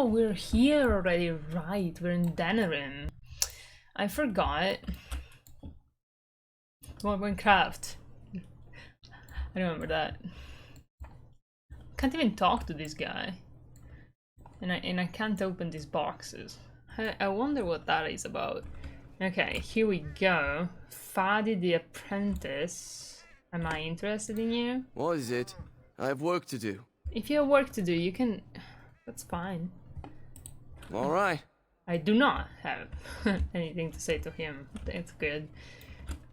Oh, we're here already, right? We're in Denerim. I forgot. Minecraft. I remember that. Can't even talk to this guy. And I can't open these boxes. I wonder what that is about. Okay, here we go. Fadi the Apprentice. Am I interested in you? What is it? I have work to do. If you have work to do, you can... That's fine. Alright. I do not have anything to say to him. That's good.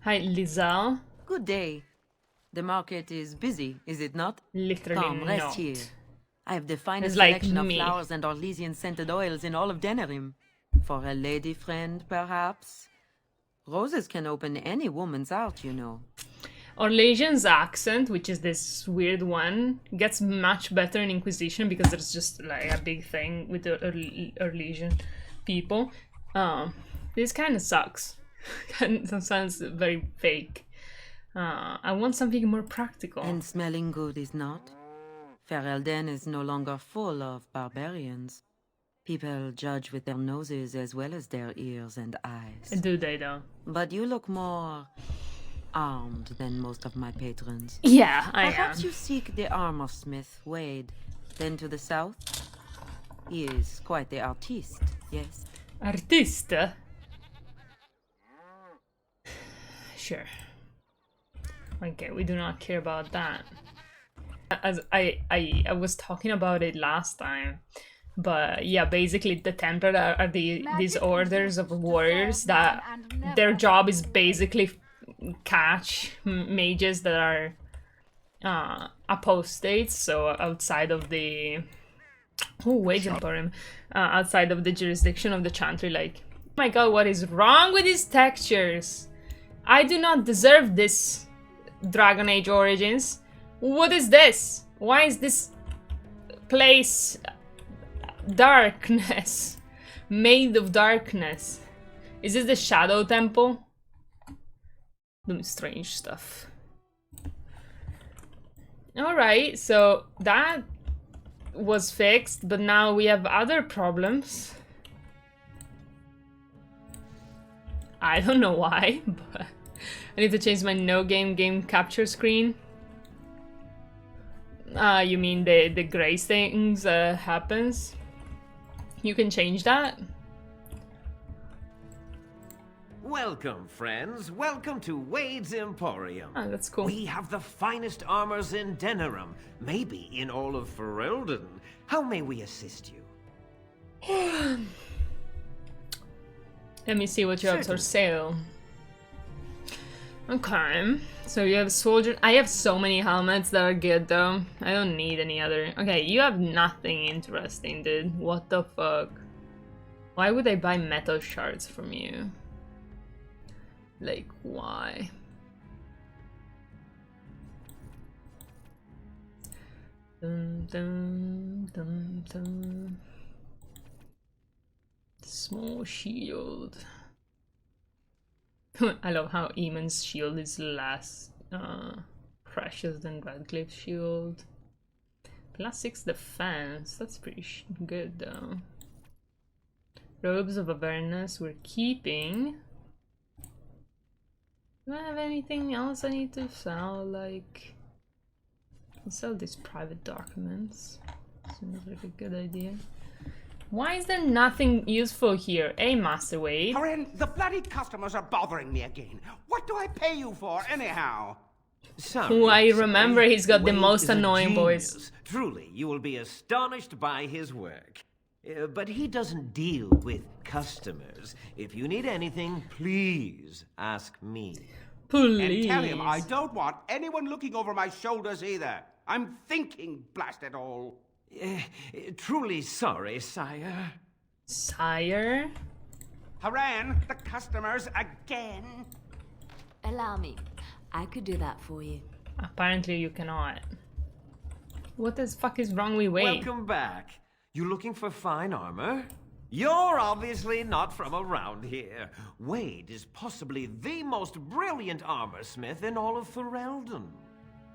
Hi, Lizelle. Good day. The market is busy, is it not? Literally Come, rest not. here. I have the finest like selection of me. flowers and Orlesian scented oils in all of Denerim. For a lady friend, perhaps? Roses can open any woman's heart, you know. Orlesian's accent, which is this weird one, gets much better in Inquisition because there's just like a big thing with the Orlesian people. This kind of sucks. That sounds very fake. I want something more practical. And smelling good is not? Ferelden is no longer full of barbarians. People judge with their noses as well as their ears and eyes. Do they though? But you look more armed than most of my patrons. Yeah, I am. Perhaps you seek the armor smith, Wade. Then to the south? He is quite the artiste, yes? Artista? Sure. Okay, we do not care about that. As I was talking about it last time, but yeah, basically the Templar are these orders of warriors that their job is basically catch mages that are apostates, so outside of the Wage Emporium, outside of the jurisdiction of the Chantry. Like, oh my god, what is wrong with these textures? I do not deserve this. Dragon Age Origins. What is this? Why is this place darkness? Made of darkness. Is this the Shadow Temple? Doing strange stuff. Alright, so that was fixed, but now we have other problems. I don't know why, but I need to change my no game capture screen. You mean the gray things happens? You can change that? Welcome, friends. Welcome to Wade's Emporium. Oh, that's cool. We have the finest armors in Denerim, maybe in all of Ferelden. How may we assist you? Let me see what you have for sale. Okay, so you have soldier. I have so many helmets that are good though. I don't need any other. Okay, you have nothing interesting, dude. What the fuck? Why would I buy metal shards from you? Like, why? Dun, dun, dun, dun. Small shield. I love how Eamon's shield is less precious than Redcliffe's shield. +6 defense. That's pretty good though. Robes of Awareness we're keeping. Do I have anything else I need to sell? Like, I'll sell these private documents. Seems like a good idea. Why is there nothing useful here? Hey, Master Wade. Corinne, the bloody customers are bothering me again. What do I pay you for, anyhow? Sorry, I remember he's got the Wade most is a annoying voice. genius. Truly, you will be astonished by his work. But he doesn't deal with customers. If you need anything, please ask me. Please. And tell him I don't want anyone looking over my shoulders either. I'm thinking, blast it all. Truly sorry, sire. Sire? Haran, the customers again. Allow me. I could do that for you. Apparently you cannot. What the fuck is wrong with Wade? Welcome back. You looking for fine armor? You're obviously not from around here. Wade is possibly the most brilliant armor smith in all of Ferelden.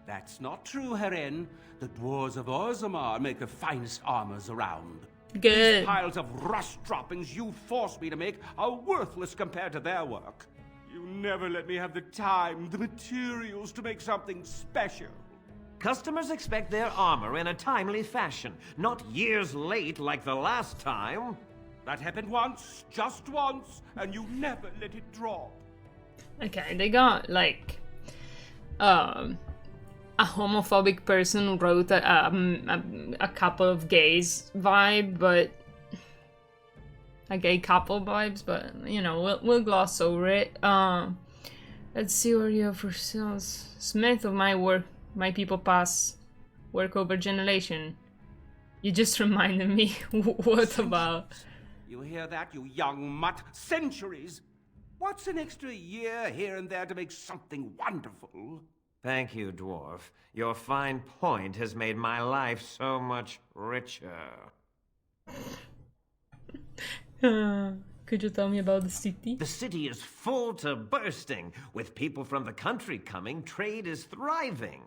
That's not true, Haran. The dwarves of Orzammar make the finest armors around. Good. These piles of rust droppings you forced me to make are worthless compared to their work. You never let me have the time, the materials to make something special. Customers expect their armor in a timely fashion, not years late like the last time. That happened once, just once, and you never let it drop. Okay, they got like a homophobic person wrote a couple of gays vibe, but a gay couple vibes, but you know, we'll gloss over it. Let's see what you have for sales. Smith of my people pass work over generation. You just reminded me. What about? You hear that, you young mutt? Centuries! What's an extra year here and there to make something wonderful? Thank you, dwarf. Your fine point has made my life so much richer. Could you tell me about the city? The city is full to bursting. With people from the country coming, trade is thriving.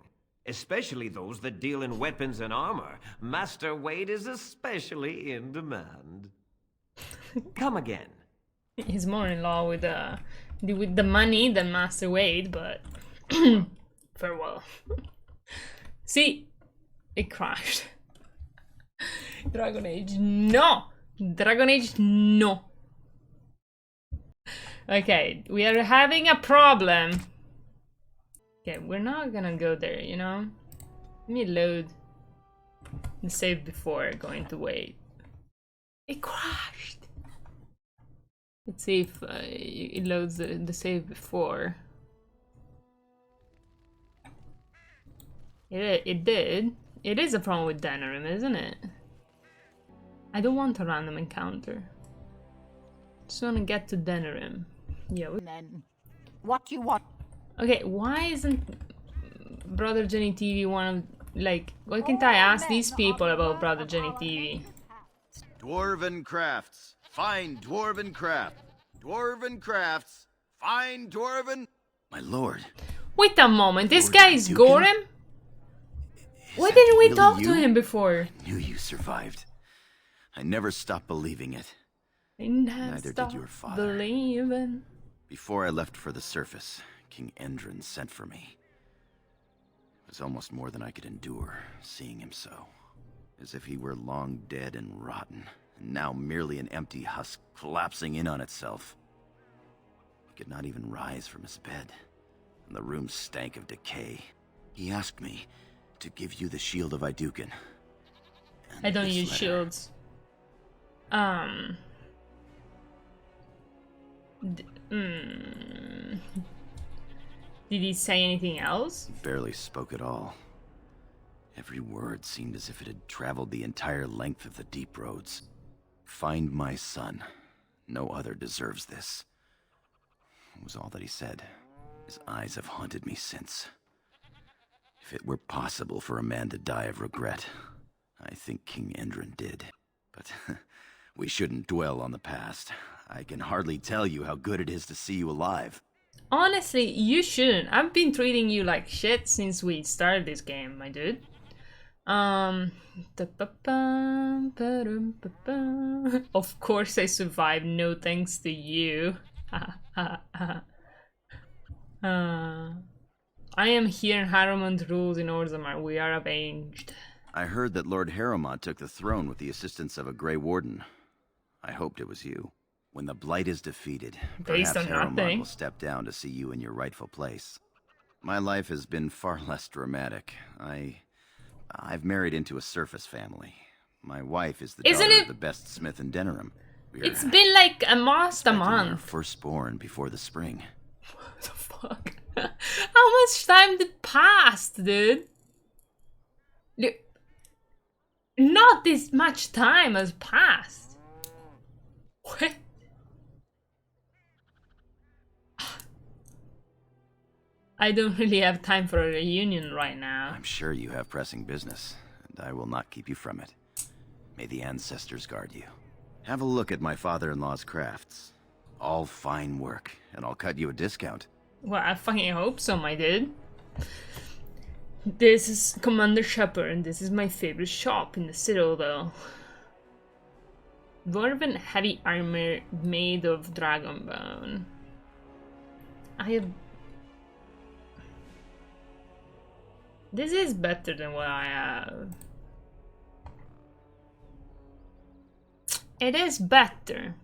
Especially those that deal in weapons and armor. Master Wade is especially in demand. Come again. He's more in law with the money than Master Wade, but farewell. See, it crashed. Dragon Age, no! Dragon Age, no! Okay, we are having a problem. Okay, we're not gonna go there, you know? Let me load the save before going to wait. It crashed! Let's see if it loads the save before. It did. It is a problem with Denerim, isn't it? I don't want a random encounter. Just wanna get to Denerim. Yeah. Then, what you want? Okay, why isn't Brother Jenny TV one of, like, why can't I ask these people about Brother Jenny TV? Dwarven crafts. Fine dwarven craft. Dwarven crafts. Fine dwarven. My lord. Wait a moment, this Lord guy is Dukin? Gorham? Why that didn't we really talk to you? him before? I knew you survived. I never stopped believing it. I Neither did your father. believing. Before I left for the surface, King Endrin sent for me. It was almost more than I could endure, seeing him so. As if he were long dead and rotten, and now merely an empty husk collapsing in on itself. He could not even rise from his bed, and the room stank of decay. He asked me to give you the shield of Iduken. And I don't this use letter. shields. Did he say anything else? He barely spoke at all. Every word seemed as if it had traveled the entire length of the deep roads. Find my son. No other deserves this. It was all that he said. His eyes have haunted me since. If it were possible for a man to die of regret, I think King Endrin did. But we shouldn't dwell on the past. I can hardly tell you how good it is to see you alive. Honestly, you shouldn't. I've been treating you like shit since we started this game, my dude. Of course I survived, no thanks to you. I am here in Harrowmont rules in Orzammar. We are avenged. I heard that Lord Harrowmont took the throne with the assistance of a Grey Warden. I hoped it was you. When the Blight is defeated, Based perhaps on Harrowmont nothing. will step down to see you in your rightful place. My life has been far less dramatic. I've married into a surface family. My wife is the Isn't daughter it- of the best smith in Denerim. We're It's been like almost a expecting our month. firstborn before the spring. What the fuck? How much time did pass, dude? Not this much time has passed. What? I don't really have time for a reunion right now. I'm sure you have pressing business, and I will not keep you from it. May the ancestors guard you. Have a look at my father-in-law's crafts. All fine work, and I'll cut you a discount. Well, I fucking hope so, my dude. This is Commander Shepard, and this is my favorite shop in the Citadel. Dwarven heavy armor made of dragon bone. I have... This is better than what I have. It is better.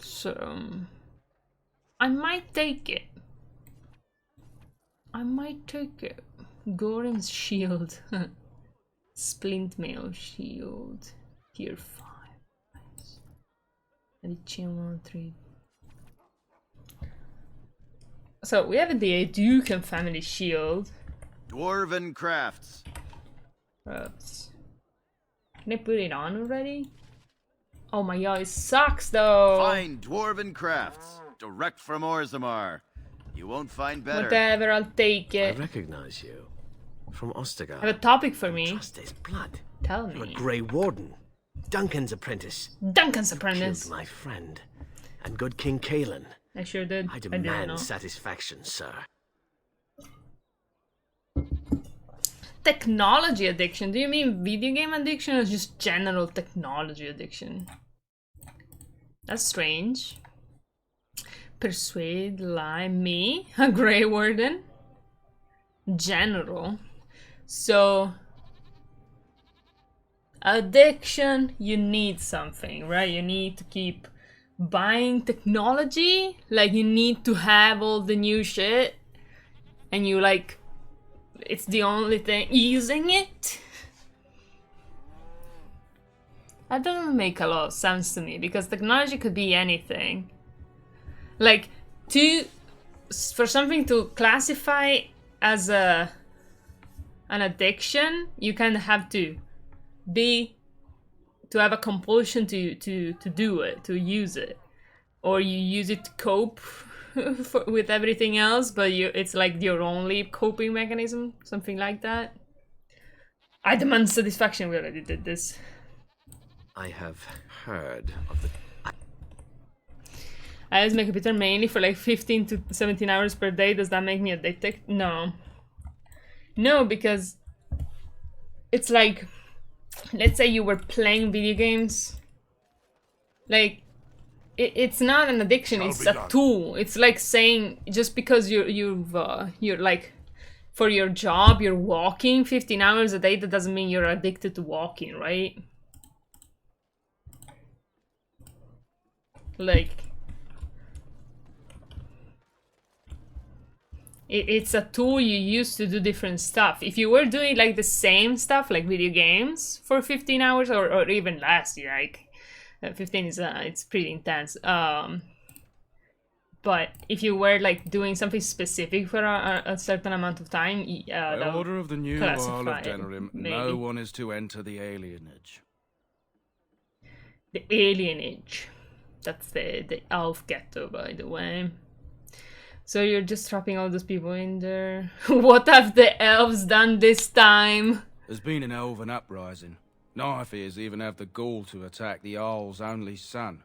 So... I might take it. I might take it. Gorim's shield. Splint mail shield. Tier 5. Nice. Addiction 103. So we have the Duke family shield. Dwarven crafts. Oops. Can I put it on already? Oh my god, it sucks though. Fine Dwarven crafts. Direct from Orzammar. You won't find better. Whatever, I'll take I it. recognize you. From Ostagar. Have a topic for me. Andraste's blood. Tell You're a me. Grey Warden. Duncan's apprentice. Duncan's apprentice. Killed my friend. And good King Kalen. I sure did. I didn't demand know. satisfaction, sir. Technology addiction. Do you mean video game addiction or just general technology addiction? That's strange. Persuade, lie, me, a Grey Warden. General. So, addiction, you need something, right? You need to keep buying technology. Like, you need to have all the new shit. And you, like, it's the only thing using it. That doesn't make a lot of sense to me, because technology could be anything. Like, for something to classify as an addiction, you kind of have to have a compulsion to do it, to use it, or you use it to cope with everything else, but it's like your only coping mechanism, something like that. I demand satisfaction. We already did this. I have heard of the... I use my computer mainly for like 15 to 17 hours per day. Does that make me addicted? No. No, because it's like, let's say you were playing video games. Like, it's not an addiction, it's a tool. It's like saying, just because you're like, for your job, you're walking 15 hours a day, that doesn't mean you're addicted to walking, right? Like, it's a tool you use to do different stuff. If you were doing like the same stuff, like video games, for 15 hours or even less, like 15 is it's pretty intense. But if you were like doing something specific for a certain amount of time, by order of the new Arl of Denerim, maybe. no one is to enter the alienage. The alienage. That's the elf ghetto, by the way. So you're just trapping all those people in there. What have the elves done this time? There's been an elven uprising. Knife ears even have the gall to attack the Arl's only son.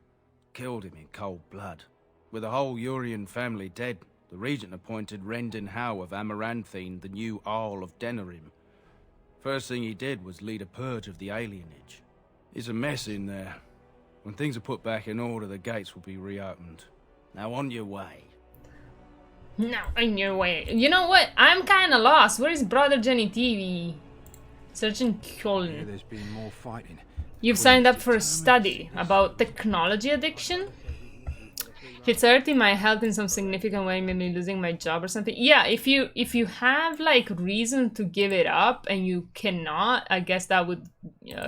Killed him in cold blood. With the whole Urian family dead, the regent appointed Rendon Howe of Amaranthine the new Arl of Denerim. First thing he did was lead a purge of the alienage. It's a mess in there. When things are put back in order, the gates will be reopened. Now on your way. Now on your way. You know what? I'm kind of lost. Where is Brother Jenny TV? Sergeant Kjoln. There's been more fighting. You've signed up for a study about technology addiction? If it's hurting my health in some significant way, maybe losing my job or something. Yeah, if you have like reason to give it up and you cannot, I guess that would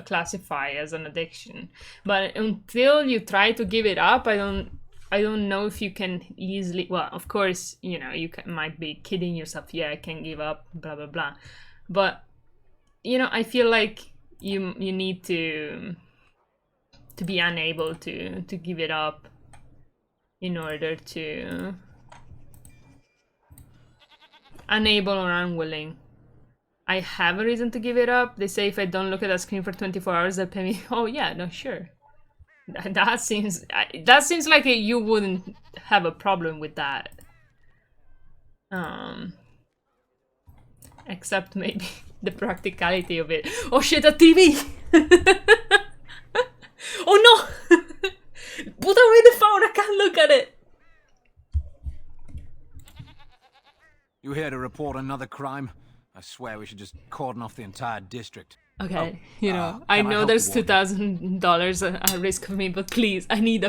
classify as an addiction. But until you try to give it up, I don't know if you can easily. Well, of course, you know, might be kidding yourself. Yeah, I can give up, blah blah blah. But you know, I feel like you need to be unable to give it up in order to unable or unwilling. I have a reason to give it up. They say if I don't look at the screen for 24 hours, they'll pay me. Oh yeah, no, sure. That seems like you wouldn't have a problem with that. Except maybe the practicality of it. Oh shit, a TV! another crime? I swear we should just cordon off the entire district. Okay, you know, I can I know help there's you, $2,000 at risk of me, but please, I need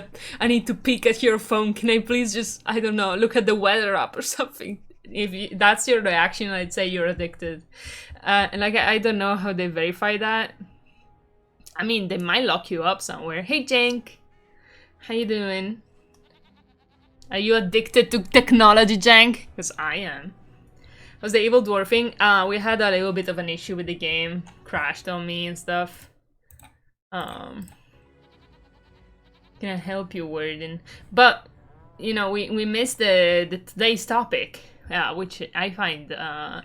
to peek at your phone. Can I please just, I don't know, look at the weather app or something? If that's your reaction, I'd say you're addicted. And like, I don't know how they verify that. I mean, they might lock you up somewhere. Hey, Jank, how you doing? Are you addicted to technology, Jank? Because I am. Was the evil dwarfing? We had a little bit of an issue with the game. Crashed on me and stuff. Can I help you, Warden? But, you know, we missed the today's topic. Which I find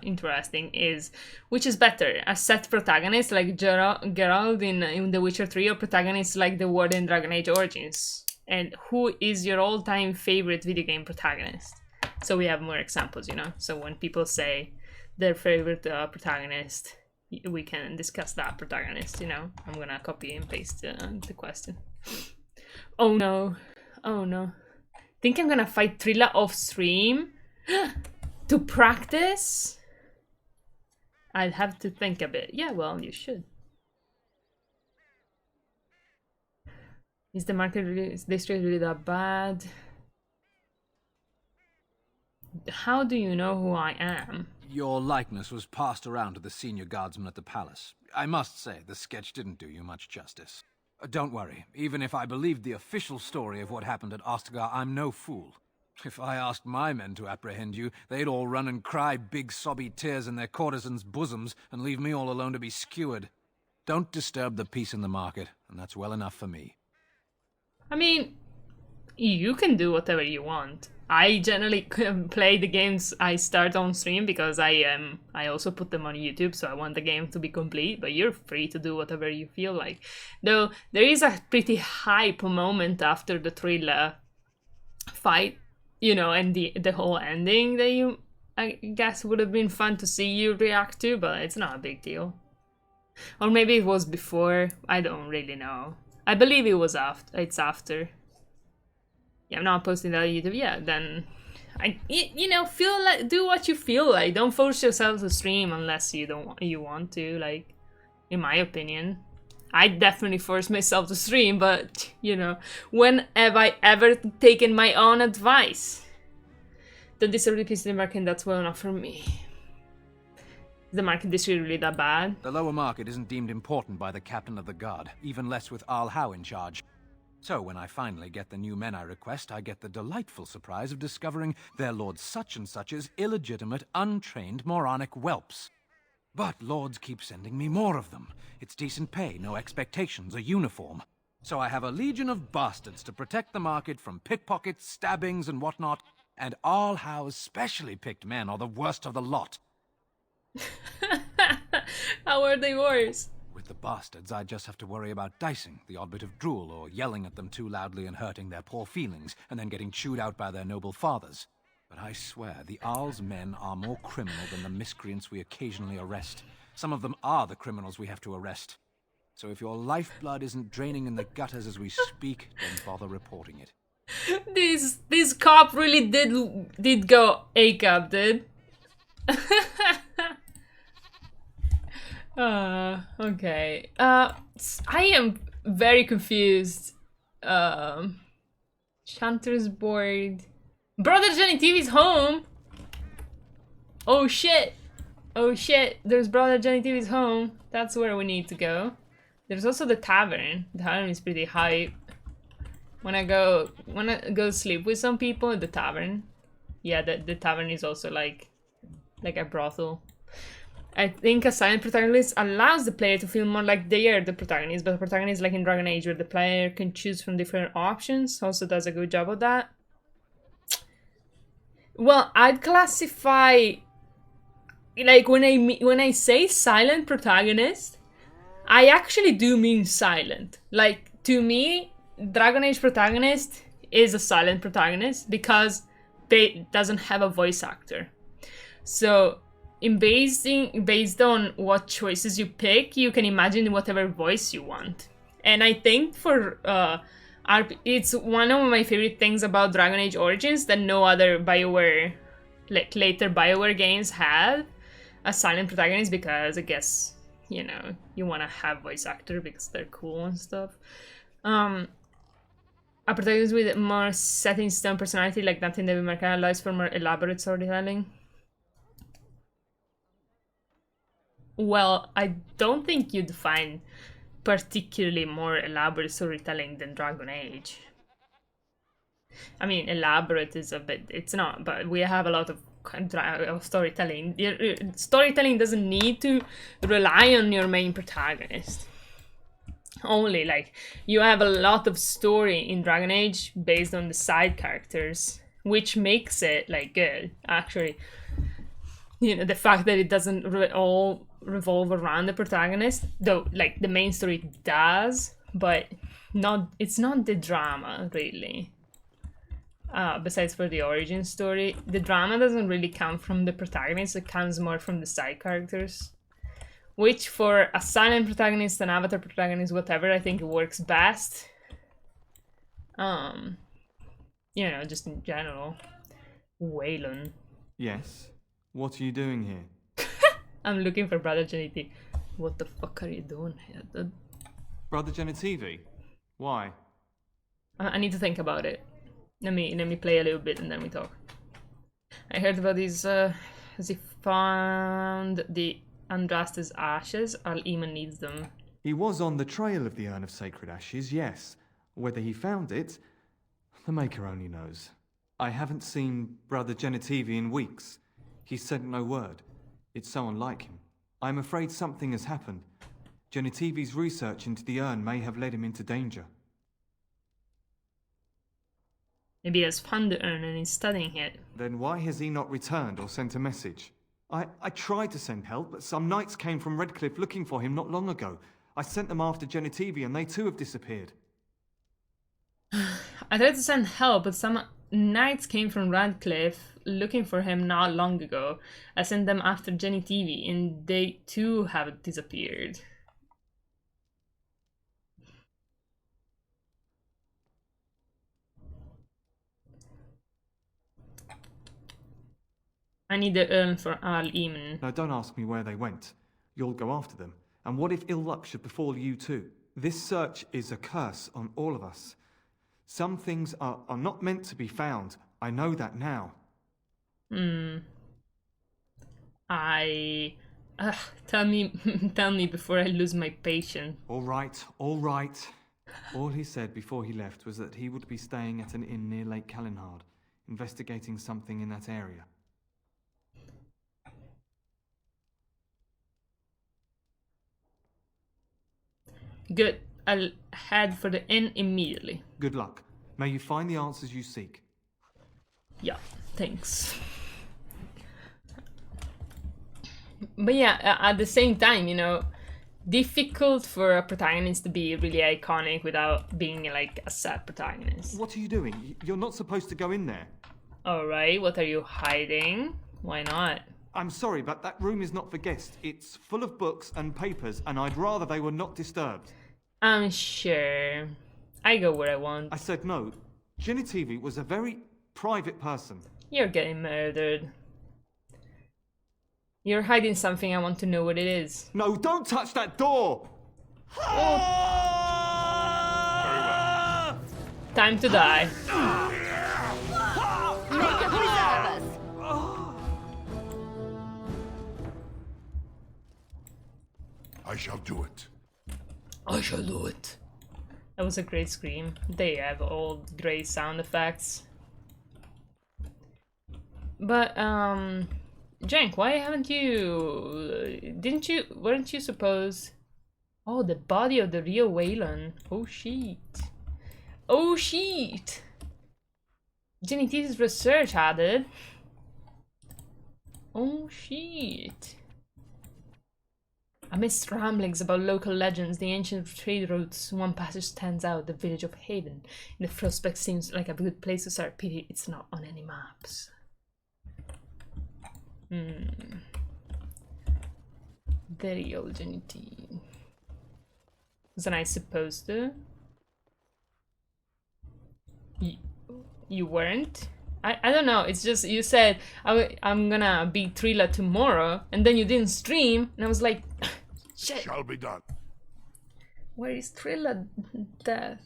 interesting is, which is better, a set protagonist like Geralt in The Witcher 3 or protagonist like the Warden in Dragon Age Origins? And who is your all-time favorite video game protagonist? So we have more examples, you know? So when people say their favorite protagonist, we can discuss that protagonist, you know? I'm gonna copy and paste the question. Oh no. Oh no. Think I'm gonna fight Trilla off stream? To practice? I'd have to think a bit. Yeah, well, you should. Is the market really, is this really that bad? How do you know who I am? Your likeness was passed around to the senior guardsman at the palace. I must say, the sketch didn't do you much justice. Don't worry, even if I believed the official story of what happened at Ostagar, I'm no fool. If I asked my men to apprehend you, they'd all run and cry big sobby tears in their courtesans' bosoms and leave me all alone to be skewered. Don't disturb the peace in the market, and that's well enough for me. I mean, you can do whatever you want. I generally play the games I start on stream because I also put them on YouTube, so I want the game to be complete, but you're free to do whatever you feel like. Though, there is a pretty hype moment after the Trilla fight, you know, and the whole ending that I guess would have been fun to see you react to, but it's not a big deal. Or maybe it was before, I don't really know. I believe it was after, it's after. Yeah, I'm not posting that on YouTube. Yeah, then, you know, feel like, do what you feel like. Don't force yourself to stream unless you want to, like, in my opinion. I definitely force myself to stream, but, you know, when have I ever taken my own advice? Don't disturb the peace in the market, that's well enough for me. Is the market district really that bad? The lower market isn't deemed important by the captain of the guard, even less with Arl Howe in charge. So when I finally get the new men I request, I get the delightful surprise of discovering their Lord Such-and-Such's illegitimate, untrained, moronic whelps. But lords keep sending me more of them. It's decent pay, no expectations, a uniform. So I have a legion of bastards to protect the market from pickpockets, stabbings, and whatnot, and Arl Howe's specially picked men are the worst of the lot. How are they worse? With the bastards, I just have to worry about dicing, the odd bit of drool, or yelling at them too loudly and hurting their poor feelings, and then getting chewed out by their noble fathers. But I swear, the Arl's men are more criminal than the miscreants we occasionally arrest. Some of them are the criminals we have to arrest. So if your lifeblood isn't draining in the gutters as we speak, don't bother reporting it. This cop really did go A-cup, dude. Okay. I am very confused. Shanter's board. Brother Johnny TV's home! Oh shit! Oh shit, there's Brother Johnny TV's home. That's where we need to go. There's also the tavern. The tavern is pretty hype. When I go sleep with some people at the tavern. Yeah, the tavern is also like a brothel. I think a silent protagonist allows the player to feel more like they are the protagonist, but the protagonist, like in Dragon Age, where the player can choose from different options, also does a good job of that. Well, I'd classify, like, when I say silent protagonist, I actually do mean silent. Like, to me, Dragon Age protagonist is a silent protagonist because they doesn't have a voice actor. So, based on what choices you pick, you can imagine whatever voice you want. And I think for it's one of my favorite things about Dragon Age Origins that no other BioWare like later BioWare games had a silent protagonist because I guess, you know, you want to have voice actor because they're cool and stuff. A protagonist with more set in stone personality like Dante and Devil May Cry allows for more elaborate storytelling. Well, I don't think you'd find particularly more elaborate storytelling than Dragon Age. I mean, elaborate is a bit, it's not, but we have a lot of storytelling. Storytelling doesn't need to rely on your main protagonist. Only, like, you have a lot of story in Dragon Age based on the side characters, which makes it, like, good, actually. You know, the fact that it doesn't all revolve around the protagonist, though, like, the main story does, but it's not the drama, really. Besides for the origin story, the drama doesn't really come from the protagonist, it comes more from the side characters. Which for a silent protagonist, an avatar protagonist, whatever, I think it works best. You know, just in general. Waylon. Yes? What are you doing here? I'm looking for Brother Geniti. What the fuck are you doing here, dude? Brother Genitivi? Why? I need to think about it. Let me play a little bit and then we talk. I heard about these, as he found the Andraste's ashes. Arl needs them. He was on the trail of the Urn of Sacred Ashes, yes. Whether he found it, the Maker only knows. I haven't seen Brother Genitivi in weeks. He sent no word. It's so unlike him. I'm afraid something has happened. Genitivi's research into the urn may have led him into danger. Maybe he has found the urn and is studying it. Then why has he not returned or sent a message? I tried to send help, but some knights came from Redcliffe looking for him not long ago. I sent them after Genitivi and they too have disappeared. I tried to send help, but some knights came from Redcliffe looking for him not long ago. I sent them after Genitivi and they too have disappeared. I need the urn for Arl. No, don't ask me where they went. You'll go after them. And what if ill luck should befall you too? This search is a curse on all of us. Some things are not meant to be found. I know that now. Tell me before I lose my patience. All right, all right. All he said before he left was that he would be staying at an inn near Lake Calenhard, investigating something in that area. Good. I'll head for the inn immediately. Good luck. May you find the answers you seek. Yeah, thanks. But yeah, at the same time, you know, difficult for a protagonist to be really iconic without being like a sad protagonist. What are you doing? You're not supposed to go in there. Alright, what are you hiding? Why not? I'm sorry, but that room is not for guests. It's full of books and papers, and I'd rather they were not disturbed. I'm sure. I go where I want. I said no. Genitivi was a very private person. You're getting murdered. You're hiding something, I want to know what it is. No, don't touch that door! Oh. Very well. Time to die. Make it preserve us! I shall do it. I shall do it. That was a great scream. They have all great sound effects. But, Jank, why haven't you... weren't you supposed... Oh, the body of the real Waylon. Oh, shit. Oh, shit! Genitivi's research added. Oh, shit. Amidst ramblings about local legends, the ancient trade routes, one passage stands out, the village of Haven. In the prospect seems like a good place to start. Pity it's not on any maps. Very old Geniti. Wasn't I supposed to? You weren't? I don't know. It's just you said I'm gonna beat Trilla tomorrow, and then you didn't stream, and I was like, shit. Shall be done. Where is Trilla death?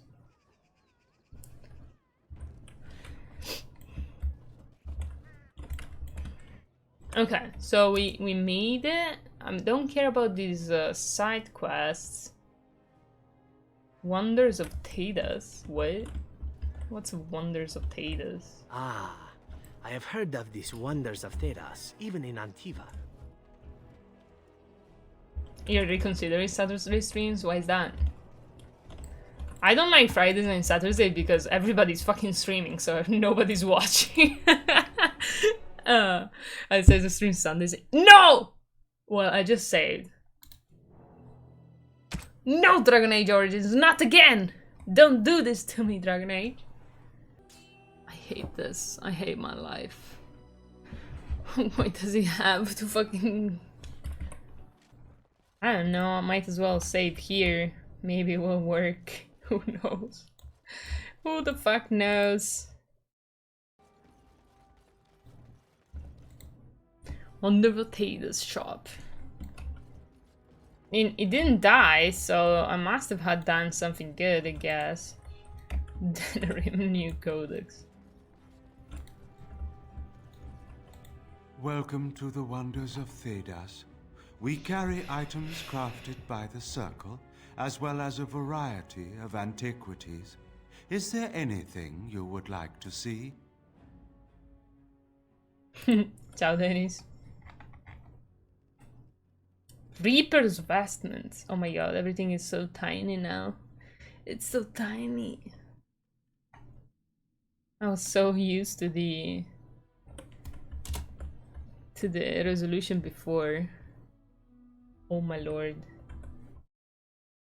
Okay, so we made it. I don't care about these side quests. Wonders of Thedas. What? What's Wonders of Thedas? Ah, I have heard of these wonders of Thedas, even in Antiva. You're reconsidering Saturday streams? Why is that? I don't like Fridays and Saturdays because everybody's fucking streaming, so nobody's watching. I say the stream Sundays. No! Well, I just saved. No, Dragon Age Origins, not again! Don't do this to me, Dragon Age. I hate this. I hate my life. Why does he have to fucking... I don't know, I might as well save here. Maybe it will work. Who knows? Who the fuck knows? Wonderful Thedas shop. It didn't die, so I must have had done something good, I guess. Denerim new codex. Welcome to the wonders of Thedas. We carry items crafted by the Circle, as well as a variety of antiquities. Is there anything you would like to see? Ciao, Dennis. Reaper's vestments. Oh my god, everything is so tiny now. It's so tiny. I was so used to the resolution before. Oh my lord.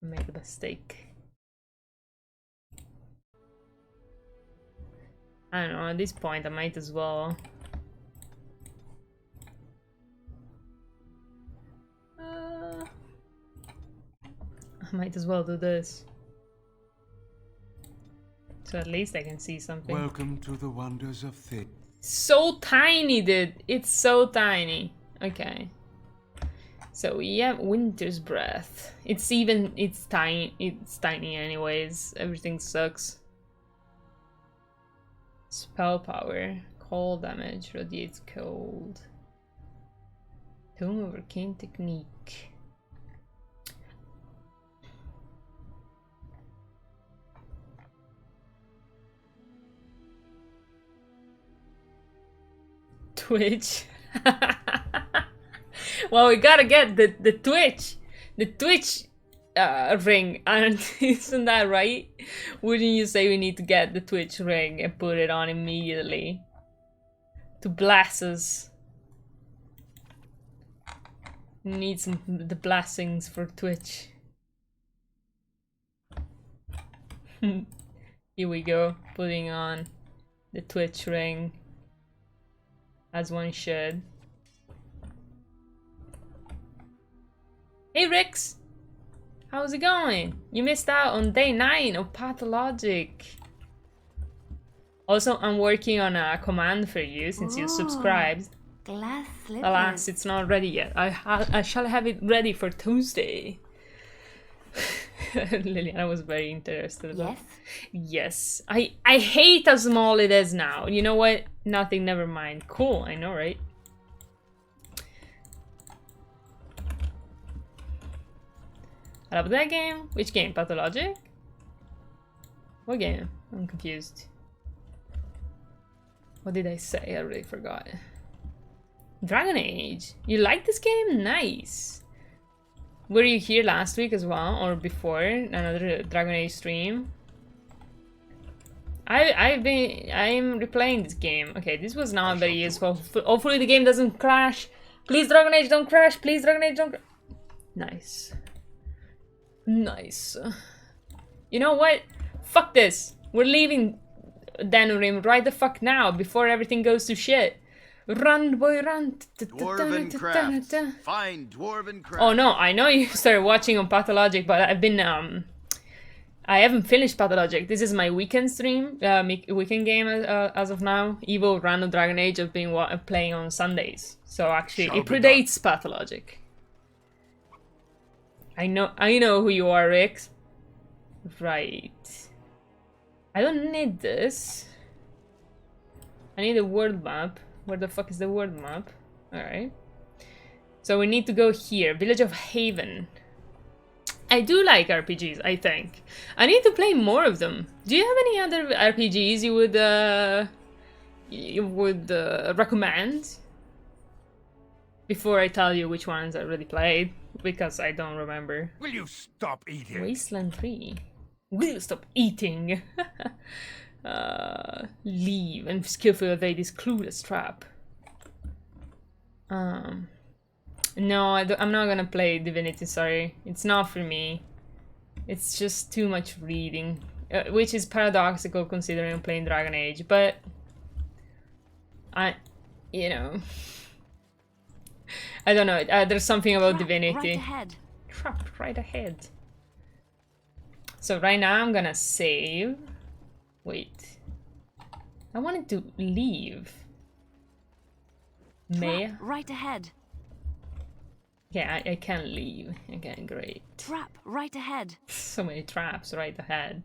I made a mistake. I don't know, at this point I might as well. I might as well do this. So at least I can see something. Welcome to the wonders of Thedas. So tiny, dude. It's so tiny. Okay. So we have Winter's Breath. It's tiny. It's tiny anyways. Everything sucks. Spell power. Cold damage. Radiates cold. Tomb of Arcane Technique. Twitch. Well, we gotta get the Twitch ring, and isn't that right? Wouldn't you say we need to get the Twitch ring and put it on immediately to bless us? Need the blessings for Twitch. Here we go, putting on the Twitch ring. As one should. Hey Rix! How's it going? You missed out on day 9 of Pathologic. Also, I'm working on a command for you since you subscribed. Glass slippers. Alas, it's not ready yet. I shall have it ready for Tuesday. Liliana was very interested. Yes? Yes. I hate how small it is now. You know what? Nothing, never mind. Cool, I know, right? I love that game. Which game? Pathologic? What game? I'm confused. What did I say? I already forgot. Dragon Age. You like this game? Nice. Were you here last week as well, or before another Dragon Age stream? I'm replaying this game. Okay, this was not very useful. Hopefully the game doesn't crash. Please, Dragon Age, don't crash. Please, Dragon Age, don't crash. Nice. Nice. You know what? Fuck this. We're leaving Denerim right the fuck now, before everything goes to shit. Run, boy, run. Dwarven crafts. Find dwarven crafts. Oh no, I know you started watching on Pathologic, but I've been I haven't finished Pathologic. This is my weekend stream, weekend game as of now. Evil Random Dragon Age I've been playing on Sundays. So actually, it predates Pathologic. I know who you are, Rick. Right. I don't need this. I need a world map. Where the fuck is the world map? Alright. So we need to go here. Village of Haven. I do like RPGs, I think. I need to play more of them. Do you have any other RPGs you would recommend? Before I tell you which ones I already played, because I don't remember. Will you stop eating? Wasteland 3. Will you stop eating? Leave and skillfully evade this clueless trap. No, I'm not gonna play Divinity, sorry. It's not for me. It's just too much reading. Which is paradoxical considering I'm playing Dragon Age, but... you know... I don't know, there's something about Divinity. Right ahead. Trap right ahead. So right now I'm gonna save. Wait. I wanted to leave. May I? Right ahead. Yeah, I can leave. Okay, great. Trap right ahead. So many traps right ahead.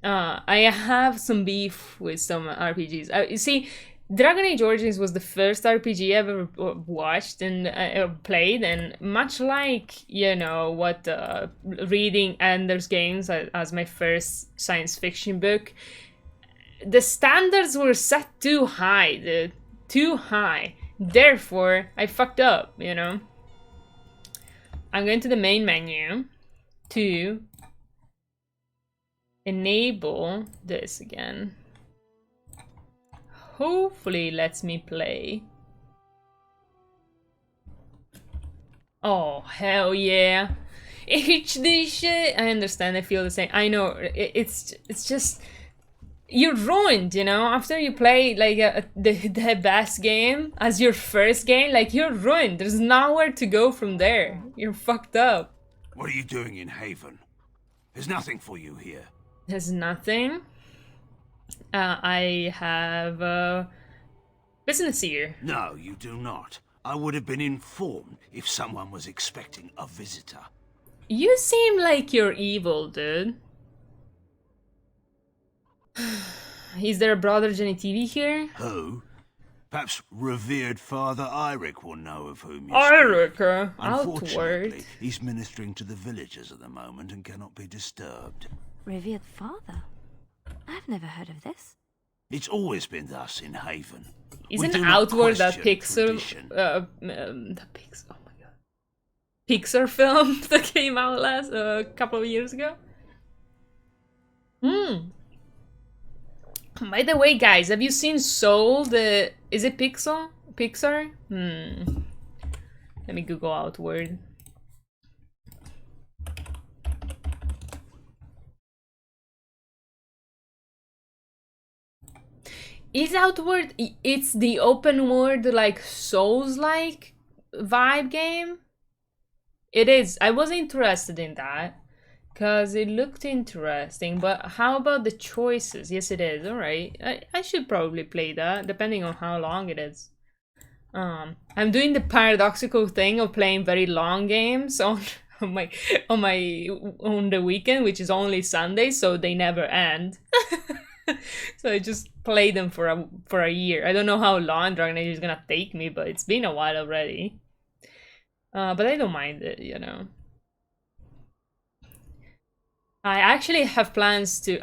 I have some beef with some RPGs. You see, Dragon Age Origins was the first RPG I've ever watched and played, and much like, you know, what reading Ender's Games as my first science fiction book, the standards were set too high, dude. Too high. Therefore, I fucked up, you know? I'm going to the main menu to enable this again. Hopefully it lets me play. Oh, hell yeah. HD shit. I understand, I feel the same. I know, it's just... You're ruined, you know? After you play, like, the best game as your first game, like, you're ruined. There's nowhere to go from there. You're fucked up. What are you doing in Haven? There's nothing for you here. There's nothing. I have business here. No, you do not. I would have been informed if someone was expecting a visitor. You seem like you're evil, dude. Is there a brother Jenny TV here? Who? Perhaps revered Father Eirik will know of whom you Eirik, Unfortunately, outward. he's ministering to the villagers at the moment and cannot be disturbed. Revered father? I've never heard of this. It's always been thus in Haven. Isn't Outward that Pixar, oh my god, Pixar film that came out last couple of years ago? By the way, guys, have you seen Soul? Is it Pixar? Let me Google Outward. Is Outward, it's the open world, like, Souls-like vibe game? It is. I was interested in that, because it looked interesting, but how about the choices? Yes, it is. Alright. I should probably play that, depending on how long it is. I'm doing the paradoxical thing of playing very long games on the weekend, which is only Sunday, so they never end. So I just play them for a year. I don't know how long Dragon Age is gonna take me, but it's been a while already. But I don't mind it, you know. I actually have plans to,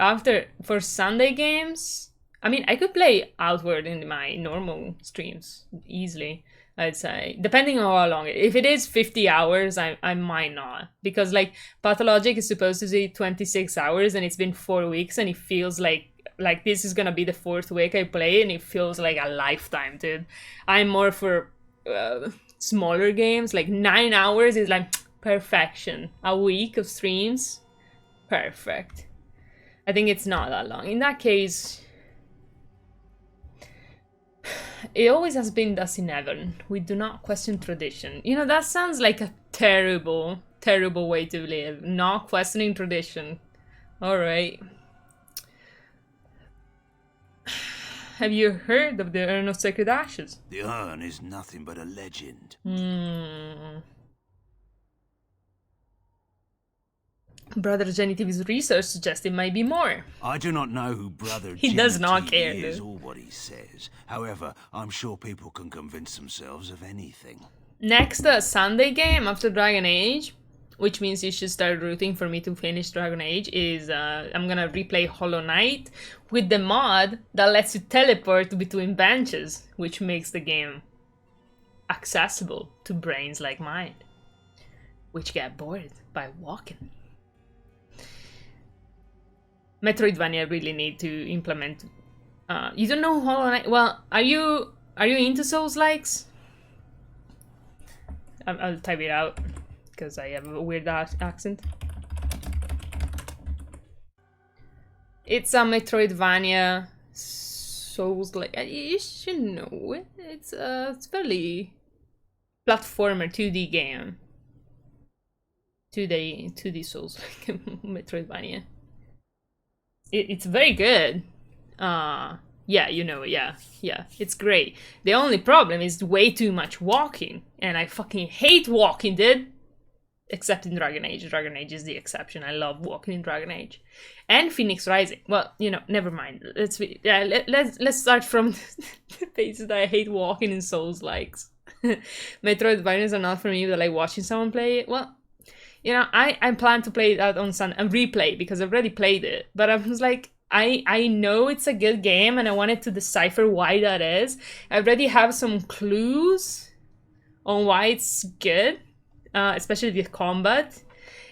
for Sunday games, I mean, I could play Outward in my normal streams easily, I'd say. Depending on how long if it is 50 hours, I might not. Because, like, Pathologic is supposed to be 26 hours and it's been 4 weeks and it feels like this is gonna be the 4th week I play and it feels like a lifetime, dude. I'm more for smaller games, like 9 hours is like perfection. A week of streams, perfect. I think it's not that long. In that case, it always has been thus in heaven. We do not question tradition. You know, that sounds like a terrible, terrible way to live. Not questioning tradition. Alright. Have you heard of the Urn of Sacred Ashes? The urn is nothing but a legend. Brother Genitive's research suggests it might be more. I do not know who Brother He does not Genitive care, is dude. or what he says. However, I'm sure people can convince themselves of anything. Next Sunday game after Dragon Age, which means you should start rooting for me to finish Dragon Age, is I'm gonna replay Hollow Knight with the mod that lets you teleport between benches, which makes the game accessible to brains like mine, which get bored by walking. Metroidvania really need to implement. You don't know Hollow Knight? Well, are you into Souls-likes? I'll type it out because I have a weird accent. It's a Metroidvania Souls-like. You should know it. It's fairly platformer 2D game. 2D Souls-like Metroidvania. It's very good. Yeah, you know, yeah, it's great. The only problem is way too much walking, and I fucking hate walking, dude. Except in Dragon Age. Dragon Age is the exception. I love walking in Dragon Age. And Phoenix Rising. Well, you know, never mind. Let's start from the basis that I hate walking in Souls-likes. Metroidvanias are not for me, but like watching someone play it, well, you know, I plan to play that on Sunday and replay because I've already played it. But I was like, I know it's a good game and I wanted to decipher why that is. I already have some clues on why it's good, especially with combat.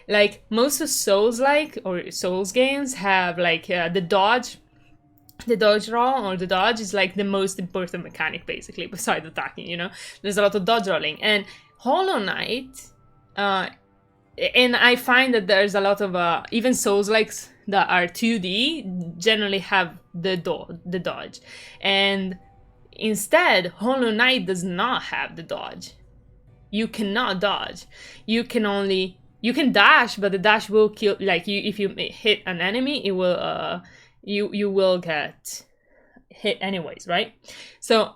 Like most of Souls-like or Souls games have like the dodge roll, or the dodge is like the most important mechanic basically besides attacking, you know. There's a lot of dodge rolling. And Hollow Knight, and I find that there's a lot of even Souls-likes that are 2D generally have the dodge, and instead Hollow Knight does not have the dodge. You cannot dodge. You can dash, but the dash will kill. Like you, if you hit an enemy, it will you will get hit anyways, right? So,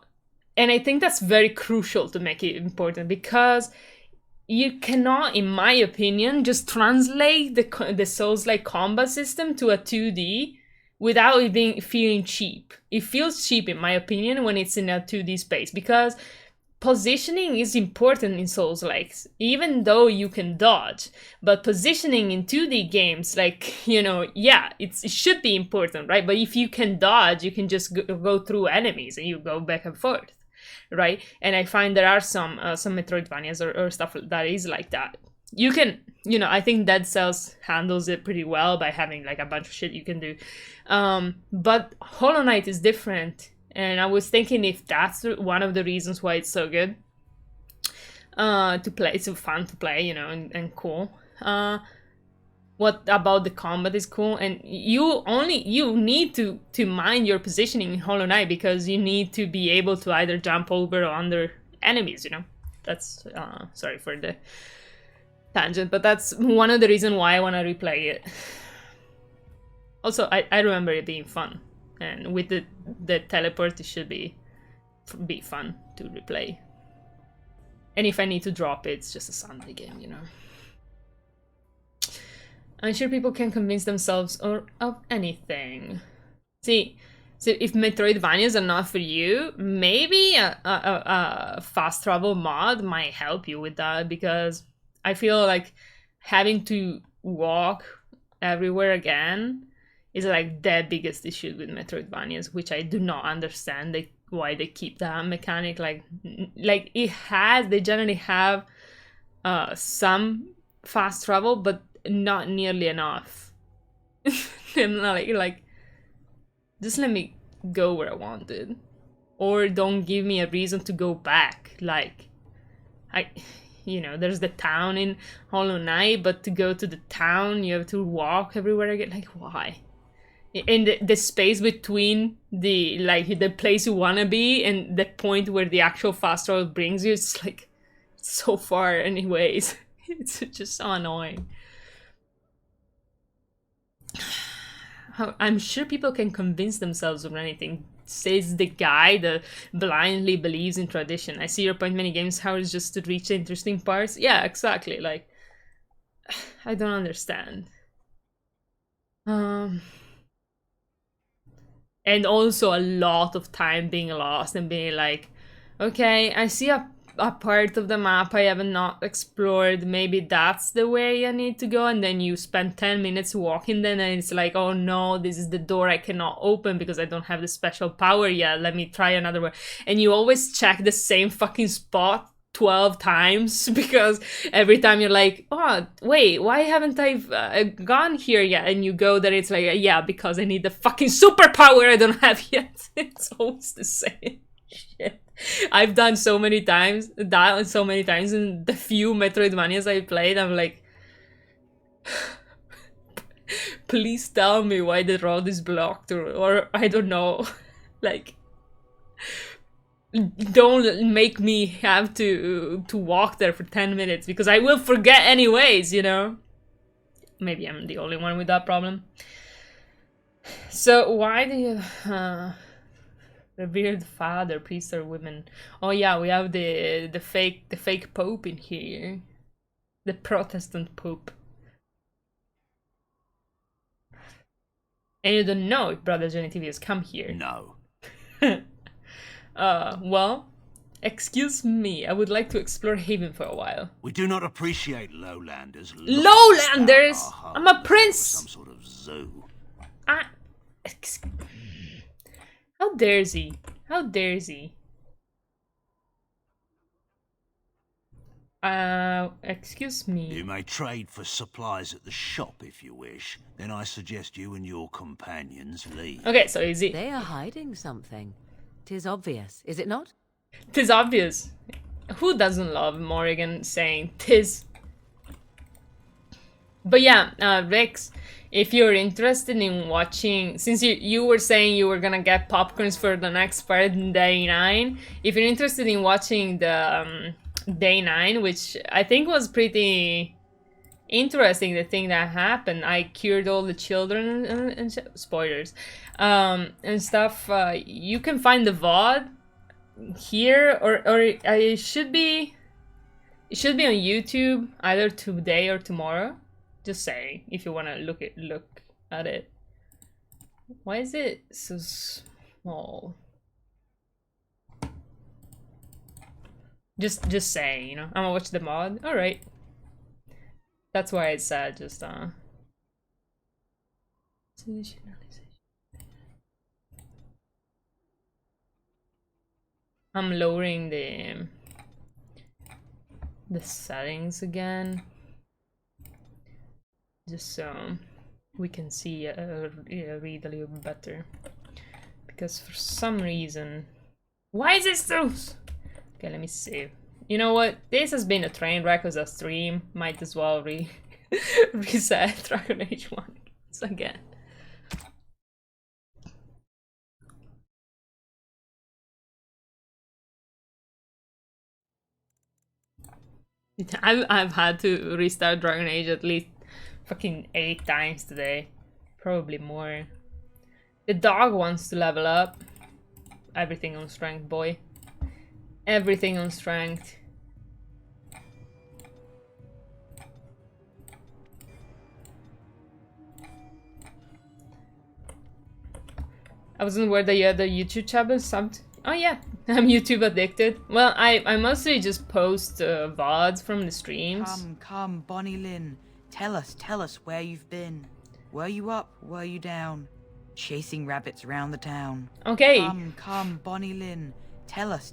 and I think that's very crucial to make it important because you cannot, in my opinion, just translate the Souls-like combat system to a 2D without it feeling cheap. It feels cheap, in my opinion, when it's in a 2D space, because positioning is important in Souls-likes, even though you can dodge. But positioning in 2D games, like, you know, yeah, it should be important, right? But if you can dodge, you can just go through enemies and you go back and forth. Right, and I find there are some Metroidvanias or stuff that is like that. You can, you know, I think Dead Cells handles it pretty well by having like a bunch of shit you can do. But Hollow Knight is different, and I was thinking if that's one of the reasons why it's so good to play. It's so fun to play, you know, and cool. What about the combat is cool, and you need to mind your positioning in Hollow Knight because you need to be able to either jump over or under enemies, you know. That's sorry for the tangent, but that's one of the reasons why I want to replay it. Also, I remember it being fun, and with the teleport it should be fun to replay. And if I need to drop it, it's just a Sunday game, you know. I'm sure people can convince themselves of anything. See, so if Metroidvanias are not for you, maybe a fast travel mod might help you with that, because I feel like having to walk everywhere again is like the biggest issue with Metroidvanias, which I do not understand why they keep that mechanic. Like they generally have some fast travel, but not nearly enough. I'm like, just let me go where I wanted, or don't give me a reason to go back. Like, you know, there's the town in Hollow Knight, but to go to the town you have to walk everywhere again. Like, why? And the space between the place you wanna be and the point where the actual fast travel brings you, it's like so far anyways. It's just so annoying. I'm sure people can convince themselves of anything, says the guy that blindly believes in tradition. I see your point, many games, how it's just to reach the interesting parts. Yeah, exactly, like, I don't understand. And also a lot of time being lost and being like, okay, I see a part of the map I have not explored, maybe that's the way I need to go, and then you spend 10 minutes walking then and it's like, oh no, this is the door I cannot open because I don't have the special power yet, let me try another way. And you always check the same fucking spot 12 times because every time you're like, oh wait, why haven't I gone here yet? And you go there, it's like, yeah, because I need the fucking superpower I don't have yet. It's always the same shit. I've done so many times that, so many times in the few Metroidvanias I played. I'm like, please tell me why the road is blocked, or I don't know, like, don't make me have to walk there for 10 minutes because I will forget anyways, you know? Maybe I'm the only one with that problem. So why do you revered father, priests or women? Oh yeah, we have the fake pope in here. The Protestant pope. And you don't know if Brother Genitivi has come here. No. Well, excuse me, I would like to explore Haven for a while. We do not appreciate lowlanders. Lowlanders? I'm a prince! Some sort of zoo. How dares he? How dares he? Excuse me. You may trade for supplies at the shop if you wish. Then I suggest you and your companions leave. Okay, so is it? They are hiding something. 'Tis obvious, is it not? 'Tis obvious. Who doesn't love Morrigan saying 'tis? But yeah, Rex, if you're interested in watching, since you were saying you were gonna get popcorns for the next part in Day 9, if you're interested in watching the Day 9, which I think was pretty interesting, the thing that happened, I cured all the children, and spoilers, and stuff, you can find the VOD here, or it should be on YouTube either today or tomorrow. Just saying, if you want to look at it. Why is it so small? Just saying, you know. I'm gonna watch the mod. All right. That's why it's sad. Just I'm lowering the settings again, just so we can see read a little bit better. Because for some reason, why is it so? Okay, let me see. You know what? This has been a train wreck as a stream. Might as well reset Dragon Age 1 again. I've had to restart Dragon Age at least fucking 8 times today. Probably more. The dog wants to level up. Everything on strength, boy. Everything on strength. I wasn't aware that you had a YouTube channel subbed. Oh yeah, I'm YouTube addicted. Well, I mostly just post VODs from the streams. Come, Bonnie Lynn. Tell us where you've been. Were you up? Were you down? Chasing rabbits around the town. Okay. Come, Bonnie Lynn. Tell us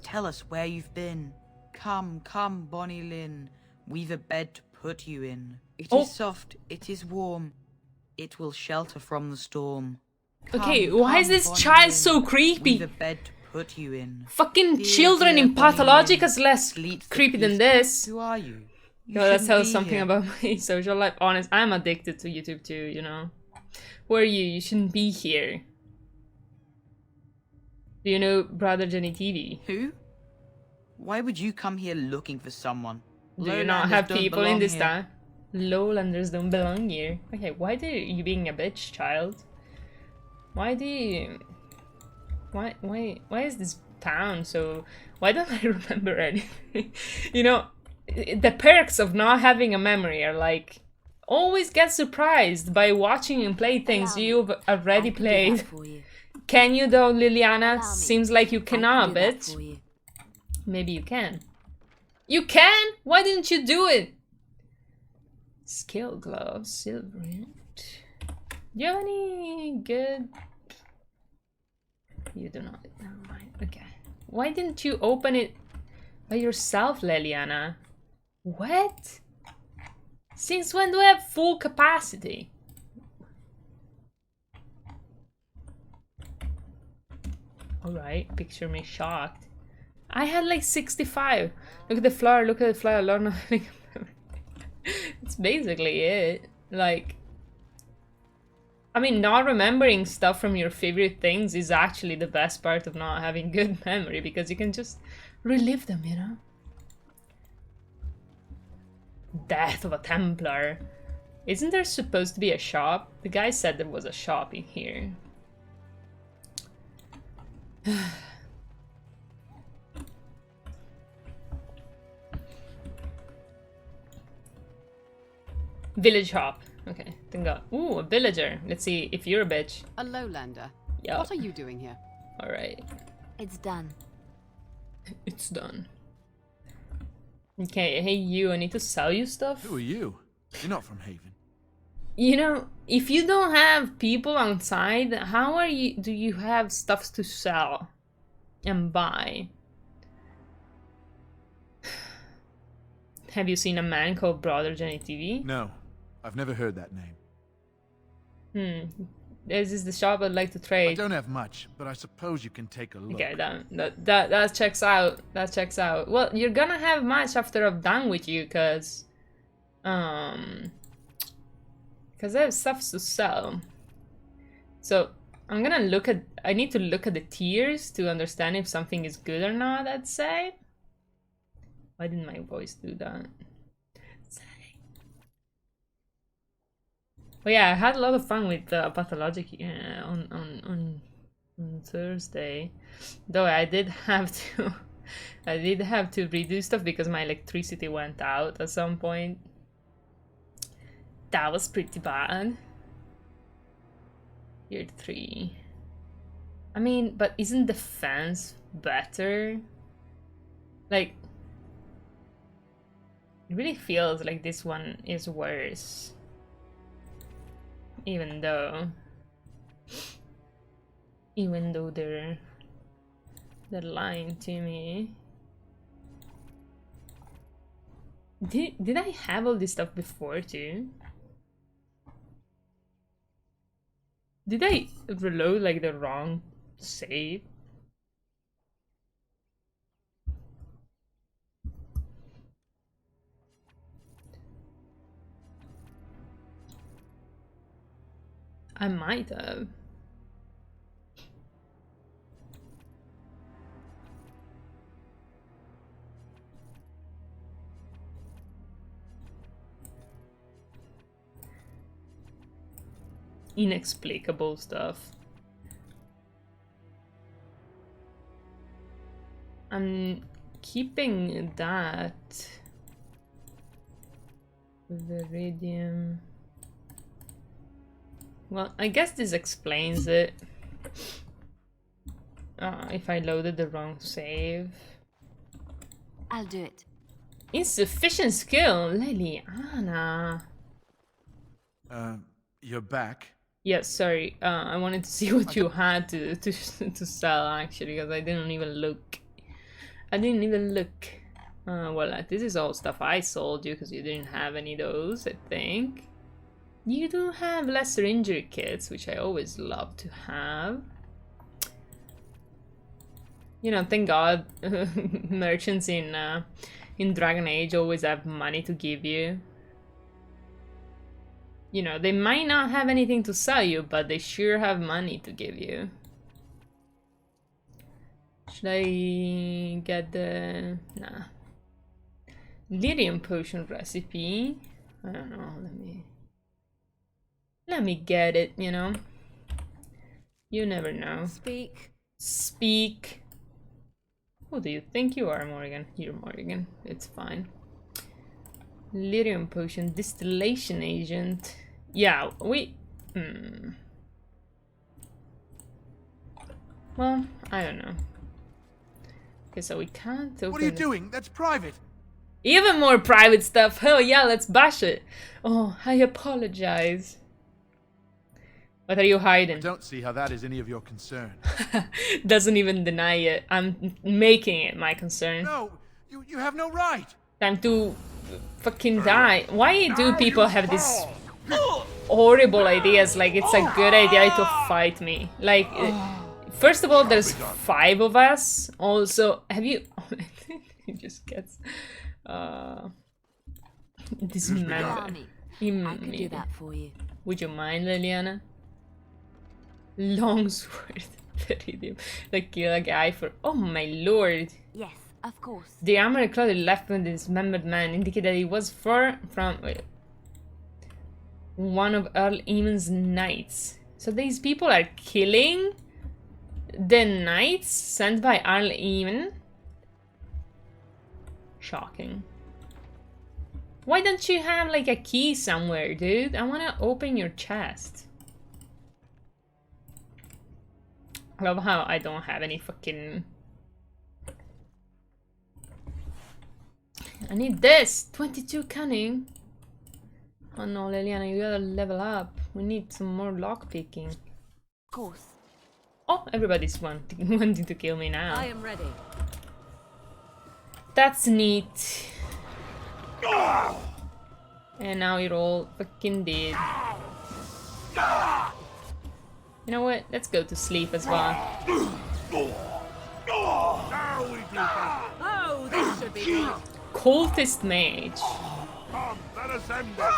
where you've been. Come, Bonnie Lynn. We've a bed to put you in. It is soft, it is warm. It will shelter from the storm. Okay, why is this child so creepy? We've a bed to put you in. Fucking children in Pathologic is less creepy than this. Who are you? No, that tells something about my social life. Honest, I'm addicted to YouTube too, you know. Who are you? You shouldn't be here. Do you know Brother Genitivi? Who? Why would you come here looking for someone? Do you not have people in this town? Lowlanders don't belong here. Okay, why do you being a bitch, child? Why do you... Why is this town so... Why don't I remember anything? You know, the perks of not having a memory are like... Always get surprised by watching and play things you've already played. Can you though, Liliana? Seems like you cannot, bitch. Maybe you can. You can? Why didn't you do it? Skill gloves, silver. Do you have any good... You do not. Never mind. Okay. Why didn't you open it by yourself, Liliana? What? Since when do I have full capacity? Alright, picture me shocked. I had like 65. Look at the flower, look at the flower, learn nothing. It's basically it. Like, I mean, not remembering stuff from your favorite things is actually the best part of not having good memory, because you can just relive them, you know? Death of a Templar. Isn't there supposed to be a shop? The guy said there was a shop in here. Village hop. Okay, thank God. Ooh, a villager. Let's see if you're a bitch. A lowlander. Yeah. What are you doing here? Alright. It's done. It's done. Okay, hey you, I need to sell you stuff. Who are you? You're not from Haven. You know, if you don't have people outside, how are you? Do you have stuff to sell and buy? Have you seen a man called Brother Jenny TV? No, I've never heard that name. This is the shop I'd like to trade. I don't have much, but I suppose you can take a look. Okay, that checks out. That checks out. Well, you're gonna have much after I'm done with you, cause I have stuff to sell. So I'm gonna look at. I need to look at the tiers to understand if something is good or not. I'd say. Why didn't my voice do that? But yeah, I had a lot of fun with Pathologic on Thursday. Though I did have to redo stuff because my electricity went out at some point. That was pretty bad. Year 3. I mean, but isn't defense better? Like, it really feels like this one is worse. Even though they're lying to me. Did I have all this stuff before too? Did I reload like the wrong save? I might have. Inexplicable stuff. I'm keeping that. Viridium. Well, I guess this explains it. If I loaded the wrong save. I'll do it. Insufficient skill, Liliana. You're back. Yes, sorry. I wanted to see what you had to sell actually, because I didn't even look. Well, this is all stuff I sold you because you didn't have any of those, I think. You do have lesser injury kits, which I always love to have. You know, thank God, merchants in Dragon Age always have money to give you. You know, they might not have anything to sell you, but they sure have money to give you. Should I get the... Nah. Lyrium potion recipe. I don't know. Let me get it, you know? You never know. Speak. Speak. Who do you think you are, Morgan? You're Morgan. It's fine. Lyrium potion. Distillation agent. Yeah, we... Well, I don't know. Okay, so we can't open... What are you doing? That's private. Even more private stuff. Hell yeah, let's bash it. Oh, I apologize. What are you hiding? I don't see how that is any of your concern. Doesn't even deny it. I'm making it my concern. No, you have no right. Time to fucking die. Why do people have these horrible ideas? Like it's a good idea to fight me. Like, first of all, there's 5 of us. Also, have you? He just gets this man. I could do that for you. Would you mind, Liliana? Longsword. Like kill a guy for. Oh my lord. Yes, of course. The armor clothing left with this dismembered man indicated that he was from one of Earl Eamon's knights. So these people are killing the knights sent by Arl Eamon. Shocking. Why don't you have like a key somewhere, dude? I wanna open your chest. I love how I don't have any fucking... I need this! 22 cunning! Oh no, Liliana, you gotta level up. We need some more lockpicking. Of course. Oh, everybody's wanting to kill me now. I am ready. That's neat. And now you're all fucking dead. You know what? Let's go to sleep as well. Oh, this should be good. Cultist mage. Come, let us end this.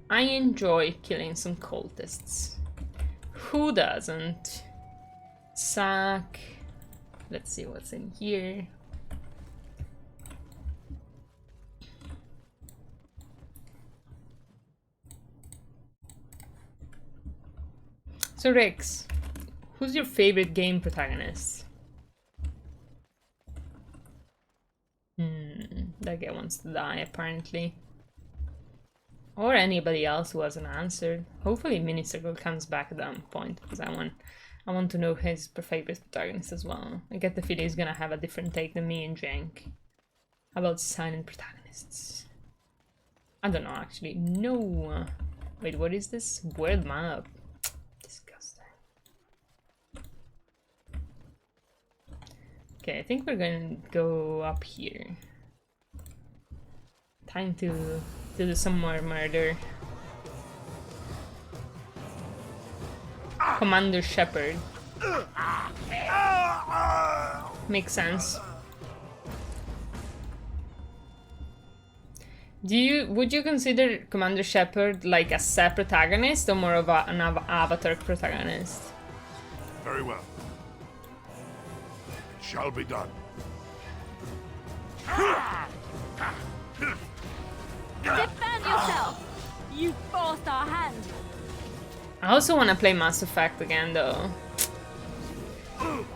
I enjoy killing some cultists. Who doesn't? Sack. Let's see what's in here. So Rex, who's your favorite game protagonist? That guy wants to die apparently. Or anybody else who hasn't answered. Hopefully Minicircle comes back at that point, because I want to know his favorite protagonist as well. I get the feeling he's gonna have a different take than me and Jank. How about silent protagonists? I don't know actually. No. Wait, what is this? World map. Disgusting. Okay, I think we're gonna go up here. Time to do some more murder. Commander Shepard. Makes sense. Would you consider Commander Shepard like a set protagonist or more of an avatar protagonist? Very well. It shall be done. Defend yourself! You forced our hand. I also want to play Mass Effect again though.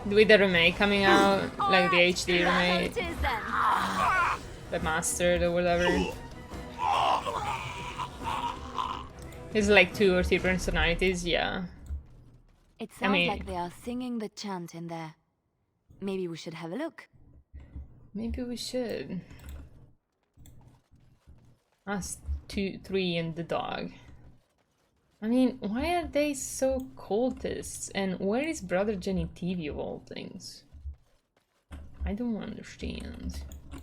With the remake coming out, like the HD remake, the mastered or whatever. There's like 2 or 3 personalities, yeah. It sounds like they are singing the chant in there. Maybe we should have a look. Maybe we should. Us 2, 3 and the dog. I mean, why are they so cultists? And where is Brother Jenny TV of all things? I don't understand. I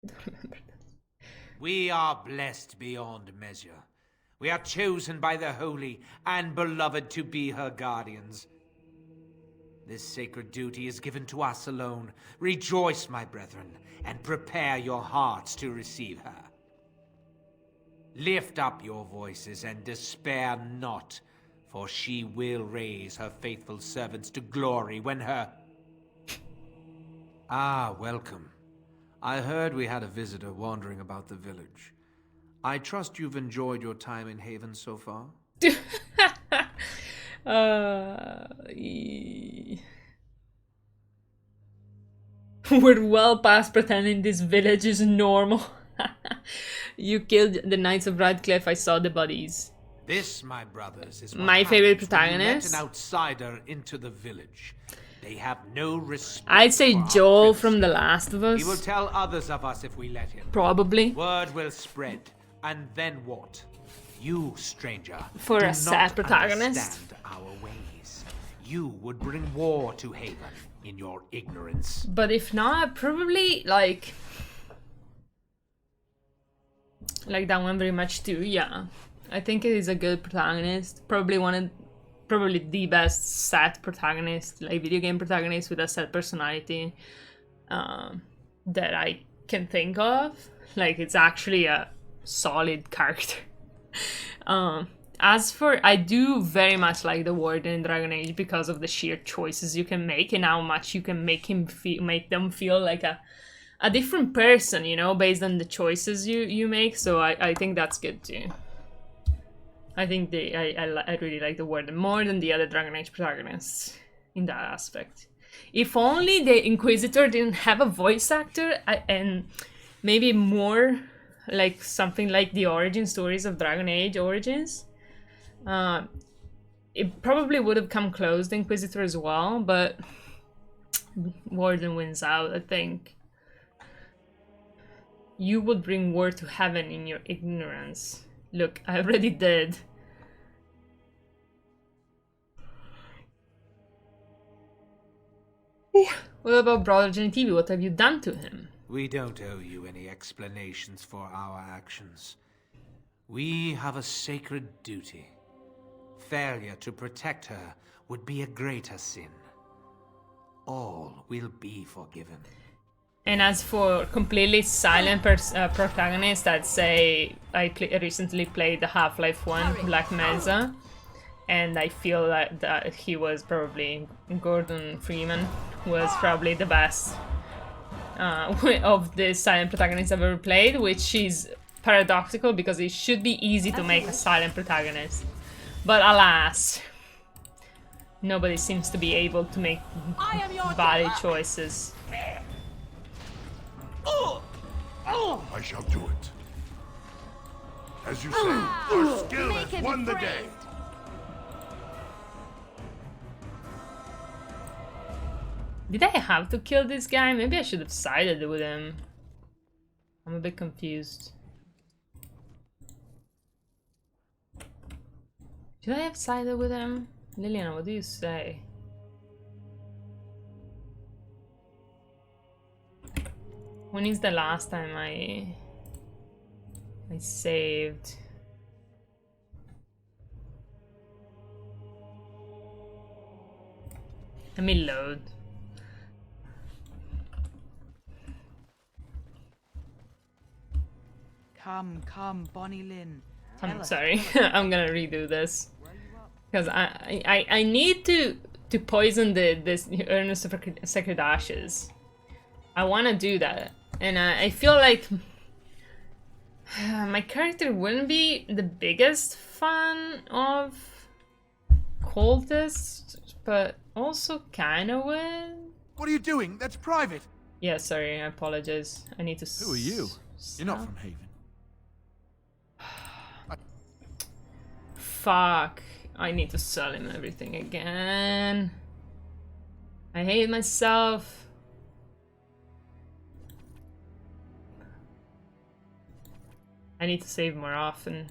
don't remember this. We are blessed beyond measure. We are chosen by the holy and beloved to be her guardians. This sacred duty is given to us alone. Rejoice, my brethren, and prepare your hearts to receive her. Lift up your voices and despair not, for she will raise her faithful servants to glory when her... Ah, welcome. I heard we had a visitor wandering about the village. I trust you've enjoyed your time in Haven so far? We're well past pretending this village is normal. You killed the Knights of Redcliffe, I saw the bodies. This, my brothers, is my favorite protagonist. When you let an outsider into the village. They have no respect. I'd say Joel from The Last of Us. He will tell others of us if we let him. Probably. Word will spread. And then what? You, stranger, for do a sad protagonist. Understand our ways. You would bring war to Haven in your ignorance. But if not, probably like that one very much too. Yeah, I think it is a good protagonist. Probably the best sad protagonist, like video game protagonist with a sad personality that I can think of. Like, it's actually a solid character. As for, I do very much like the Warden in Dragon Age because of the sheer choices you can make and how much you can make them feel like a different person, you know, based on the choices you make. So I think that's good too. I think I really like the Warden more than the other Dragon Age protagonists in that aspect. If only the Inquisitor didn't have a voice actor and maybe more like something like the origin stories of Dragon Age Origins. It probably would have come close to Inquisitor as well, but Warden wins out, I think. You would bring war to heaven in your ignorance. Look, I already did. What about Brother Genitivi? What have you done to him? We don't owe you any explanations for our actions. We have a sacred duty. Failure to protect her would be a greater sin. All will be forgiven. And as for completely silent protagonists, I'd say I recently played the Half-Life 1 Black Mesa, and I feel that he was probably, Gordon Freeman was probably the best of the silent protagonists I've ever played, which is paradoxical because it should be easy to make a silent protagonist. But alas, nobody seems to be able to make valid choices. I shall do it. As you say, our skill has won the day. Did I have to kill this guy? Maybe I should have sided with him. I'm a bit confused. Should I have sided with him? Liliana, what do you say? When is the last time I saved? Let me load. Come, Bonnie Lynn. I'm sorry. I'm gonna redo this because I need to poison this Urn of Sacred Ashes. I want to do that, and I feel like my character wouldn't be the biggest fan of cultists, but also kind of would. What are you doing? That's private. Yeah, sorry. I apologize. I need to. Who are you? You're not from Haven. Fuck. I need to sell him everything again. I hate myself. I need to save more often.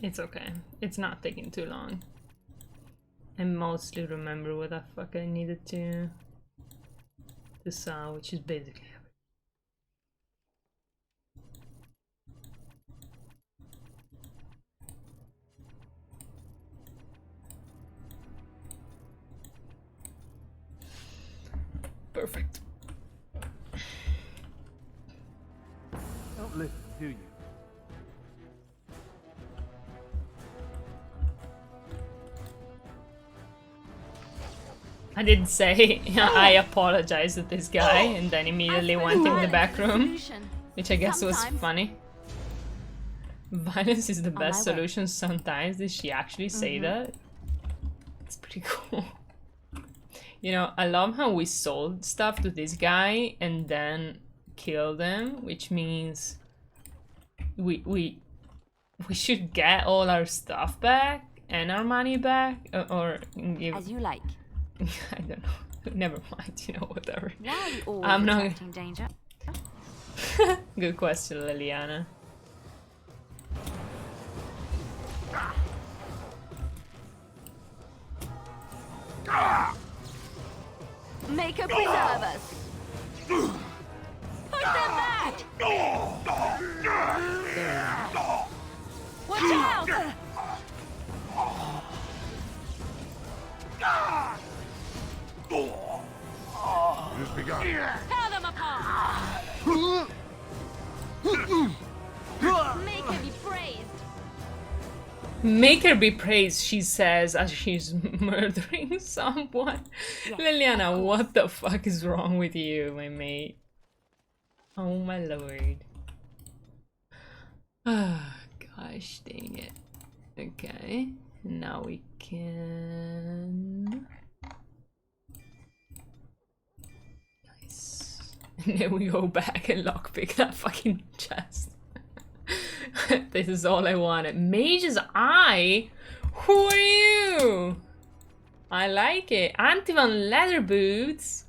It's okay. It's not taking too long. I mostly remember what the fuck I needed to sell, which is basically perfect. Don't listen, do you? I did say I apologize to this guy and then immediately went in the back room, which I guess was funny. Violence is the best solution sometimes. Did she actually say that? It's pretty cool. You know, I love how we sold stuff to this guy and then killed him, which means we should get all our stuff back and our money back, or give... As you like. I don't know. Never mind. You know, whatever. Why are we always I'm not. attracting danger? Good question, Liliana. Make her preserve us. Put them back. Watch out! It has begun. Tear them apart. Make her be praised. Make her be praised, she says as she's murdering someone. Yes. Liliana, what the fuck is wrong with you, my mate? Oh my lord. Ah, gosh dang it. Okay, now we can... Nice. And then we go back and lockpick that fucking chest. This is all I wanted. Mage's Eye? Who are you? I like it. Antivan leather boots.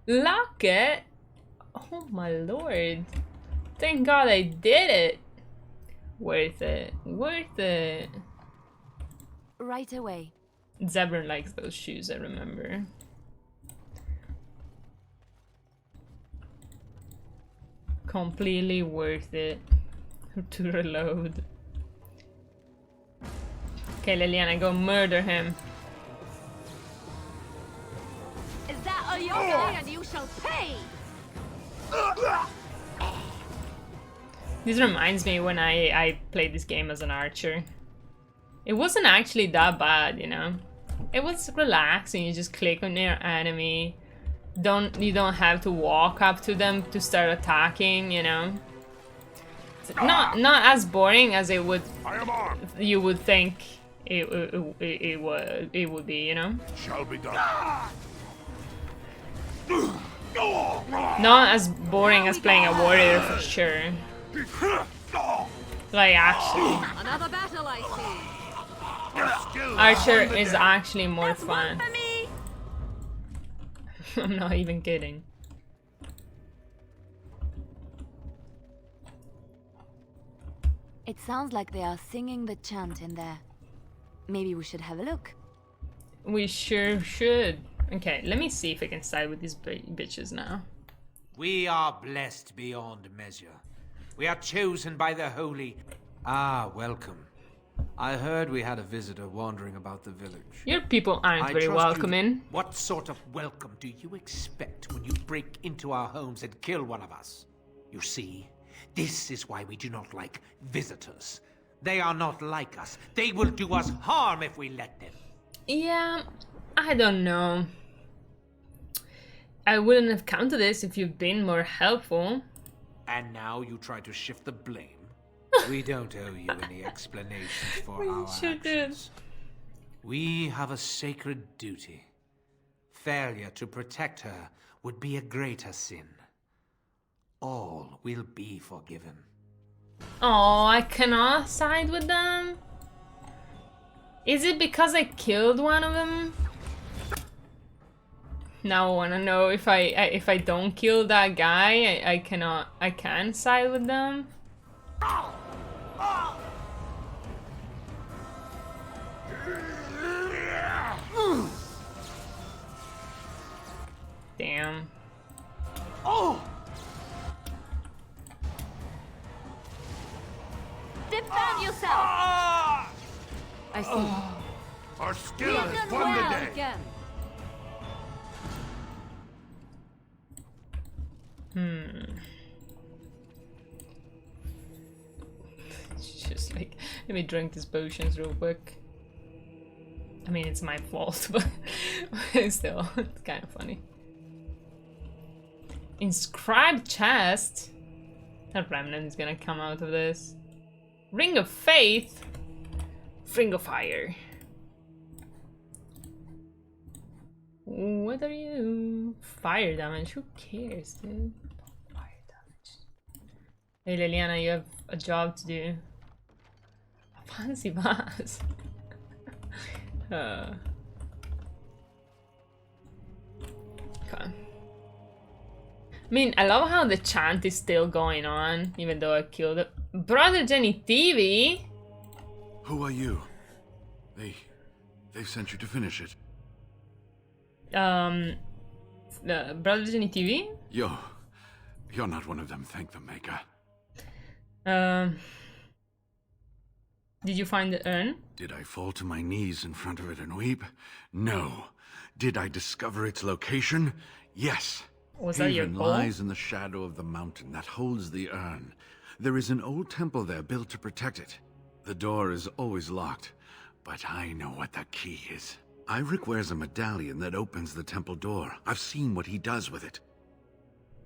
Locket. Oh my lord. Thank god I did it. Worth it. Worth it. Right away. Zebra likes those shoes, I remember. Completely worth it. To reload. Okay, Liliana, go murder him. Is that all you're getting, and you shall pay? This reminds me when I played this game as an archer. It wasn't actually that bad, you know. It was relaxing. You just click on your enemy. You don't have to walk up to them to start attacking, you know. Not as boring as it would you would think it would be, you know. Shall be done. Not as boring as playing a warrior for sure. Like actually, Another battle, I see. Archer is actually more fun. I'm not even kidding. It sounds like they are singing the chant in there. Maybe we should have a look. We sure should. Okay, let me see if I can side with these bitches now. We are blessed beyond measure. We are chosen by the holy. Ah, welcome. I heard we had a visitor wandering about the village. Your people aren't very welcoming. What sort of welcome do you expect when you break into our homes and kill one of us? You see, this is why we do not like visitors. They are not like us. They will do us harm if we let them. Yeah, I don't know. I wouldn't have come to this if you'd been more helpful. And now you try to shift the blame. We don't owe you any explanations for our actions. We have a sacred duty. Failure to protect her would be a greater sin. All will be forgiven. Oh, I cannot side with them? Is it because I killed one of them? Now I wanna know if I don't kill that guy, I can side with them. Damn. Oh! Defend yourself! I see. Our skill has won the day. Again. Just like, let me drink these potions real quick. mean, it's my fault, but still, it's kind of funny. Inscribed chest? That remnant is gonna come out of this. Ring of Faith? Ring of Fire. What are you? Fire damage? Who cares, dude? Fire damage. Hey, Liliana, you have a job to do. Fancy vase. Okay. I mean, I love how the chant is still going on, even though I killed it. Brother Jenny TV? Who are you? They've sent you to finish it. Brother Jenny TV? You're not one of them, thank the Maker. Did you find the urn? Did I fall to my knees in front of it and weep? No. Did I discover its location? Yes. Was that your Haven goal? lies in the shadow of the mountain that holds the urn. There is an old temple there built to protect it. The door is always locked, but I know what the key is. Ivric wears a medallion that opens the temple door. I've seen what he does with it.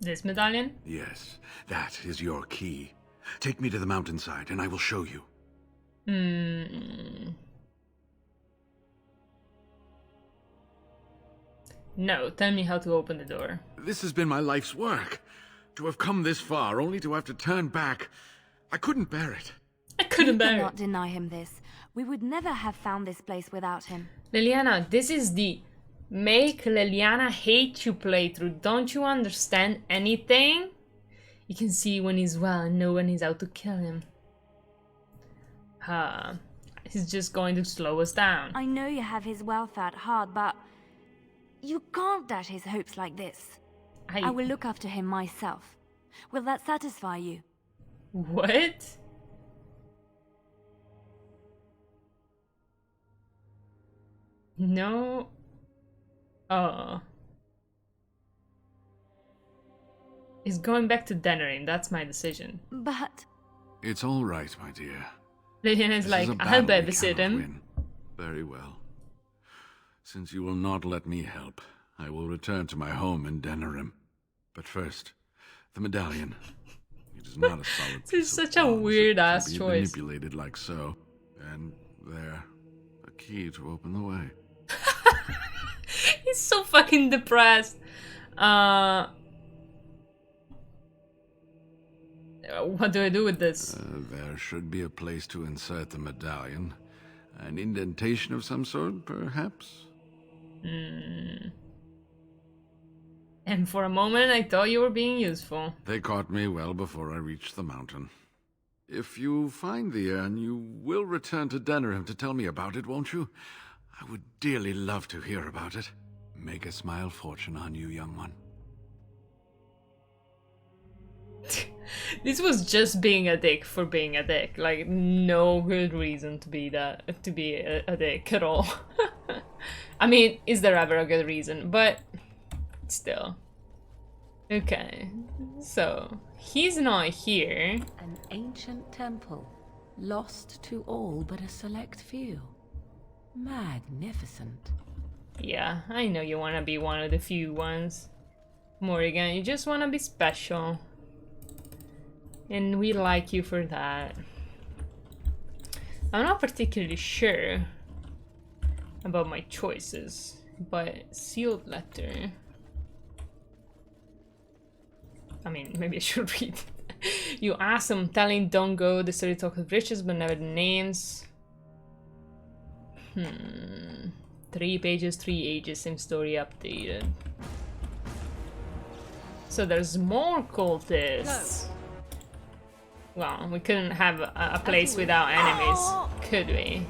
This medallion? Yes, that is your key. Take me to the mountainside and I will show you. No, tell me how to open the door. This has been my life's work. To have come this far, only to have to turn back. I couldn't bear it. I couldn't bear You it. cannot deny him this. We would never have found this place without him. Liliana, this is the make Liliana hate you playthrough. Don't you understand anything? You can see when he's well and know when he's out to kill him. He's just going to slow us down. I know you have his welfare at heart, but you can't dash his hopes like this. I will look after him myself. Will that satisfy you? What? No. Oh. He's going back to Denerim. That's my decision. But... It's all right, my dear. Liliana's This like, is a I'll battle we babysit cannot him. win. Very well. Since you will not let me help, I will return to my home in Denerim. But first, the medallion. It is not a solid This is piece of such a bronze. weird It can ass be choice. manipulated like so. And there, a key to open the way. He's so fucking depressed. What do I do with this? There should be a place to insert the medallion. An indentation of some sort, perhaps? And for a moment, I thought you were being useful. They caught me well before I reached the mountain. If you find the urn, you will return to Denerim to tell me about it, won't you? I would dearly love to hear about it. Make a smile fortune on you, young one. This was just being a dick for being a dick. Like, no good reason to be a dick at all. I mean, is there ever a good reason? But still. Okay, so he's not here. An ancient temple, lost to all but a select few. Magnificent. Yeah, I know you want to be one of the few ones. Morrigan, you just want to be special. And we like you for that. I'm not particularly sure about my choices, but sealed letter. I mean, maybe I should read. You ask them, telling don't go, the story talk of riches, but never the names. 3 pages, 3 ages, same story updated. So there's more cultists. Well, we couldn't have a place without enemies, could we?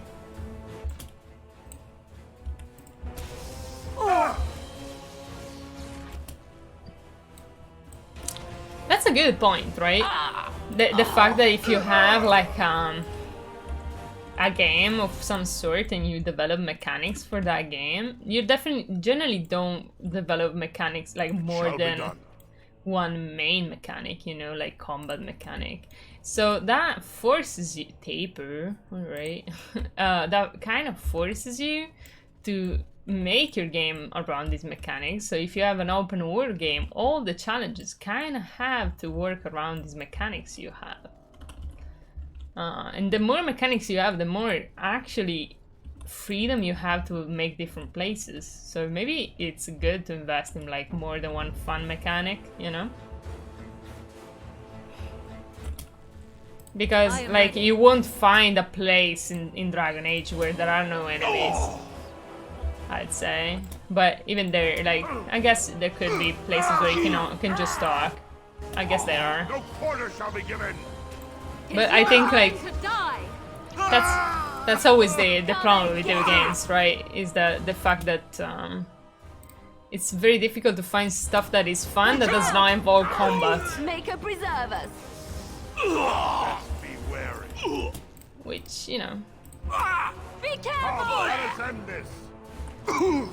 That's a good point, right? The fact that if you have like a game of some sort and you develop mechanics for that game, you generally don't develop mechanics like more than one main mechanic, you know, like combat mechanic. So that forces you, taper, alright, that kind of forces you to make your game around these mechanics. So if you have an open world game, all the challenges kind of have to work around these mechanics you have. And the more mechanics you have, the more actually freedom you have to make different places. So maybe it's good to invest in like more than one fun mechanic, you know? Because like you won't find a place in Dragon Age where there are no enemies, I'd say. But even there, like, I guess there could be places where you can just talk. I guess there are. No quarter shall be given. But I think like that's always the problem with video games, right? Is the fact that it's very difficult to find stuff that is fun that does not involve combat. Make a preserve us. Be wary. Which, you know. Be careful! Let us end this.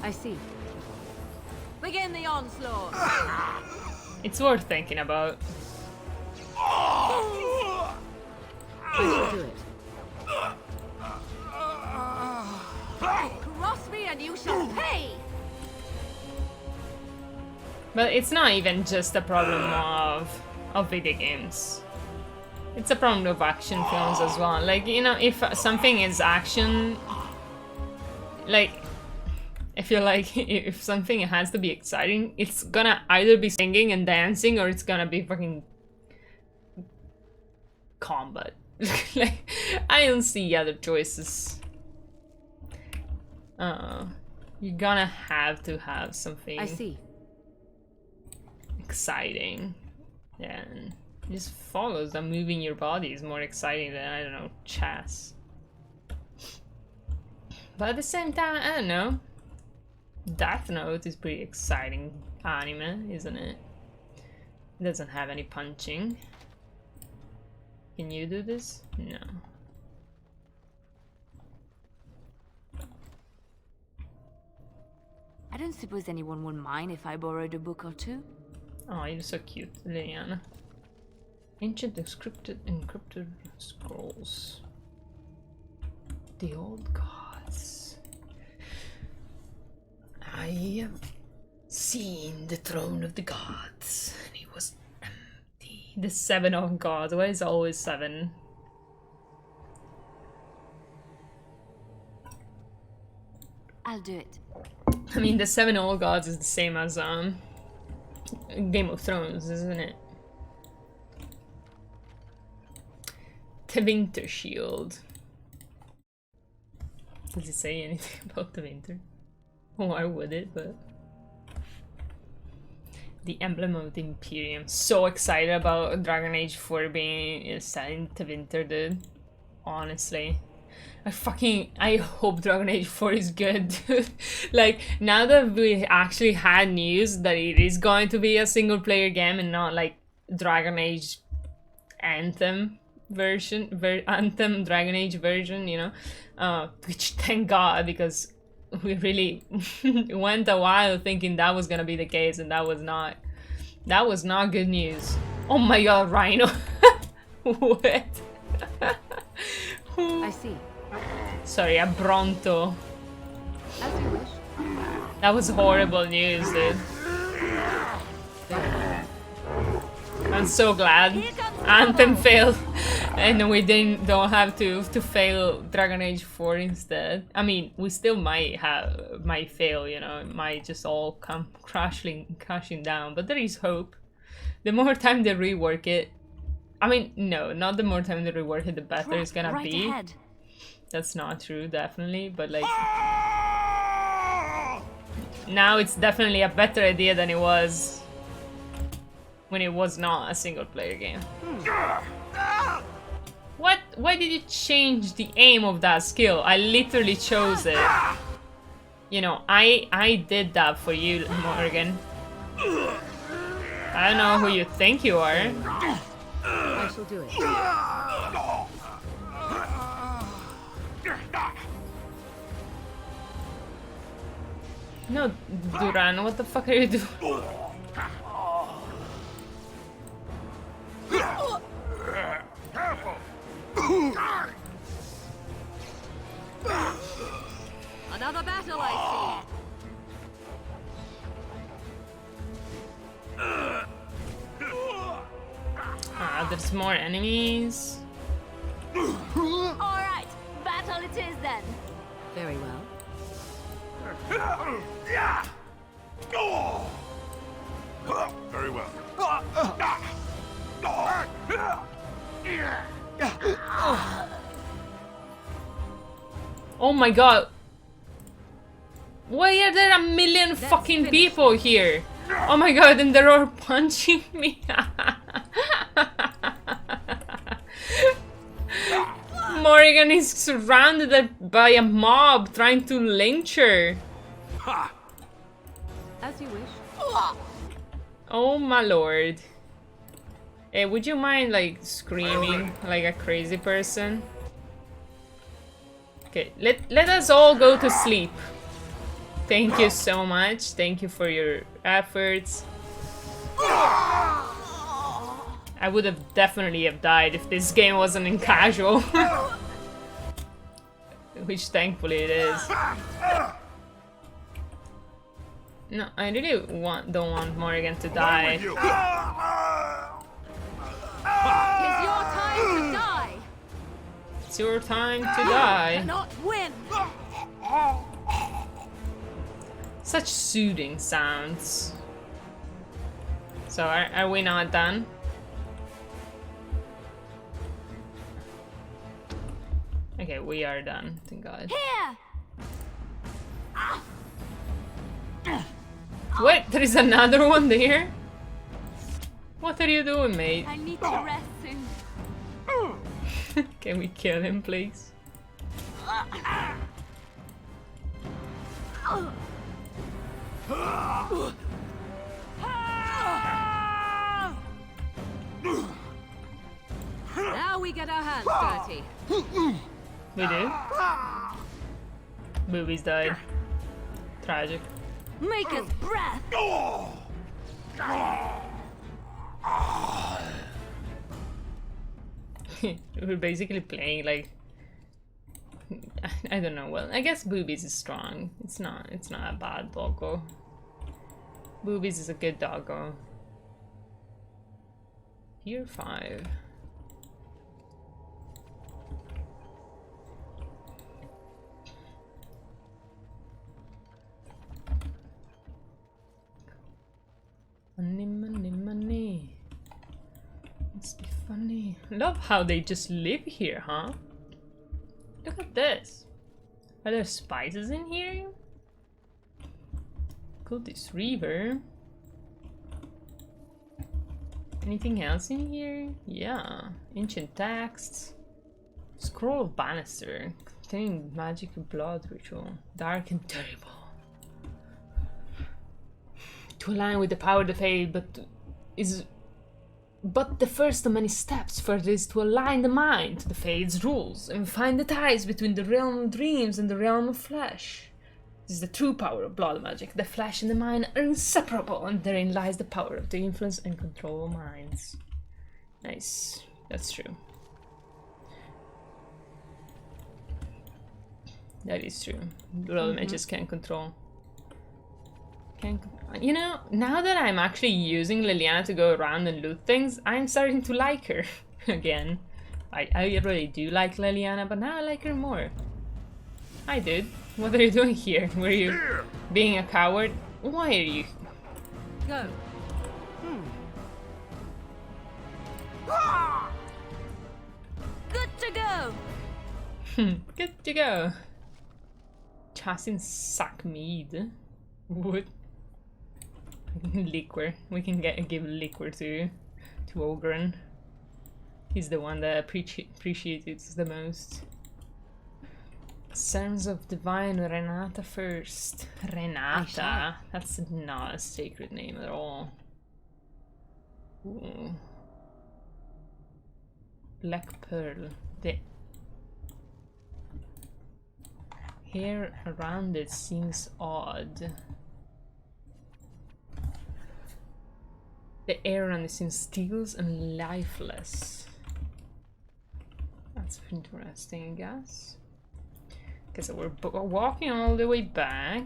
I see. Begin the onslaught. It's worth thinking about. I will do it. Cross me and you shall pay! But it's not even just a problem of video games. It's a problem of action films as well. Like, you know, if something is action, like, I feel like if something has to be exciting, it's gonna either be singing and dancing or it's gonna be fucking combat. Like, I don't see other choices. You're gonna have to have something exciting. And it just follows that moving your body is more exciting than, I don't know, chess. But at the same time, I don't know. Death Note is pretty exciting anime, isn't it? It doesn't have any punching. Can you do this? No. I don't suppose anyone would mind if I borrowed a book or two. Oh, you're so cute, Liliana. Ancient encrypted scrolls. The old gods. I have seen the throne of the gods, and it was empty. The 7 of gods. Why is it always 7? I'll do it. I mean, the 7 old gods is the same as Game of Thrones, isn't it? The Winter Shield. Does it say anything about the winter? Why would it? But the emblem of the Imperium. So excited about Dragon Age 4 being set into winter, dude. Honestly. I hope Dragon Age 4 is good, dude. Like, now that we actually had news that it is going to be a single player game and not like Dragon Age Anthem version, Anthem Dragon Age version, you know, which thank God, because we really went a while thinking that was gonna be the case, and that was not good news. Oh my God, Rhino. What? I see. Sorry, a Bronto. As you wish. That was horrible news, dude. I'm so glad Anthem failed, and we don't have to fail Dragon Age 4 instead. I mean, we still might fail, you know, it might just all come crashing down, but there is hope. The more time they rework it, I mean, no, not the more time they rework it, the better it's gonna be. Ahead. That's not true, definitely, but like now it's definitely a better idea than it was when it was not a single player game. What? Why did you change the aim of that skill? I literally chose it. You know, I did that for you, Morgan. I don't know who you think you are. I shall do it. No, Duran, what the fuck are you doing? Careful! Another battle, I there's more enemies. Alright, battle it is then. Very well. Very well. Oh my god. Why are there a million fucking people here? Oh my god, and they're all punching me. Morrigan is surrounded by a mob trying to lynch her. As you wish. Oh my lord. Hey, would you mind like screaming like a crazy person? Okay, let us all go to sleep. Thank you so much. Thank you for your efforts. I would have definitely have died if this game wasn't in casual. Which thankfully it is. No, I really don't want Morrigan to die. It's your time to die. It's your time to die. Cannot win. Such soothing sounds. So are we not done? Okay, we are done. Thank God. Here. What? There is another one there? What are you doing, mate? I need to rest soon. Can we kill him, please? Now we get our hands dirty. We do? Boobies died. Tragic. Make us breath. We're basically playing like I don't know. Well, I guess Boobies is strong. It's not a bad doggo. Boobies is a good doggo. Year 5. Money, money, money. Must be funny. Love how they just live here, huh? Look at this. Are there spices in here? Cool, this river. Anything else in here? Yeah. Ancient texts. Scroll of Bannister. Containing magic blood ritual. Dark and terrible. To align with the power of the Fade, but the first of many steps further is to align the mind to the Fade's rules and find the ties between the realm of dreams and the realm of flesh. This is the true power of blood magic. The flesh and the mind are inseparable, and therein lies the power of the influence and control of minds. Nice. That's true. That is true. Blood mages can control. You know, now that I'm actually using Leliana to go around and loot things, I'm starting to like her again. I really do like Leliana, but now I like her more. Hi, dude. What are you doing here? Were you being a coward? Why are you? Go. Good to go. Good to go. Chassin sack mead. What? Liquor. We can give liquor to Ogren. He's the one that appreciates it the most. Sons of Divine Renata first. Renata? That's not a sacred name at all. Ooh. Black Pearl. The hair around it seems odd. The air around it seems steel and lifeless. That's interesting, I guess. Okay, so we're walking all the way back,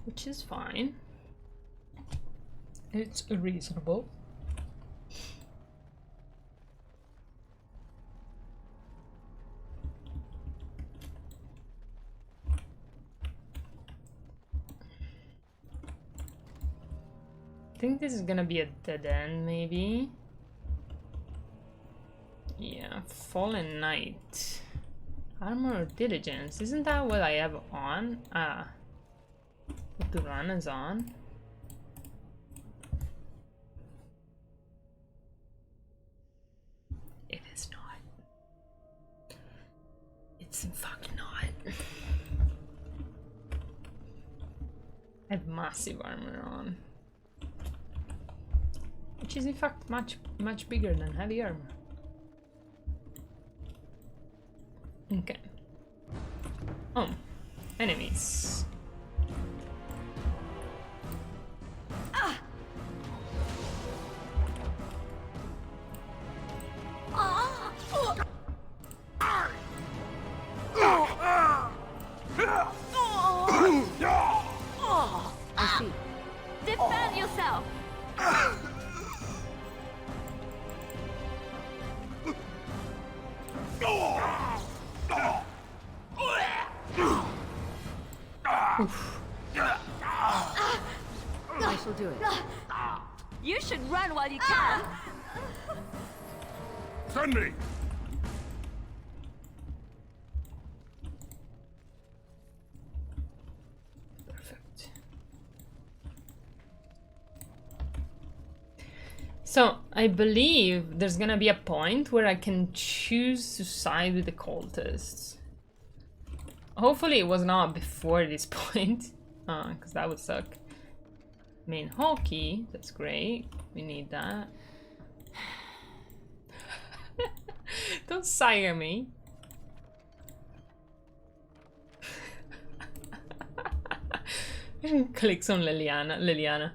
which is fine. It's reasonable. think this is gonna be a dead end, maybe. Yeah, Fallen Knight. Armor of Diligence. Isn't that what I have on? Ah. What Duran is on? It is not. It's in fact not. I have massive armor on. Which is in fact much bigger than heavy armor. Okay. Oh, enemies. I see. Defend yourself! I shall do it. You should run while you can. Send me! Perfect. So, I believe there's gonna be a point where I can choose to side with the cultists. Hopefully it was not before this point, because that would suck. Main hockey, that's great. We need that. Don't sire me. Clicks on Liliana.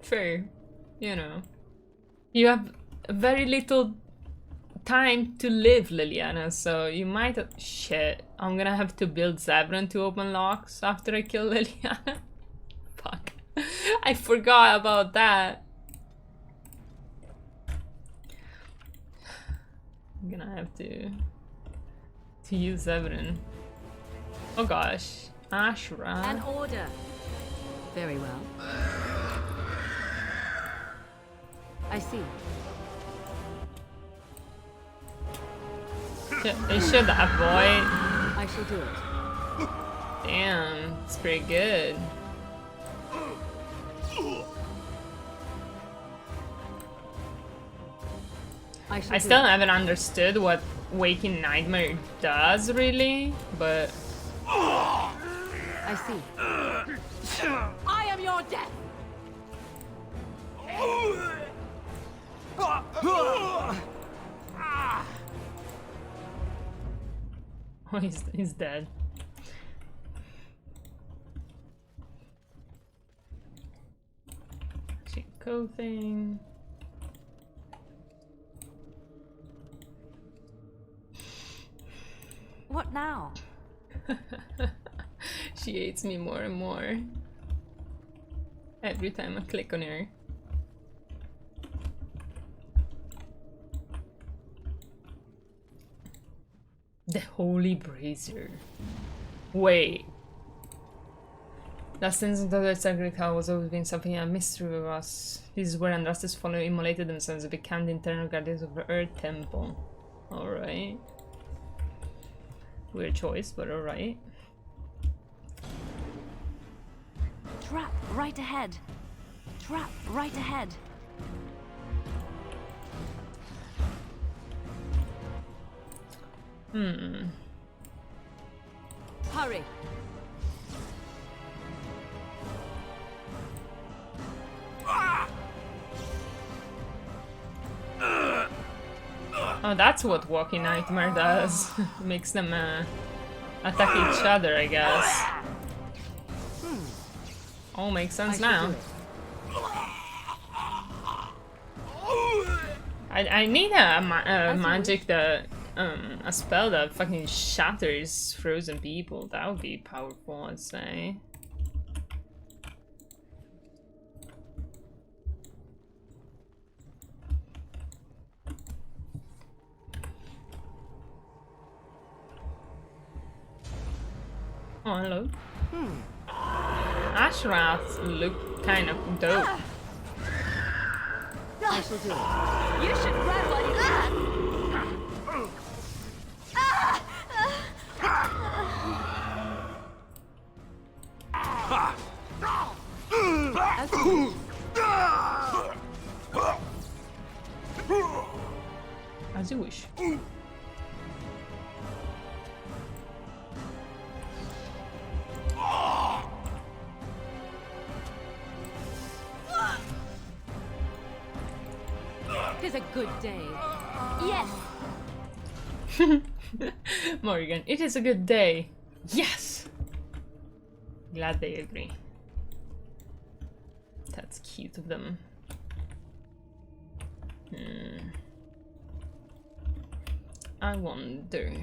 Fair, you know. You have very little time to live, Liliana, so you might... Shit, I'm gonna have to build Zevran to open locks after I kill Liliana. Fuck. I forgot about that. I'm gonna have to use Zevran. Oh gosh. Ashra. An order. Very well. I see. They should avoid. I shall do it. Damn, it's pretty good. I still haven't understood what Waking Nightmare does, really, but... I see. I am your death! Oh, he's dead. Chico thing. What now? She hates me more and more. Every time I click on her. The Holy Brazier. Wait. Last instance of the Sacred Cow was always been something a mystery of us. This is where Andraste's followers immolated themselves and became the internal guardians of the Earth Temple. Alright. Weird choice, but alright. Trap right ahead. Trap right ahead. Hurry. Oh, that's what Walking Nightmare does. Makes them attack each other, I guess. All makes sense now. I need a magic that a spell that fucking shatters frozen people. That would be powerful, I'd say. Oh, hello. Ash rats look kind of dope. I shall do it. You should run while you can. As you wish. Tis a good day. Yes. Morgan, it is a good day. Yes. Glad they agree. That's cute of them. I wonder.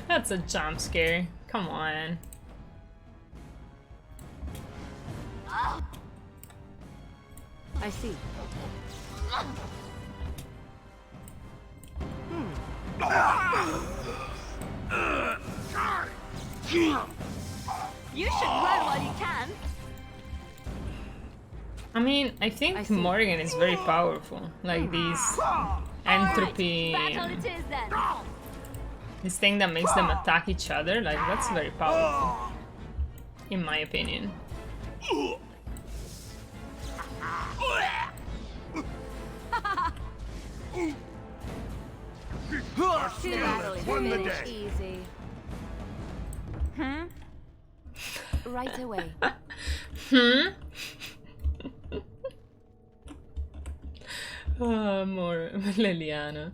That's a jump scare. Come on. I see. You should run while you can. I mean, I think Morgan is very powerful. Like these entropy, Battle it is then. this thing that makes them attack each other. Like that's very powerful, in my opinion. Won the day. Easy. Right away. Oh, more Liliana.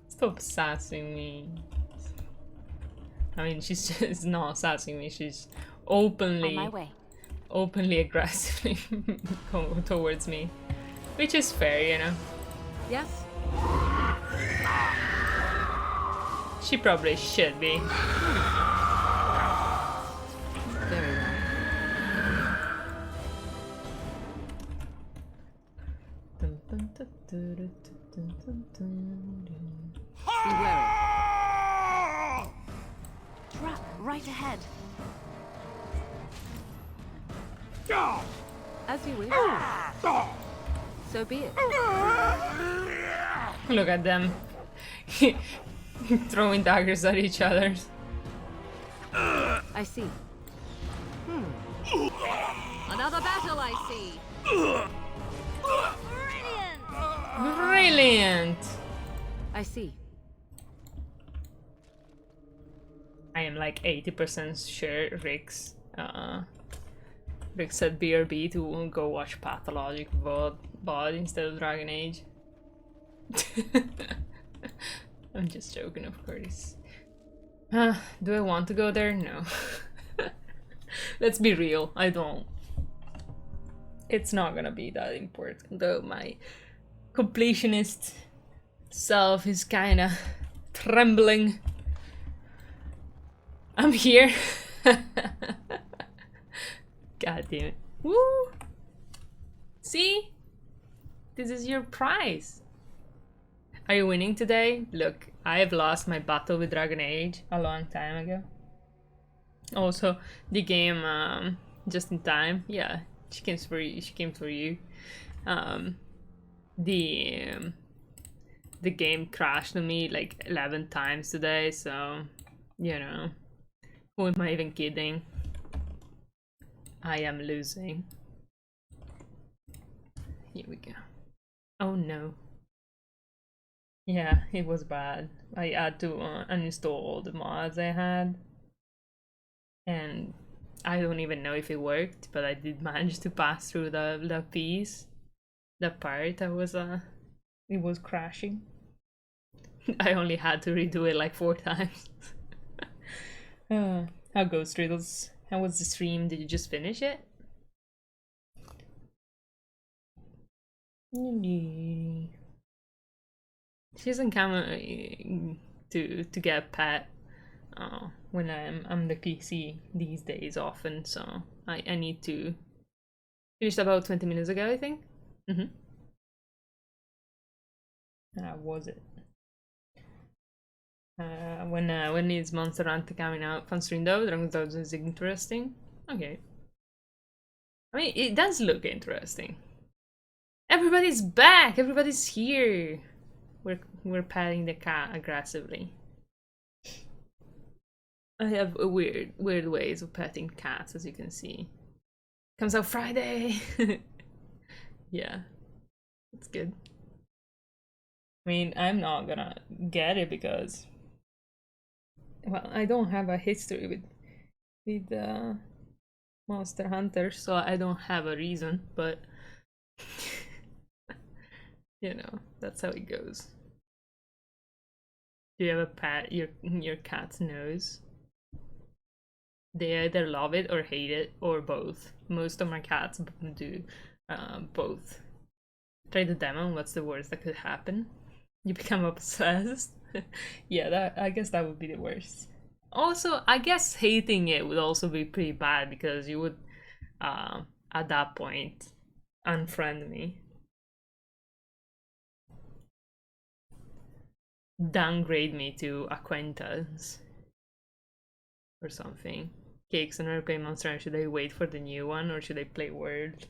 Stop sassing me. I mean, she's just not sassing me. She's openly, On my way. openly aggressively towards me, which is fair, you know. Yes. She probably should be. Very well. Be wary. Trap right ahead. As you wish. So be it. Look at them. Throwing daggers at each other. I see. Another battle I see. Brilliant! I see. I am like 80% sure Rick said BRB to go watch Pathologic VOD instead of Dragon Age. I'm just joking, of course. Do I want to go there? No. Let's be real, I don't. It's not gonna be that important, though my completionist self is kinda trembling. I'm here. God damn it. Woo! See? This is your prize. Are you winning today? Look, I have lost my battle with Dragon Age a long time ago. Also, the game, just in time. Yeah, she came for you. She came for you. The game crashed on me like 11 times today, so you know, who am I even kidding? I am losing. Here we go. Oh no. Yeah, it was bad. I had to uninstall all the mods I had. And I don't even know if it worked, but I did manage to pass through the piece. The part that was it was crashing. I only had to redo it like 4 times. How goes, Riddles? How was the stream? Did you just finish it? She doesn't come to get a pet when I'm the PC these days often, so I need to. Finished about 20 minutes ago, I think. Mm-hmm. Was it? When is Monster Hunter coming out? Fun stream though. Dragon Dodge is interesting. Okay. I mean, it does look interesting. Everybody's back. Everybody's here. We're patting the cat aggressively. I have a weird ways of petting cats, as you can see. Comes out Friday. Yeah, that's good. I mean, I'm not gonna get it because, well, I don't have a history with Monster Hunter, so I don't have a reason. But you know, that's how it goes. Do you have a pet your cat's nose? They either love it or hate it, or both. Most of my cats do both. Try the demo. What's the worst that could happen? You become obsessed. Yeah, I guess that would be the worst. Also, I guess hating it would also be pretty bad because you would, at that point, unfriend me. Downgrade me to acquaintance. Or something. Cakes and play Monster Hunter. Should I wait for the new one or should I play World?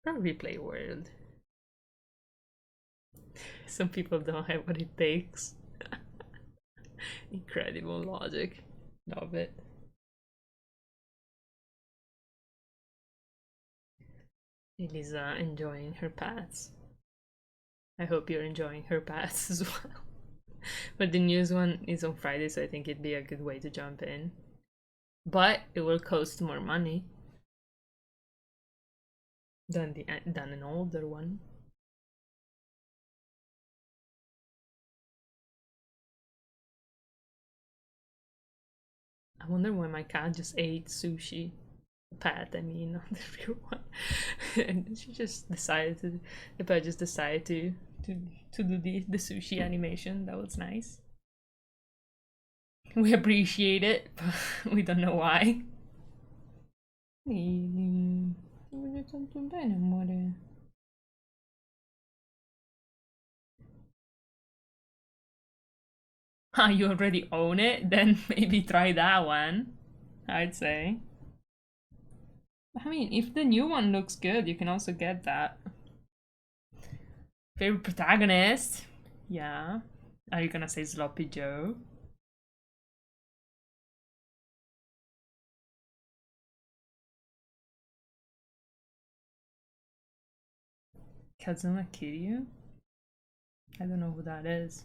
Probably play World. Some people don't have what it takes. Incredible logic. Love it. Elisa enjoying her pets. I hope you're enjoying her pets as well. But the news one is on Friday, so I think it'd be a good way to jump in. But it will cost more money than an older one. I wonder why my cat just ate sushi. Pet, I mean, not the real one. And she just decided to. The pet just decided to do the sushi animation. That was nice. We appreciate it, but we don't know why. Ah, you already own it? Then maybe try that one, I'd say. I mean, if the new one looks good, you can also get that. Favorite protagonist? Yeah. Are you gonna say Sloppy Joe? Kazuma Kiryu? I don't know who that is.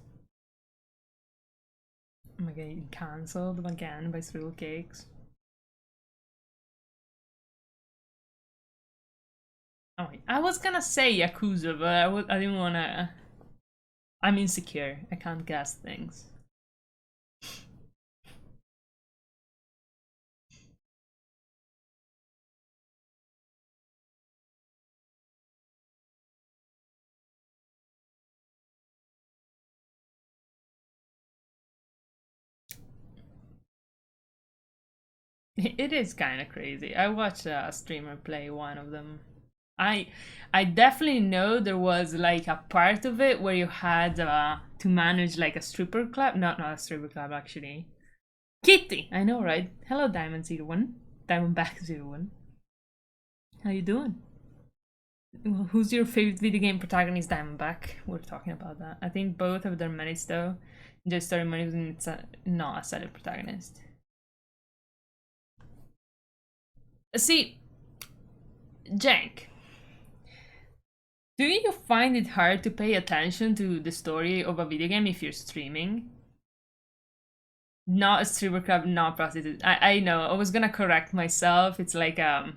Oh my god, cancelled again by Thrill Cakes. Oh, I was gonna say Yakuza, but I didn't wanna. I'm insecure. I can't guess things. It is kind of crazy. I watched a streamer play one of them. I definitely know there was like a part of it where you had to manage like a stripper club. Not a stripper club actually. Kitty, I know, right? Hello, Diamond01. Diamondback01. How you doing? Well, who's your favorite video game protagonist? Diamondback. We're talking about that. I think both have their merits though. Just story merits and it's not a solid protagonist. See, Jank, do you find it hard to pay attention to the story of a video game if you're streaming? Not a stripper club, not prostitute. I know. I was gonna correct myself. It's like a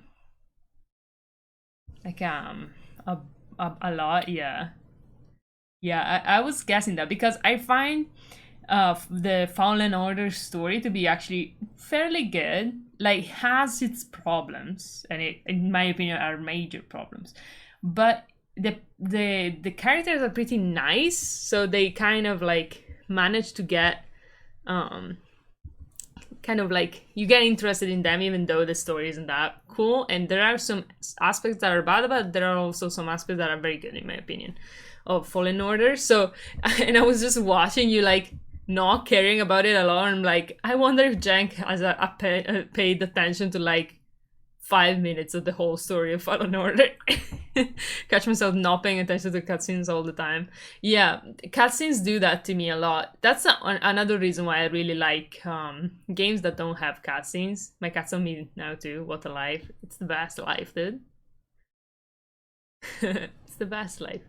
lot. Yeah. Yeah. I was guessing that because I find the Fallen Order story to be actually fairly good. Like, has its problems, and it, in my opinion, are major problems. But the characters are pretty nice, so they kind of like manage to get kind of like, you get interested in them even though the story isn't that cool. And there are some aspects that are bad, but there are also some aspects that are very good in my opinion of Fallen Order. So, and I was just watching you like not caring about it at all. I'm like, I wonder if Jank has paid attention to like 5 minutes of the whole story of Fallen Order. Catch myself not paying attention to cutscenes all the time. Yeah, cutscenes do that to me a lot. That's another reason why I really like games that don't have cutscenes. My cat's on me now too. What a life. It's the best life, dude. It's the best life.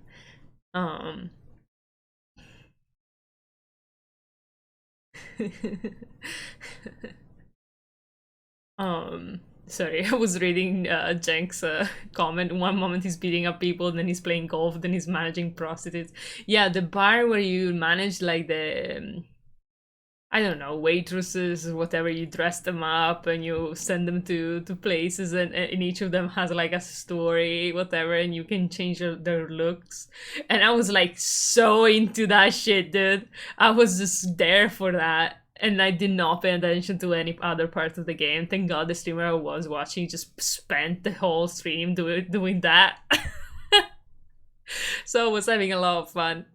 Sorry, I was reading Jenk's comment. One moment he's beating up people, then he's playing golf, then he's managing prostitutes. Yeah, the bar where you manage like the, I don't know, waitresses, whatever, you dress them up and you send them to places, and each of them has like a story, whatever, and you can change their looks. And I was like so into that shit, dude. I was just there for that. And I did not pay attention to any other part of the game. Thank God the streamer I was watching just spent the whole stream doing that. So I was having a lot of fun.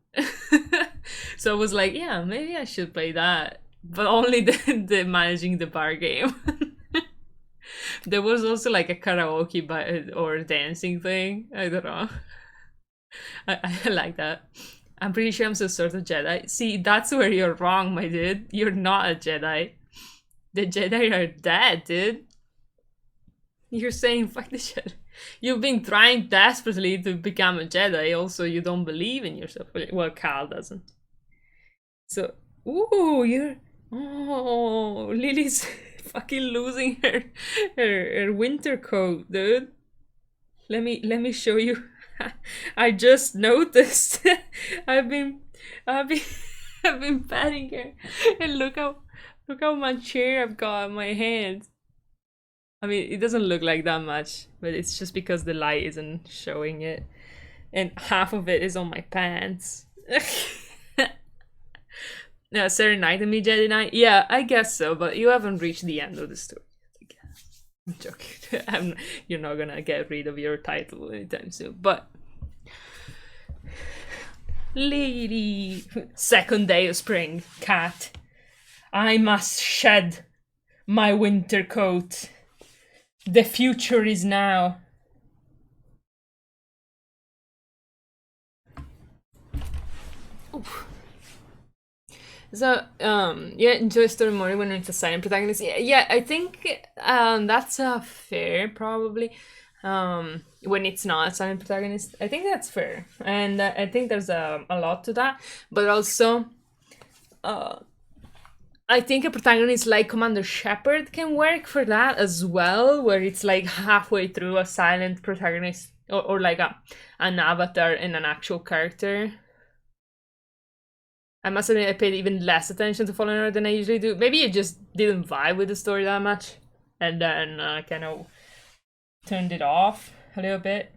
So I was like, yeah, maybe I should play that. But only the managing the bar game. There was also like a karaoke or dancing thing. I don't know. I like that. I'm pretty sure I'm some sort of Jedi. See, that's where you're wrong, my dude. You're not a Jedi. The Jedi are dead, dude. You're saying fuck the Jedi. You've been trying desperately to become a Jedi. Also, you don't believe in yourself. Well, Cal doesn't. So, ooh, you're... Oh, Lily's fucking losing her winter coat, dude. Let me show you. I just noticed. I've been patting her, and look how much hair I've got on my hands. I mean, it doesn't look like that much, but it's just because the light isn't showing it, and half of it is on my pants. Yeah, serenade me, Jedi Knight. Yeah, I guess so, but you haven't reached the end of the story. I'm joking. You're not gonna get rid of your title anytime soon, but lady, second day of spring, cat. I must shed my winter coat. The future is now. Oof. So, yeah, enjoy story more when it's a silent protagonist. Yeah, I think that's fair, probably. When it's not a silent protagonist, I think that's fair, and I think there's a lot to that. But also, I think a protagonist like Commander Shepard can work for that as well, where it's like halfway through a silent protagonist, or like an avatar and an actual character. I must admit I paid even less attention to Fallen Order than I usually do. Maybe it just didn't vibe with the story that much, and then kind of turned it off a little bit.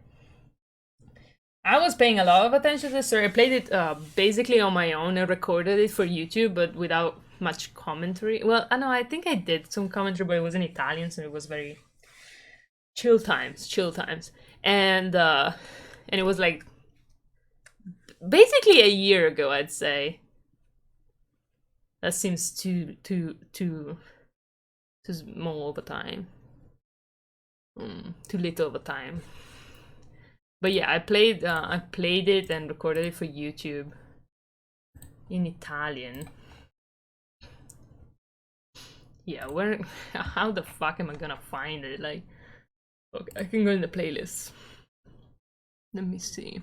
I was paying a lot of attention to the story. I played it basically on my own. I recorded it for YouTube, but without much commentary. Well, I know, I think I did some commentary, but it was in Italian, so it was very chill times. And it was like basically a year ago, I'd say. That seems too small of a time. Too little of a time. But yeah, I played it and recorded it for YouTube in Italian. Yeah, how the fuck am I gonna find it? Like, okay, I can go in the playlist. Let me see.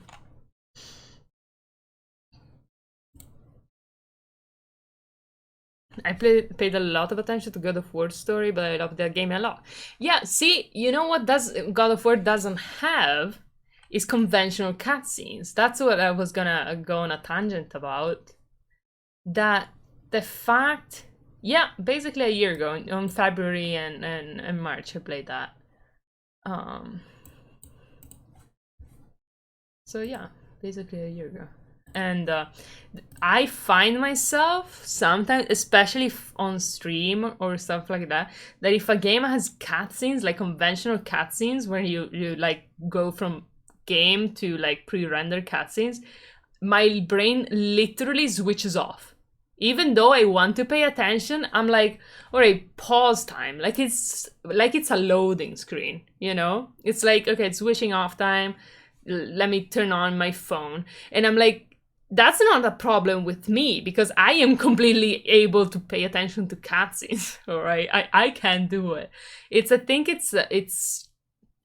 I paid a lot of attention to God of War story, but I love that game a lot. Yeah, see, you know what God of War doesn't have is conventional cutscenes. That's what I was gonna go on a tangent about. That the fact, yeah, basically a year ago, on February and March, I played that. So yeah, basically a year ago. and I find myself sometimes, especially on stream or stuff like that, that if a game has cutscenes, like conventional cutscenes, where you like go from game to like pre-rendered cutscenes, my brain literally switches off. Even though I want to pay attention, I'm like, all right, pause time. Like it's a loading screen, you know? It's like, okay, it's switching off time. Let me turn on my phone. And I'm like, that's not a problem with me because I am completely able to pay attention to cutscenes, all right? I can do it.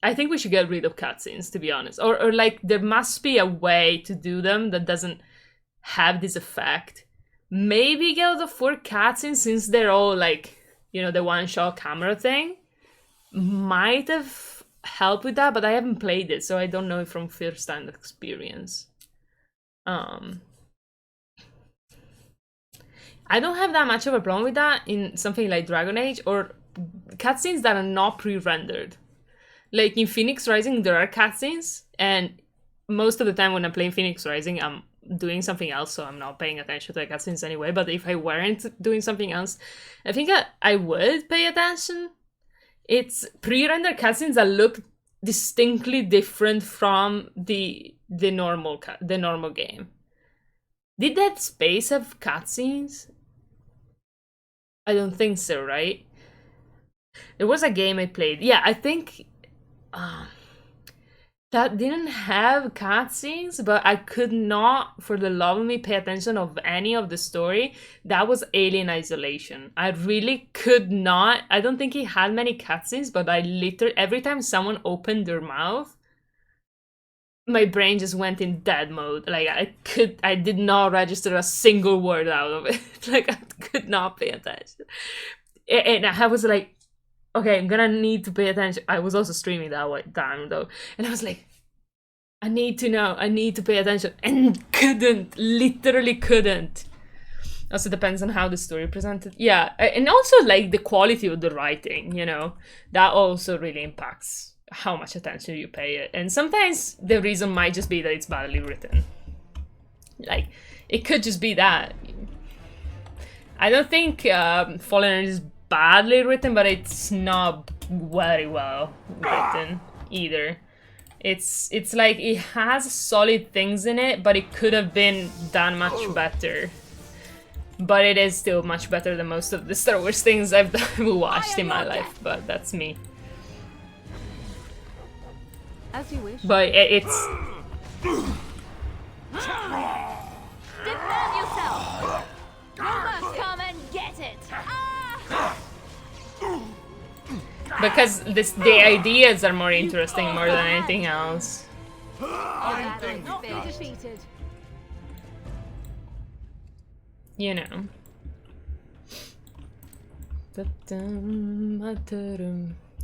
I think we should get rid of cutscenes, to be honest. Or like, there must be a way to do them that doesn't have this effect. Maybe Guild of War cutscenes, since they're all like, you know, the one-shot camera thing, might have helped with that, but I haven't played it, so I don't know from first-hand experience. I don't have that much of a problem with that in something like Dragon Age or cutscenes that are not pre-rendered. Like in Phoenix Rising, there are cutscenes, and most of the time when I'm playing Phoenix Rising, I'm doing something else, so I'm not paying attention to the cutscenes anyway. But if I weren't doing something else, I think I would pay attention. It's pre-rendered cutscenes that look distinctly different from the normal game. Did Dead Space have cutscenes? I don't think so, right? There was a game I played. Yeah, I think that didn't have cutscenes, but I could not, for the love of me, pay attention of any of the story. That was Alien Isolation. I really could not. I don't think it had many cutscenes, but I literally, every time someone opened their mouth, my brain just went in dead mode. Like, I did not register a single word out of it. Like, I could not pay attention. And I was like, okay, I'm gonna need to pay attention. I was also streaming that time though. And I was like, I need to know, I need to pay attention. And couldn't, literally couldn't. Also depends on how the story presented. Yeah, and also like the quality of the writing, you know, that also really impacts how much attention you pay it. And sometimes the reason might just be that it's badly written. Like, it could just be that. I don't think Fallen is badly written, but it's not very well written either. It's like it has solid things in it, but it could have been done much better. But it is still much better than most of the Star Wars things I've watched in my life, but that's me. As you wish. But it's... Defend yourself! You must come and get it! Because the ideas are more interesting more than anything else. Not be defeated. You know. The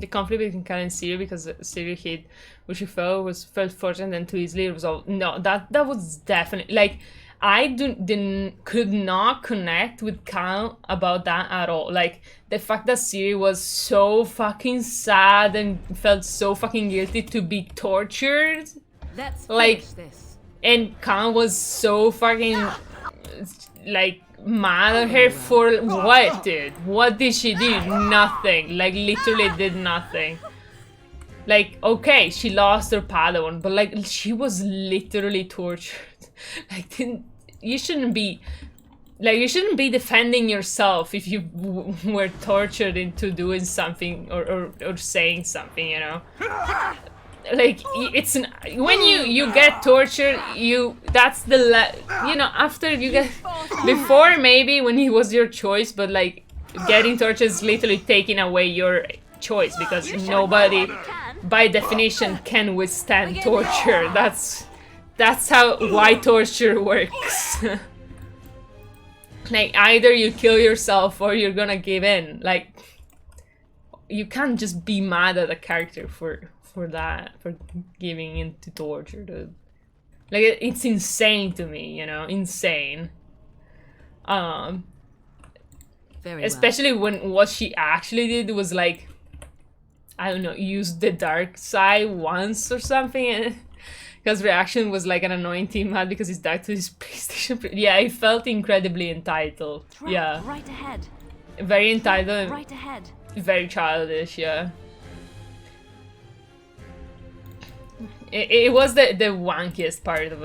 conflict between Cal and Ciri, because Ciri hid where she felt fortunate and too easily resolved. No, that was definitely, like, I could not connect with Cal about that at all. Like, the fact that Ciri was so fucking sad and felt so fucking guilty to be tortured. Let's like, finish this. And Cal was so fucking, like, mad at her for what, dude? What did she do? Nothing. Like, literally did nothing. Like, okay, she lost her Padawan, but like, she was literally tortured. Like, you shouldn't be defending yourself if you were tortured into doing something or saying something, you know? Like, it's when you get tortured, that's the you know, after you get, before maybe when it was your choice, but like getting tortured is literally taking away your choice, because nobody by definition can withstand torture. That's why torture works. Like, either you kill yourself or you're gonna give in. Like, you can't just be mad at a character for giving in to torture, dude. Like, it's insane to me, you know, insane. Especially when what she actually did was like, I don't know, use the dark side once or something, and Because reaction was like an annoying team mad because he's died to his PlayStation. Yeah, I felt incredibly entitled. Trap Yeah. right ahead. Very entitled. Right ahead. Very childish, yeah. It was the wankiest part of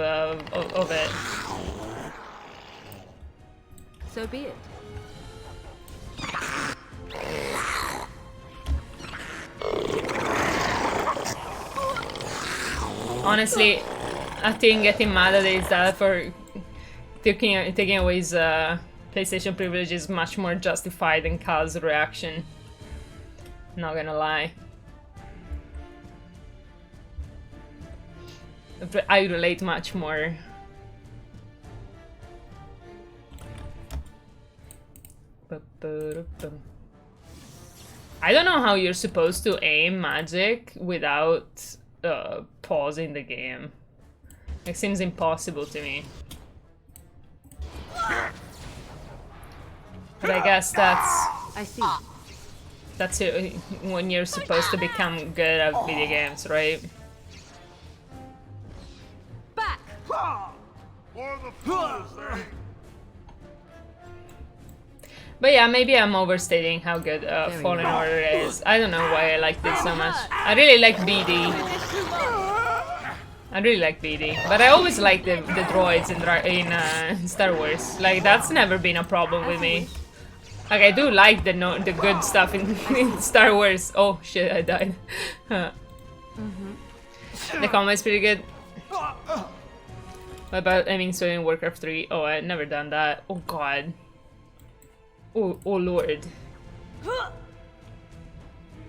it. So be it. Honestly, I think getting mad at his dad for taking away his PlayStation privilege is much more justified than Cal's reaction. Not gonna lie. I relate much more. I don't know how you're supposed to aim magic without pausing the game. It seems impossible to me. But I guess I see. That's it, when you're supposed to become good at video games, right? Back. But yeah, maybe I'm overstating how good Fallen Order is. I don't know why I like this so much. I really like BD. I really like BD. But I always like the droids in Star Wars. Like, that's never been a problem with me. Like, I do like the good stuff in Star Wars. Oh shit, I died. The combat is pretty good. What about aiming so in Warcraft 3? Oh, I've never done that. Oh god. Oh lord.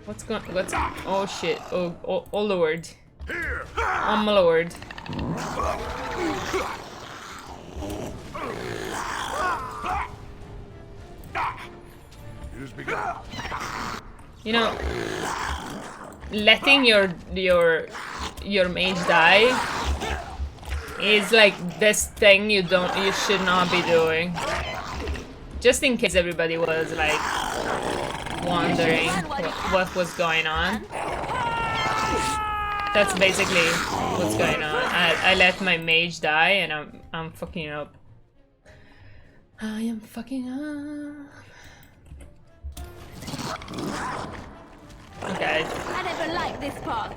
What's oh shit. Oh lord. Oh my lord. You know, letting your mage die is like this thing you should not be doing. Just in case everybody was like wondering what was going on. That's basically what's going on. I let my mage die and I'm fucking up. I am fucking up. Okay. I never liked this part.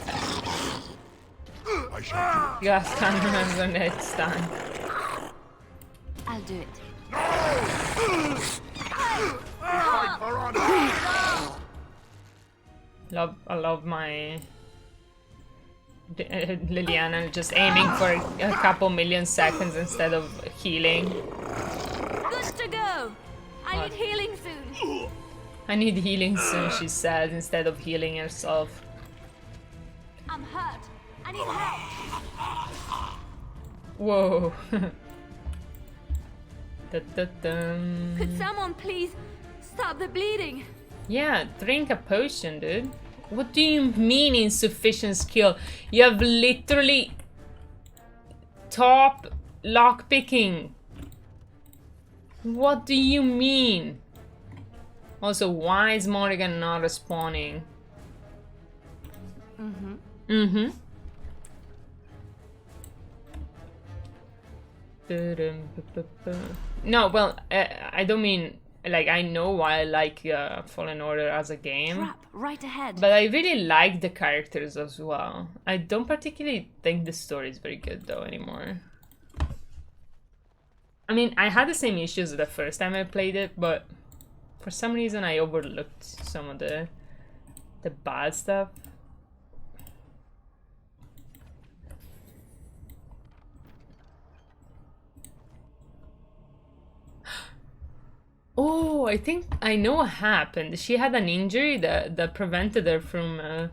You guys can't remember next time. I'll do it. I love my Liliana just aiming for a couple million seconds instead of healing. Good to go. I need healing soon. I need healing soon, she said, instead of healing herself. I'm hurt. I need help. Whoa. Could someone please stop the bleeding? Yeah, drink a potion, dude. What do you mean insufficient skill? You have literally top lockpicking. What do you mean? Also, why is Morrigan not respawning? No, well, I don't mean, like, I know why I like Fallen Order as a game. Trap right ahead. But I really like the characters as well. I don't particularly think the story is very good though anymore. I mean, I had the same issues the first time I played it, but for some reason I overlooked some of the bad stuff. Oh, I think I know what happened. She had an injury that prevented her from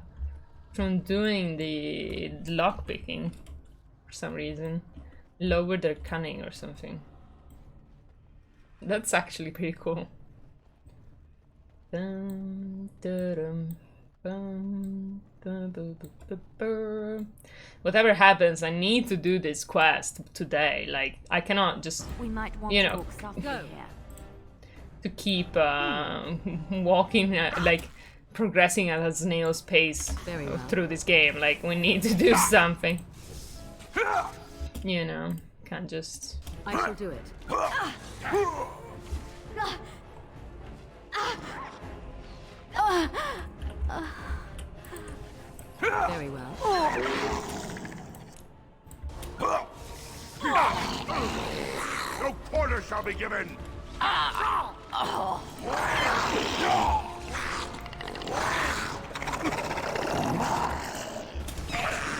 doing the lockpicking for some reason. Lowered their cunning or something. That's actually pretty cool. Whatever happens, I need to do this quest today. Like, I cannot just, we might want you to know, walk softly here. to keep walking, like progressing at a snail's pace through this game. Like, we need to do something. You know, can't just... I shall do it. Very well. No quarter shall be given.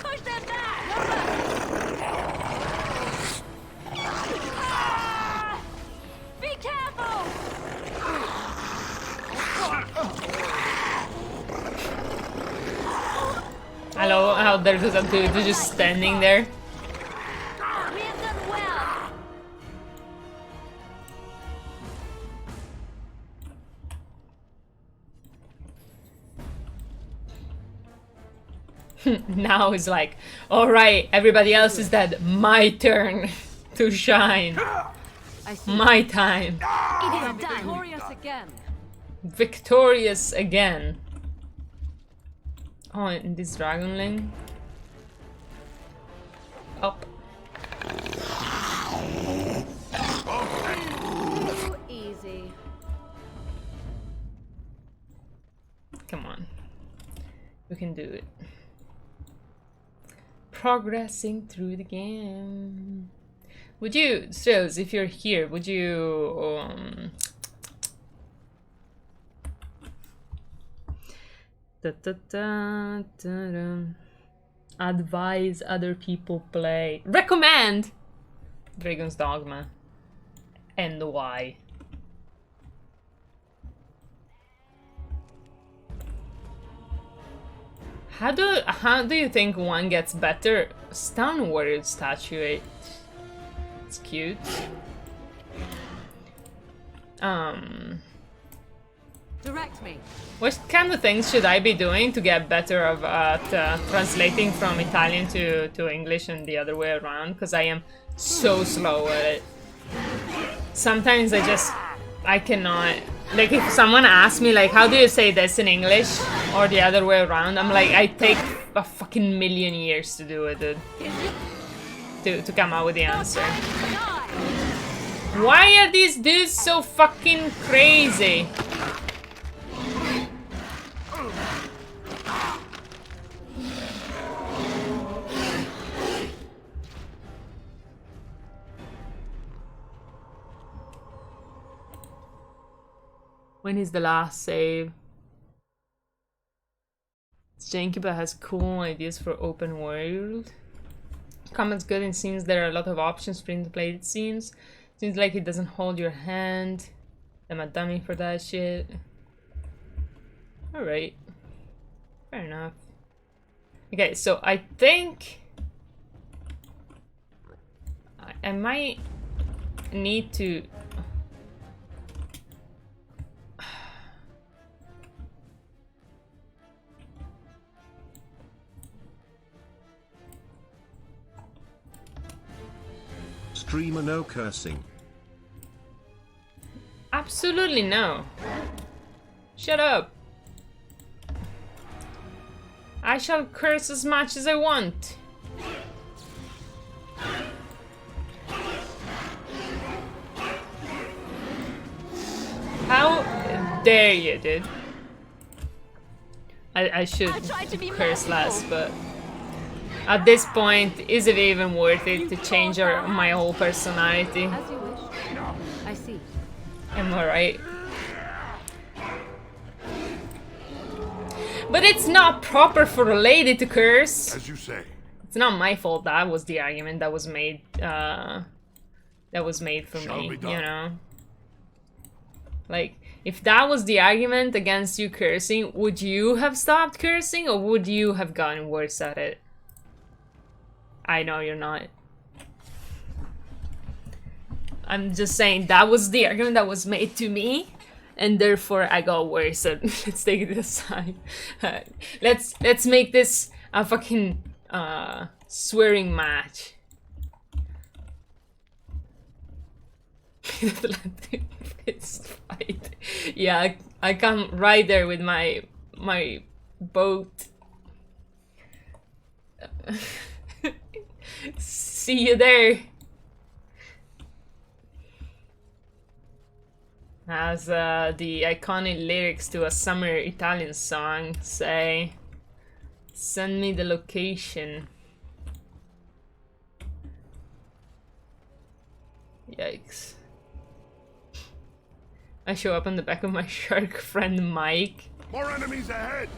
Push them back! Be careful! Hello, how there's a dude just standing there. We have done well. Now it's like, alright, everybody else is dead. My turn to shine. My time. It is victorious again. Victorious again. Oh, and this dragonling. Up. Too easy. Come on. We can do it. Progressing through the game. Would you, Strills, if you're here, would you advise other people play? Recommend Dragon's Dogma. And why? How do you think one gets better? Stone Warrior statue. It's cute. Direct me. What kind of things should I be doing to get better at translating from Italian to English and the other way around? Because I am so slow at it. Sometimes I cannot. Like, if someone asks me, like, how do you say this in English? Or the other way around, I'm like, I take a fucking million years to do it, dude. To come out with the answer. Why are these dudes so fucking crazy? When is the last save? Jankiba has cool ideas for open world. Comment's good, and seems there are a lot of options for in the play, it seems. Seems like it doesn't hold your hand. I'm a dummy for that shit. Alright. Fair enough. Okay, so I think I might need to Streamer no cursing. absolutely no. Shut up. I shall curse as much as I want. How dare you, dude? I should curse less, but at this point, is it even worth it to change my whole personality? As you wish. I see. Am I right? But it's not proper for a lady to curse. As you say. It's not my fault. That was the argument that was made. That was made for me. You know. Like, if that was the argument against you cursing, would you have stopped cursing, or would you have gotten worse at it? I know you're not. I'm just saying that was the argument that was made to me, and therefore I got worse. And let's take it aside. Let's make this a fucking swearing match. It's fight. Yeah, I come right there with my boat. See you there. As the iconic lyrics to a summer Italian song say, send me the location. Yikes. I show up on the back of my shark friend Mike. More enemies ahead.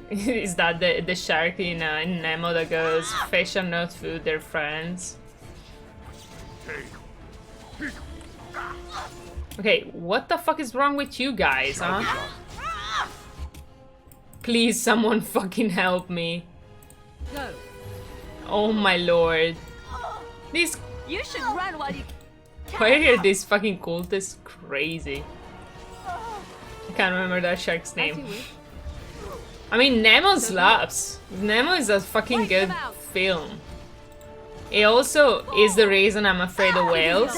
Is that the shark in Nemo that goes, fish are not food, they're friends? Okay, what the fuck is wrong with you guys, huh? Please, someone fucking help me. Go. Oh my lord. These... You should run while you... Why are these fucking cultists crazy? I can't remember that shark's name. I mean, Nemo slaps. Nemo is a fucking good film. It also is the reason I'm afraid of whales.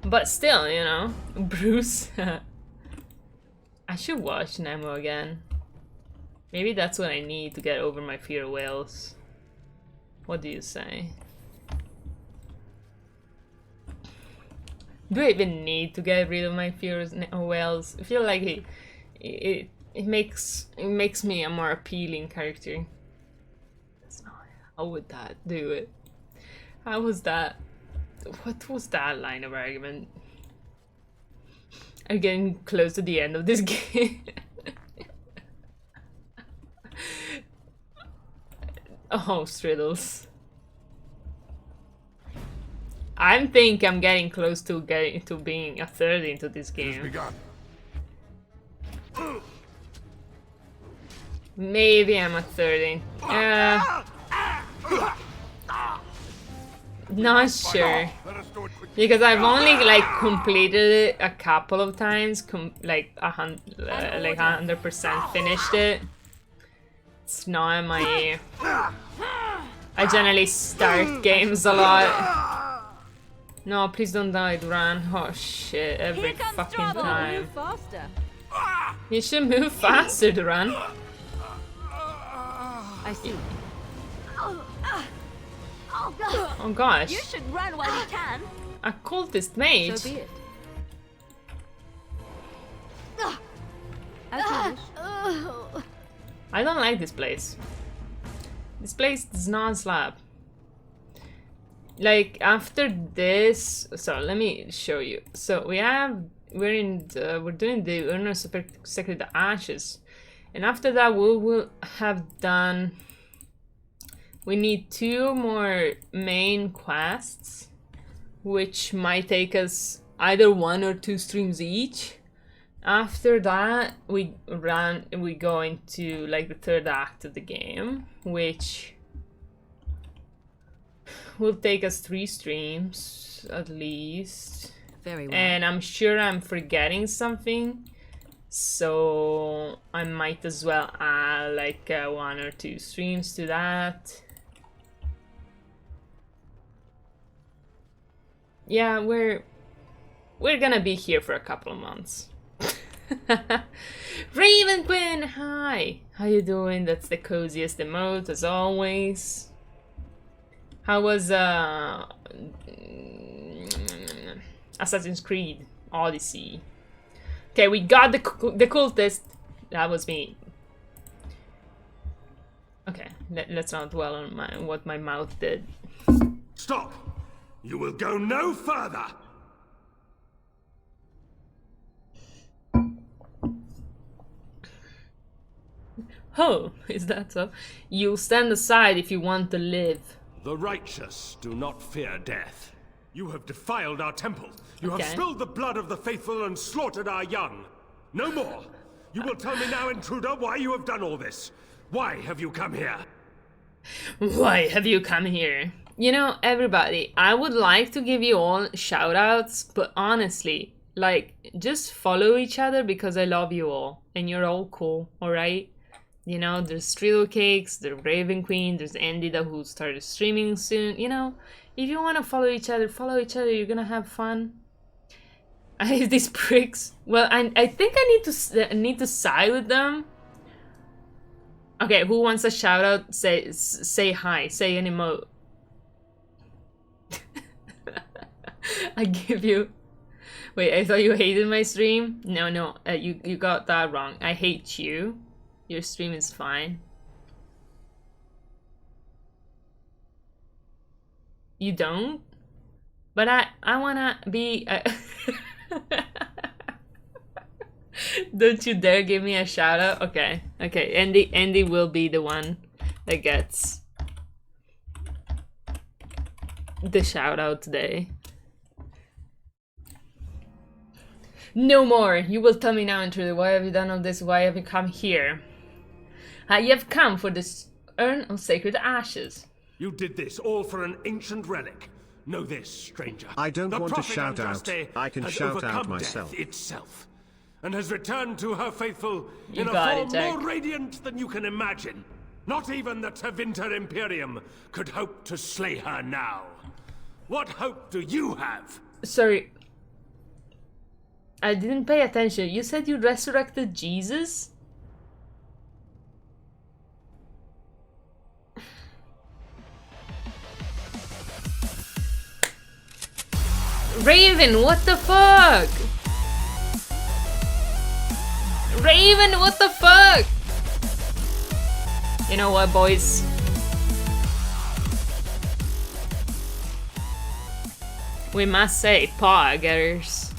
But still, you know, Bruce. I should watch Nemo again. Maybe that's what I need to get over my fear of whales. What do you say? Do I even need to get rid of my fear of whales? I feel like it makes me a more appealing character. How would that do it? How was that? What was that line of argument? I'm getting close to the end of this game. Oh, Striddles. I think I'm getting close to being a third into this game. Maybe I'm a third in. Not sure, because I've only like completed it a couple of times, like 100% finished it. It's not my. I generally start games a lot. No, please don't die, Duran. Oh shit! Every fucking time. You should move faster, Duran. I see. Oh gosh. You should run while you can. A cultist mage. So be it. As you wish. I don't like this place. This place does not slap. Like after this, so let me show you. So we're doing the Urn of Sacred Ashes, and after that we will have done. We need 2 more main quests, which might take us either 1 or 2 streams each. After that, we go into like the 3rd act of the game, which will take us 3 streams at least. Very well. And I'm sure I'm forgetting something, so I might as well add like 1 or 2 streams to that. Yeah, we're gonna be here for a couple of months. Raven Quinn, hi! How you doing? That's the coziest emote as always. How was Assassin's Creed Odyssey? Okay, we got the cultist. That was me. Okay, let's not dwell on what my mouth did. Stop! You will go no further! Oh, is that so? You'll stand aside if you want to live. The righteous do not fear death. You have defiled our temple. You have spilled the blood of the faithful and slaughtered our young. No more. You will tell me now, intruder, why you have done all this. Why have you come here? Why have you come here? You know, everybody, I would like to give you all shoutouts, but honestly, like, just follow each other because I love you all, and you're all cool, alright? You know, there's Striddle Cakes, there's Raven Queen, there's Endida who started streaming soon, you know? If you want to follow each other, you're gonna have fun. These pricks. Well, I think I need to side with them. Okay, who wants a shout out? Say hi. Say an emote. I give you. Wait, I thought you hated my stream. No, you got that wrong. I hate you. Your stream is fine. You don't? But I wanna be. Don't you dare give me a shout out. Okay, Andy will be the one that gets the shout out today. No more. You will tell me now, intruder. Why have you done all this? Why have you come here? You have come for this Urn of Sacred Ashes. You did this all for an ancient relic. Know this, stranger. I don't the want to prophet shout out. Andraste I can has shout out overcome myself. Death itself, and has returned to her faithful You in a got form it, Jack. more radiant than you can imagine. Not even the Tevinter Imperium could hope to slay her now. What hope do you have? Sorry. I didn't pay attention. You said you resurrected Jesus? Raven, what the fuck? Raven, what the fuck? You know what, boys? We must say, paw getters.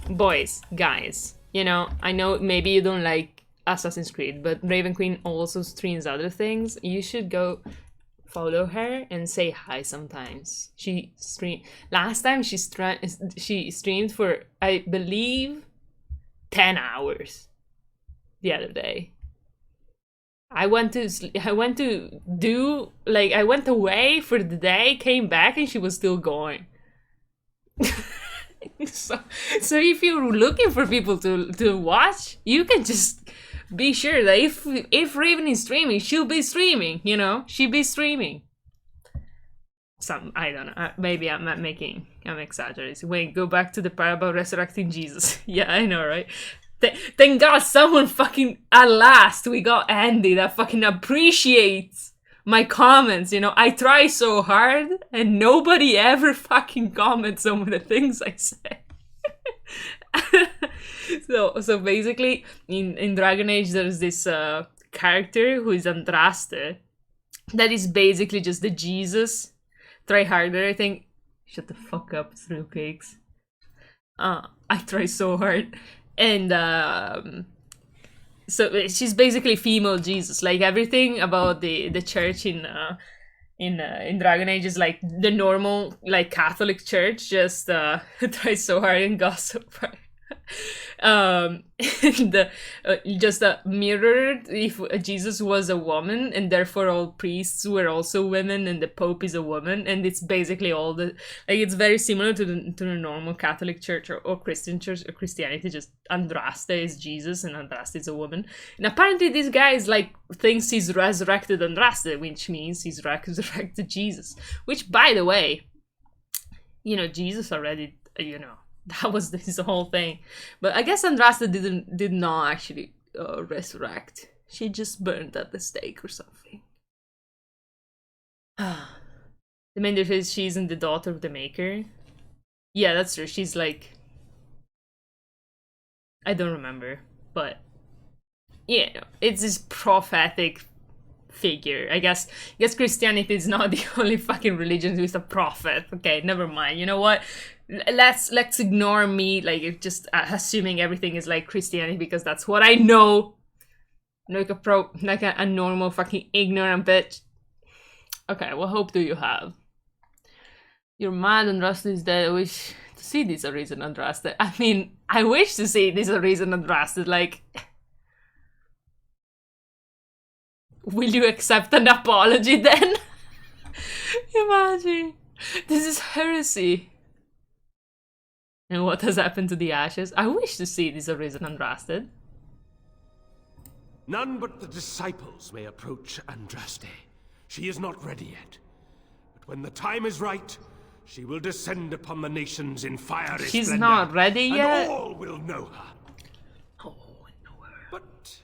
Boys, guys, you know, I know maybe you don't like Assassin's Creed, but Raven Queen also streams other things. You should go follow her and say hi sometimes. She streamed last time. She streamed for, I believe, 10 hours the other day. I went away for the day, came back, and she was still going. So if you're looking for people to watch, you can just be sure that if Raven is streaming, she'll be streaming, you know? She'll be streaming. I don't know, maybe I'm exaggerating. Wait, go back to the part about resurrecting Jesus. Yeah, I know, right? Thank God someone fucking, at last, we got Andy that fucking appreciates my comments, you know. I try so hard and nobody ever fucking comments on the things I say. So basically in Dragon Age there's this character who is Andraste that is basically just the Jesus tryharder, I think. Shut the fuck up, through cakes. I try so hard. And so she's basically female Jesus. Like everything about the church in Dragon Age is like the normal like Catholic church, just tries so hard and gossip. And just mirrored if Jesus was a woman, and therefore all priests were also women, and the Pope is a woman, and it's basically all the like it's very similar to the normal Catholic Church or Christian Church or Christianity. Just Andraste is Jesus and Andraste is a woman, and apparently this guy is like thinks he's resurrected Andraste, which means he's resurrected Jesus. Which, by the way, you know, Jesus already, you know. That was his whole thing. But I guess Andraste did not actually resurrect. She just burned at the stake or something. The main difference is she isn't the daughter of the Maker. Yeah, that's true. She's like... I don't remember. But... yeah, it's this prophetic figure. I guess Christianity is not the only fucking religion with a prophet. Okay, never mind. You know what? Let's ignore me, like just assuming everything is like Christianity, because that's what I know. Like a normal fucking ignorant bitch. Okay, what hope do you have? You're mad Andraste is dead. I wish to see this reason Andraste. I mean, I wish to see this reason Andraste. Like, will you accept an apology then? Imagine. This is heresy. And what has happened to the ashes? I wish to see this arisen Andraste. None but the disciples may approach Andraste. She is not ready yet. But when the time is right, she will descend upon the nations in fiery She's splendor, not ready yet? and all will know her. Oh, I know her. But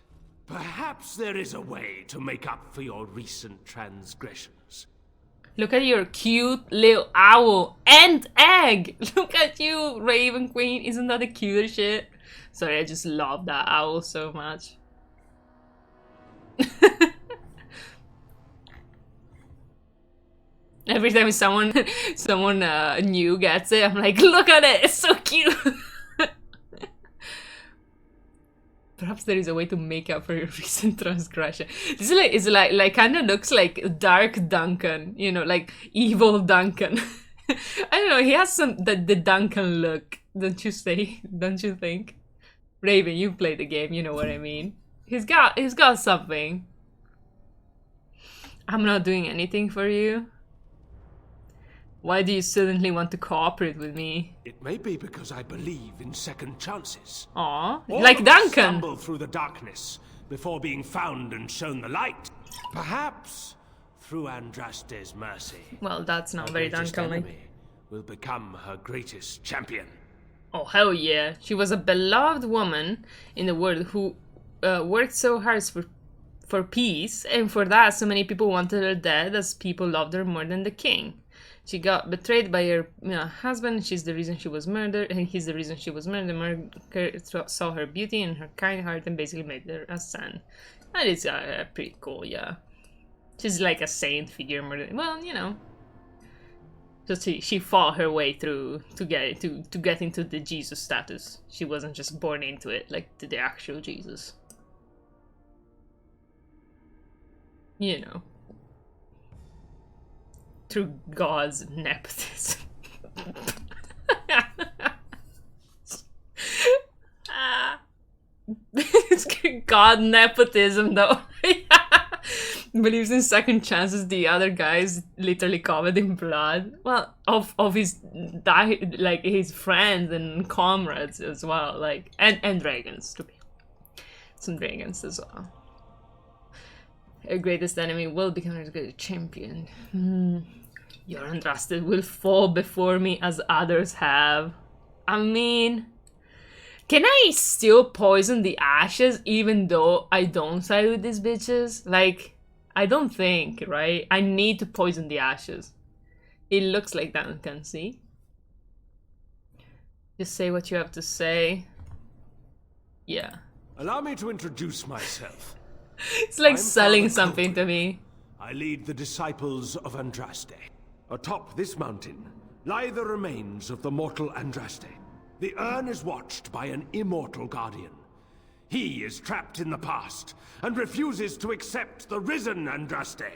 Perhaps there is a way to make up for your recent transgressions. Look at your cute little owl and egg. Look at you, Raven Queen. Isn't that the cutest shit? Sorry, I just love that owl so much. Every time someone new gets it, I'm like, look at it, it's so cute. Perhaps there is a way to make up for your recent transgression. This is like kind of looks like Dark Duncan, you know, like evil Duncan. I don't know. He has the Duncan look, don't you say? Don't you think? Raven, you've played the game, you know what I mean. He's got something. I'm not doing anything for you. Why do you suddenly want to cooperate with me? It may be because I believe in second chances. Aw, like Duncan. Stumble through the darkness before being found and shown the light. Perhaps through Andraste's mercy. Well, that's not very Duncan-like. Will become her greatest champion. Oh hell yeah! She was a beloved woman in the world who worked so hard for peace, and for that, so many people wanted her dead, as people loved her more than the king. She got betrayed by her husband. She's the reason she was murdered, and he's the reason she was murdered. Murder saw her beauty and her kind heart and basically made her a son. That is pretty cool, yeah. She's like a saint figure, well, you know. So she fought her way through to get into the Jesus status. She wasn't just born into it, like the actual Jesus. You know. Through God's nepotism. It's God nepotism though. Believes in second chances. The other guys literally covered in blood. Well, of his like his friends and comrades as well, like and dragons to be. Some dragons as well. Her greatest enemy will become her greatest champion. Your Andraste will fall before me as others have. I mean, can I still poison the ashes even though I don't side with these bitches? Like, I don't think, right? I need to poison the ashes. It looks like Duncan, see? Just say what you have to say. Yeah. Allow me to introduce myself. It's like selling something to me. I lead the disciples of Andraste. Atop this mountain lie the remains of the mortal Andraste. The urn is watched by an immortal guardian. He is trapped in the past and refuses to accept the risen Andraste.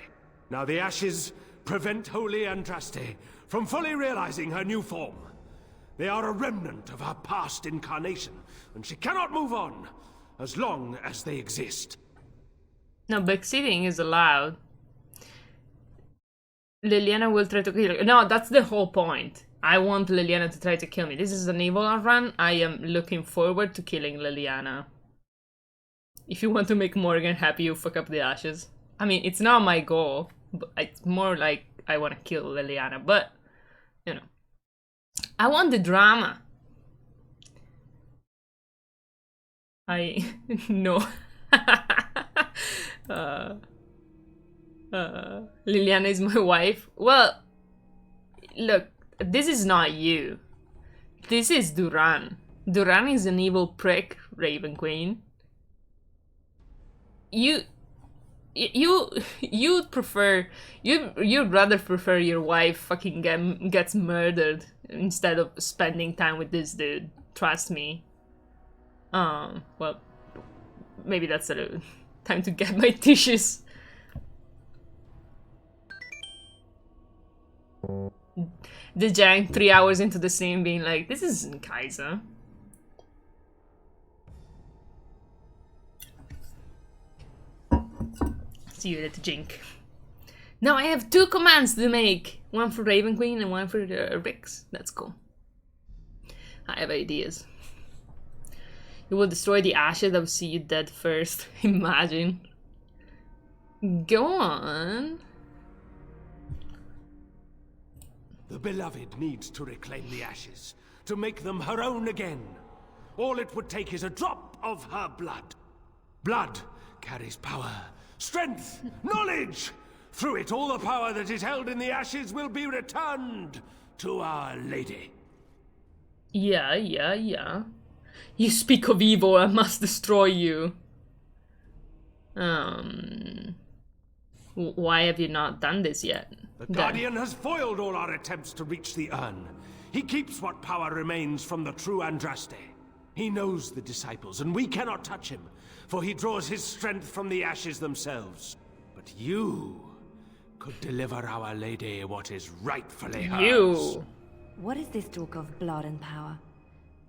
Now the ashes prevent holy Andraste from fully realizing her new form. They are a remnant of her past incarnation, and she cannot move on as long as they exist. No, backseating is allowed. Liliana will try to kill you. No, that's the whole point. I want Liliana to try to kill me. This is an evil run. I am looking forward to killing Liliana. If you want to make Morgan happy, you fuck up the ashes. I mean, it's not my goal. But it's more like I want to kill Liliana. But, you know. I want the drama. No. Liliana is my wife. Well, look, this is not you. This is Duran. Duran is an evil prick, Raven Queen. You'd rather prefer your wife fucking gets murdered instead of spending time with this dude. Trust me. Well, maybe that's a little time to get my tissues. The giant 3 hours into the scene being like, this isn't Kaiser. See you later, Jink. Now I have 2 commands to make. One for Raven Queen and one for Rix. That's cool. I have ideas. You will destroy the ashes that will see you dead first. Imagine. Go on. The beloved needs to reclaim the ashes, to make them her own again. All it would take is a drop of her blood. Blood carries power, strength, knowledge. Through it, all the power that is held in the ashes will be returned to Our Lady. Yeah. You speak of evil, I must destroy you. Why have you not done this yet? The Guardian has foiled all our attempts to reach the urn. He keeps what power remains from the true Andraste. He knows the disciples, and we cannot touch him, for he draws his strength from the ashes themselves. But you could deliver Our Lady what is rightfully hers. What is this talk of blood and power?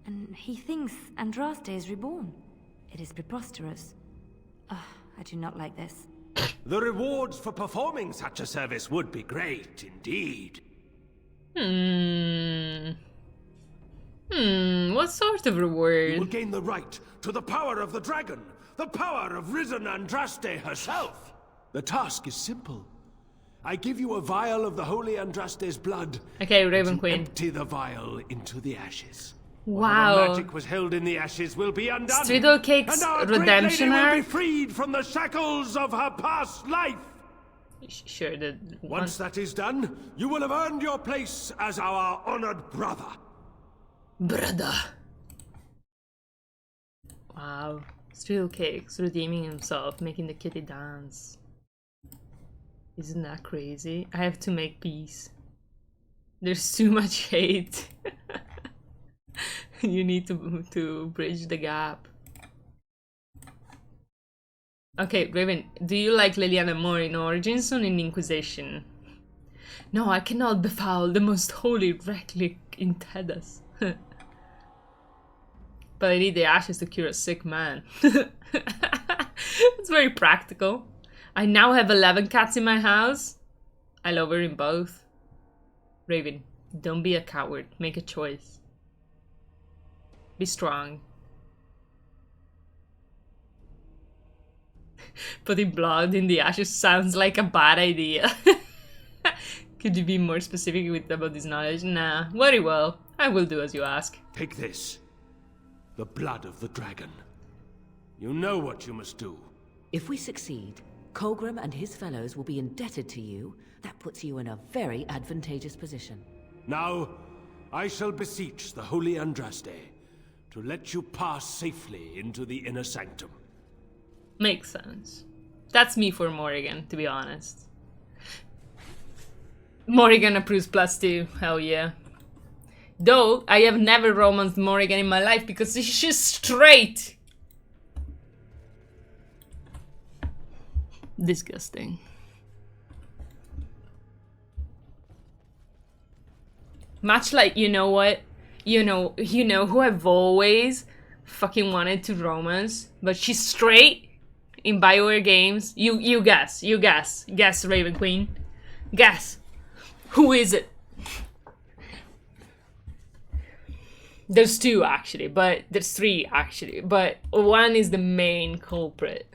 And he thinks Andraste is reborn. It is preposterous. I do not like this. The rewards for performing such a service would be great indeed. What sort of reward? You will gain the right to the power of the dragon, the power of risen Andraste herself. The task is simple. I give you a vial of the holy Andraste's blood. Okay, Raven Queen. Empty the vial into the ashes. Wow. Whatever magic was held in the ashes will be undone. Strudel Cake's and our redemption great lady arc? will be freed from the shackles of her past life. Sure. Once that is done, you will have earned your place as our honored brother. Brother. Wow. Strudel Cake's redeeming himself, making the kitty dance. Isn't that crazy? I have to make peace. There's too much hate. You need to bridge the gap. Okay, Raven, do you like Liliana more in Origins or in Inquisition? No, I cannot befoul the most holy Redcliffe in Tedas. But I need the ashes to cure a sick man. It's very practical. I now have 11 cats in my house. I love her in both. Raven, don't be a coward. Make a choice. Be strong. Putting blood in the ashes sounds like a bad idea. Could you be more specific about this knowledge? Nah, very well. I will do as you ask. Take this. The blood of the dragon. You know what you must do. If we succeed, Colgrim and his fellows will be indebted to you. That puts you in a very advantageous position. Now, I shall beseech the holy Andraste to let you pass safely into the inner sanctum. Makes sense. That's me for Morrigan, to be honest. Morrigan approves +2, hell yeah. Though, I have never romanced Morrigan in my life because she's straight! Disgusting. Much like, you know what? You know who I've always fucking wanted to romance, but she's straight in BioWare games. You guess. Guess, Raven Queen. Guess. Who is it? There's two actually, but there's three actually, but one is the main culprit.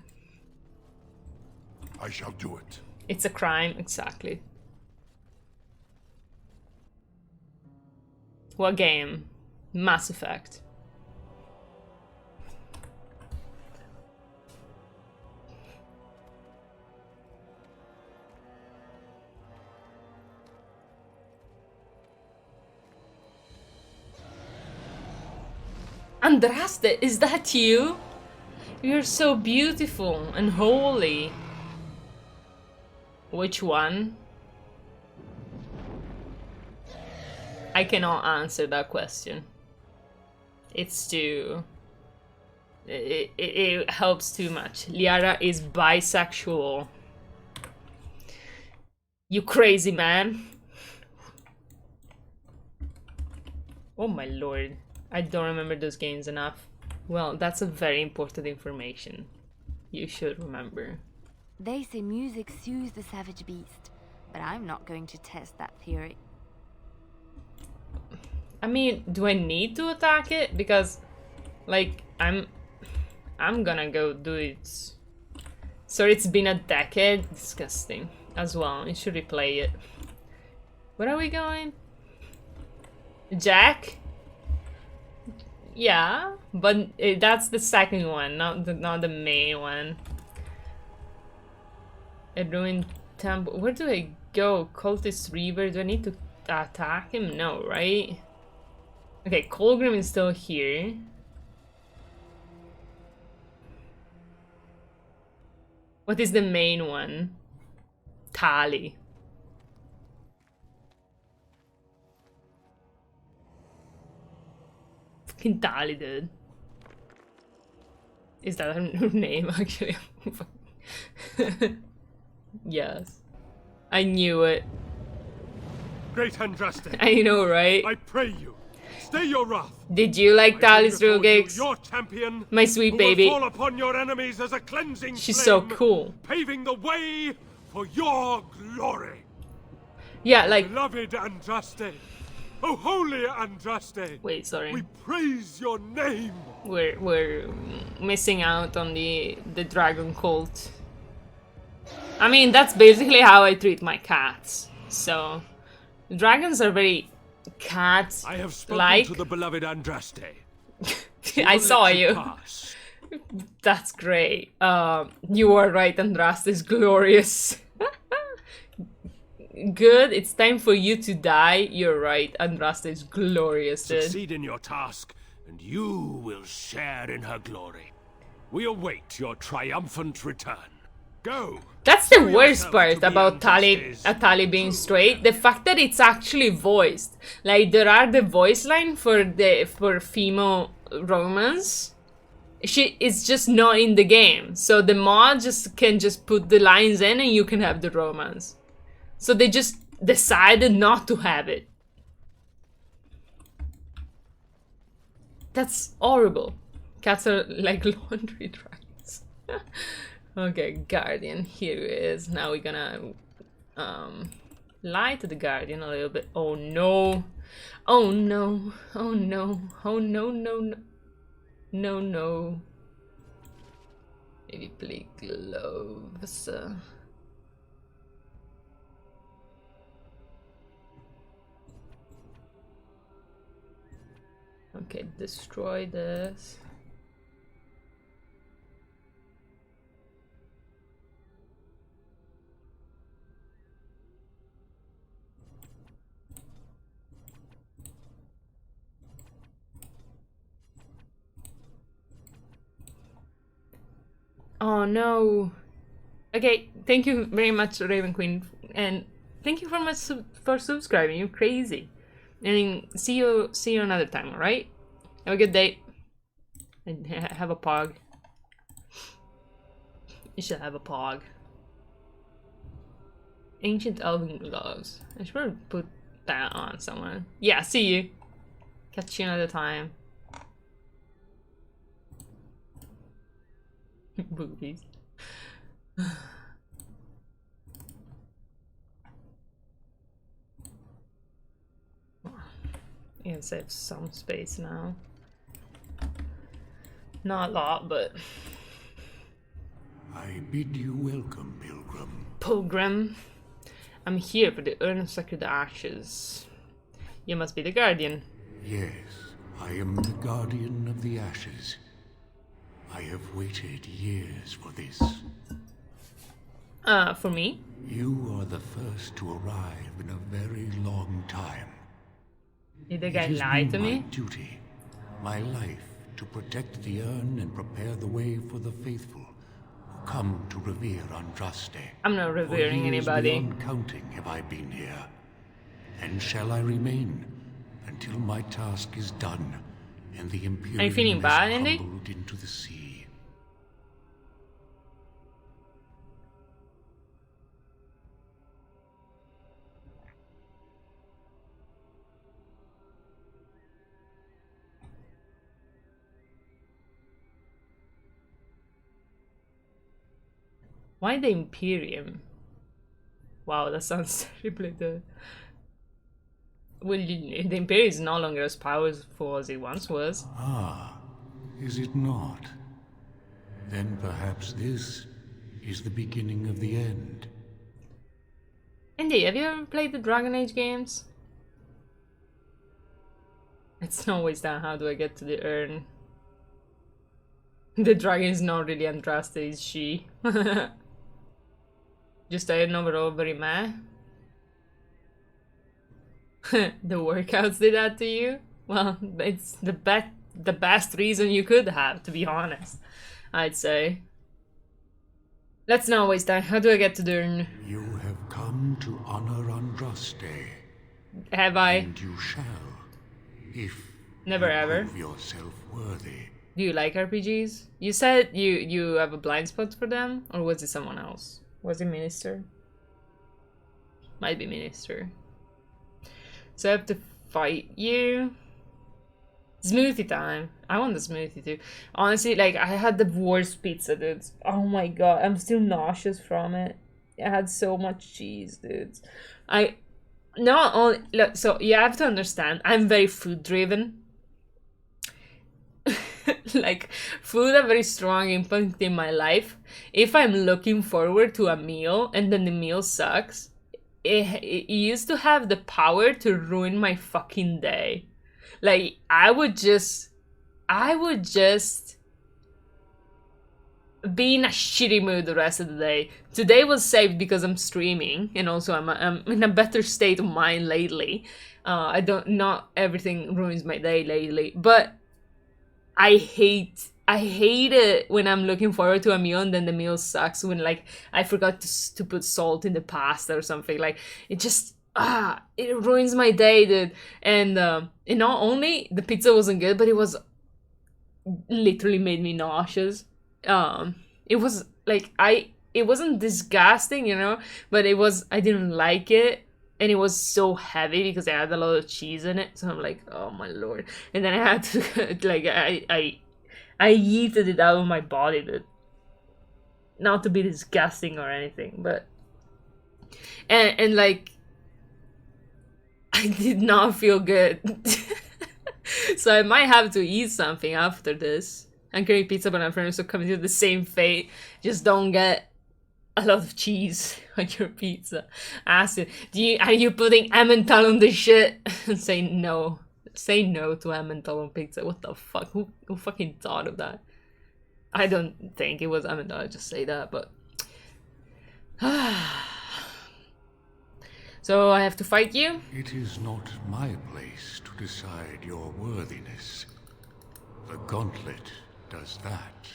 I shall do it. It's a crime, exactly. What game? Mass Effect. Andraste, is that you? You're so beautiful and holy. Which one? I cannot answer that question. It's too... It helps too much. Liara is bisexual. You crazy man. Oh my lord. I don't remember those games enough. Well, that's a very important information. You should remember. They say music soothes the savage beast, but I'm not going to test that theory. I mean, do I need to attack it? Because, like, I'm gonna go do it. So it's been a decade? Disgusting. As well, you should replay it. Where are we going? Jack? Yeah, but that's the second one, not the main one. A ruined temple. Where do I go? Cultist Reaver. Do I need to attack him? No, right? Okay, Colgrim is still here. What is the main one? Tali. Fucking Tali, dude. Is that her name, actually? Yes. I knew it. Great Andraste. I know, right? I pray you, stay your wrath. Did you like Tali's Rugex? Your champion, my sweet who baby. will fall upon your enemies as a cleansing She's flame, so cool. paving the way for your glory. Yeah, like Beloved Andraste. Oh, holy Andraste. Wait, sorry. We praise your name. We're missing out on the dragon cult. I mean, that's basically how I treat my cats. So, dragons are very cat-like. I have spoken to the beloved Andraste. I saw you. That's great. You are right, Andraste is glorious. Good, it's time for you to die. You're right, Andraste is glorious, dude. Succeed in your task, and you will share in her glory. We await your triumphant return. Go! That's the worst part about Tali being straight. The fact that it's actually voiced. Like, there are the voice line for female romance. She is just not in the game. So the mod can just put the lines in and you can have the romance. So they just decided not to have it. That's horrible. Cats are like laundry dragons. Okay, Guardian, here it is. Now we're gonna lie to the Guardian a little bit. Oh no. Oh no. Oh no. Oh no, no, no. No, no. Maybe play gloves. Okay, destroy this. Oh no. Okay, thank you very much, Raven Queen, and thank you for subscribing. You're crazy. And see you another time, alright? Have a good day. And have a pog. You should have a pog. Ancient Elven Gloves. I should probably put that on someone. Yeah, see you. Catch you another time. Boobies. You can save some space now. Not a lot, but... I bid you welcome, Pilgrim. Pilgrim. I'm here for the Urn of Sacred Ashes. You must be the Guardian. Yes, I am the Guardian of the Ashes. I have waited years for this. For me? You are the first to arrive in a very long time. Did the guy lie to me? My duty, my life, to protect the urn and prepare the way for the faithful who come to revere Andraste. I'm not revering anybody. Beyond counting have I been here, and shall I remain until my task is done and the Imperium Are you feeling bad, Andy? humbled into the sea. Why the Imperium? Wow, that sounds terribly good. Well, the Imperium is no longer as powerful as it once was. Ah, is it not? Then perhaps this is the beginning of the end. Andy, have you ever played the Dragon Age games? It's always down. How do I get to the urn? The dragon is not really Andraste, is she? Just an overall very meh. The workouts did that to you? Well, it's the best reason you could have, to be honest, I'd say. Let's not waste time. How do I get to the urn? You have come to honor Andraste. Have I? And you shall, if Never you ever. prove yourself worthy. Do you like RPGs? You said you have a blind spot for them, or was it someone else? Was it Minister? Might be Minister. So I have to fight you. Smoothie time. I want the smoothie too. Honestly, like, I had the worst pizza, dudes. Oh my god, I'm still nauseous from it. It had so much cheese, dudes. Not only, look, so you have to understand, I'm very food driven. Like, food a very strong impact in my life. If I'm looking forward to a meal and then the meal sucks, it used to have the power to ruin my fucking day. Like, I would just be in a shitty mood the rest of the day. Today was saved because I'm streaming, and also I'm in a better state of mind lately. Not everything ruins my day lately, but I hate it when I'm looking forward to a meal and then the meal sucks, when, like, I forgot to put salt in the pasta or something. Like, it just it ruins my day, dude. And not only the pizza wasn't good, but it was literally made me nauseous. It was like, it wasn't disgusting, you know, but I didn't like it. And it was so heavy because I had a lot of cheese in it. So I'm like, oh my lord. And then I had to, like, I yeeted it out of my body, dude. Not to be disgusting or anything, but... And like... I did not feel good. So I might have to eat something after this. I'm craving pizza, but I'm afraid I'm coming to the same fate. Just don't get a lot of cheese on your pizza. Acid. Are you putting Emmental on this shit? Say no. Say no to Emmental on pizza. What the fuck? Who fucking thought of that? I don't think it was Emmental. I just say that, but... So I have to fight you? It is not my place to decide your worthiness. The gauntlet does that.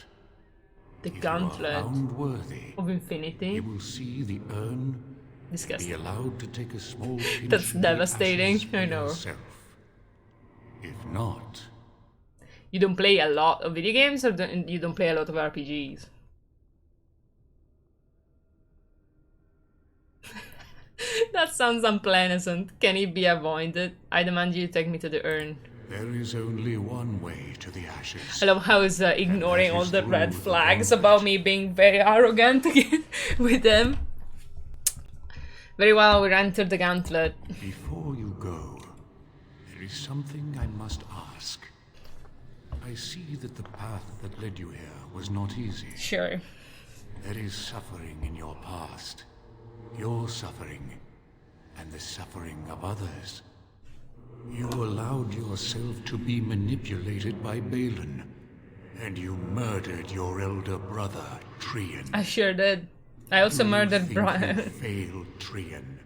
The if gauntlet you are found worthy of infinity. You will see the urn. Disgusting. Be allowed to take a small pinch That's of devastating. the ashes I know. yourself. If not, you don't play a lot of video games, or you don't play a lot of RPGs? That sounds unpleasant. Can it be avoided? I demand you to take me to the urn. There is only one way to the ashes. I love how he's ignoring all the red flags about me being very arrogant with them. Very well, we entered the gauntlet. Before you go, there is something I must ask. I see that the path that led you here was not easy. Sure. There is suffering in your past. Your suffering, and the suffering of others. You allowed yourself to be manipulated by Balin, and you murdered your elder brother, Trian. I sure did. I also murdered Brian. Failed Trian.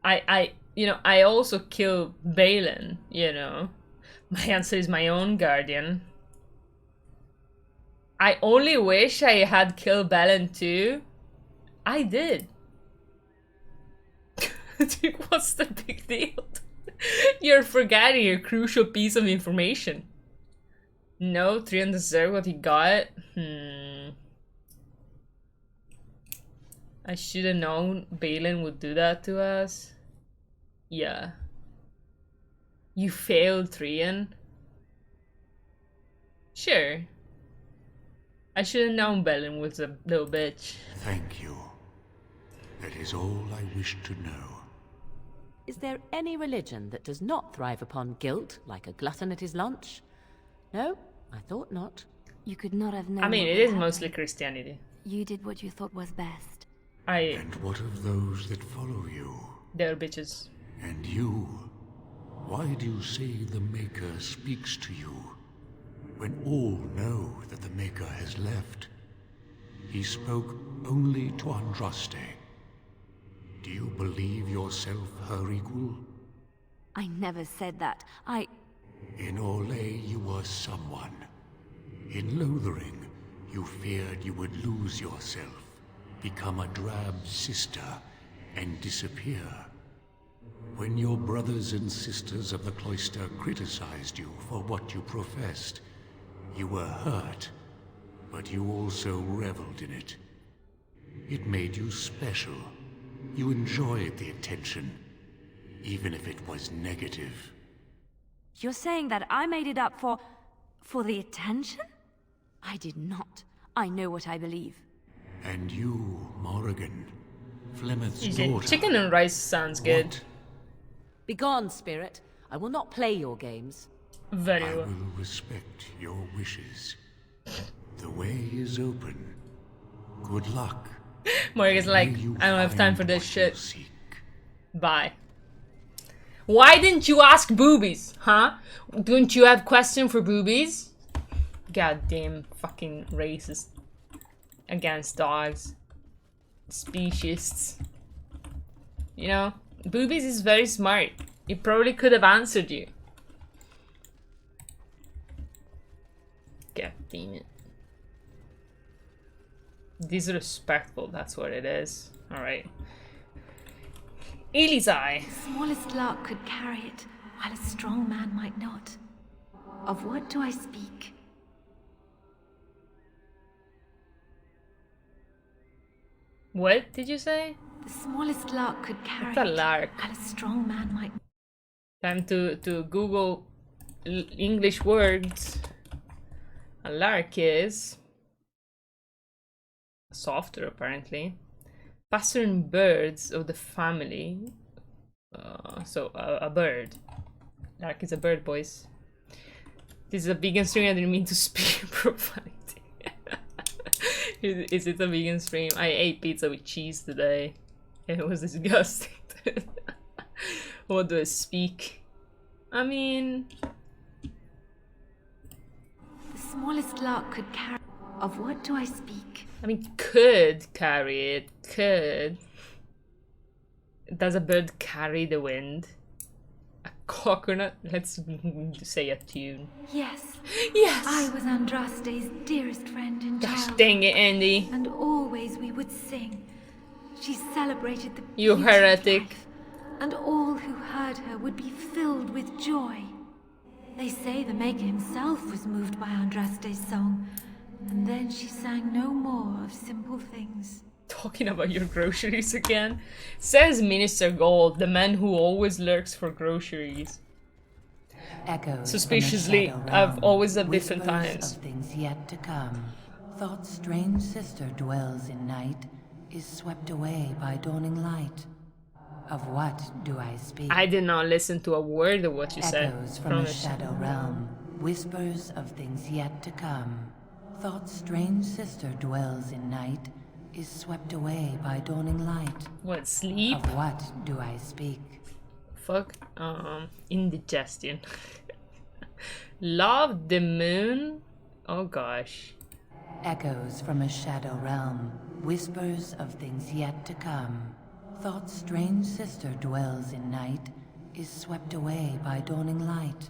I also killed Balin, you know. My answer is my own guardian. I only wish I had killed Balin too. I did. Dude, what's the big deal? You're forgetting a crucial piece of information. No, Trian deserved what he got. I should have known Balin would do that to us. Yeah. You failed, Trian. Sure. I should have known Balin was a little bitch. Thank you. That is all I wish to know. Is there any religion that does not thrive upon guilt, like a glutton at his lunch? No, I thought not. You could not have known. I mean, it is mostly Christianity. You did what you thought was best. And what of those that follow you? They're bitches. And you? Why do you say the Maker speaks to you, when all know that the Maker has left? He spoke only to Andraste. Do you believe yourself her equal? I never said that. In Orlais, you were someone. In Lothering, you feared you would lose yourself, become a drab sister, and disappear. When your brothers and sisters of the cloister criticized you for what you professed, you were hurt, but you also reveled in it. It made you special. You enjoyed the attention, even if it was negative. You're saying that I made it up for the attention? I did not. I know what I believe. And you, Morrigan, Flemeth's Easy. daughter. Chicken and rice sounds good. Begone, spirit. I will not play your games. Very I well. will respect your wishes. The way is open. Good luck. Morgan's like, I don't have time for this shit. Bye. Why didn't you ask boobies, huh? Don't you have question for boobies? Goddamn fucking racist. Against dogs. Speciesists. You know, boobies is very smart. He probably could have answered you. God damn it. Disrespectful, that's what it is. Alright. Elizai. The smallest lark could carry it, while a strong man might not. Of what do I speak? What did you say? The smallest lark could carry What's a lark? it, while a strong man might. Time to Google English words. A lark is softer, apparently. Passern birds of the family. So a bird. Lark is a bird, boys. This is a vegan stream. I didn't mean to speak profanity. Is it a vegan stream? I ate pizza with cheese today. It was disgusting. What do I speak? I mean, The smallest lark could carry. Of what do I speak? I mean, could carry it. Could. Does a bird carry the wind? A coconut? Let's say a tune. Yes. Yes. I was Andraste's dearest friend in Gosh childhood. dang it, Andy. And always we would sing. She celebrated the You beauty of heretic. life, and all who heard her would be filled with joy. They say the Maker himself was moved by Andraste's song, and then she sang no more of simple things. Talking about your groceries again. Says Minister Gold, the man who always lurks for groceries. Echoes Suspiciously, from the I've shadow always at realm, different whispers times. Of things yet to come. Thought's strange sister dwells in night, is swept away by dawning light. Of what do I speak? I did not listen to a word of what you said. Echoes from a shadow realm, whispers of things yet to come. Thought's strange sister dwells in night, is swept away by dawning light. What, sleep? Of what do I speak? Fuck. Indigestion. Love the moon? Oh gosh. Echoes from a shadow realm, whispers of things yet to come. Thought's strange sister dwells in night, is swept away by dawning light.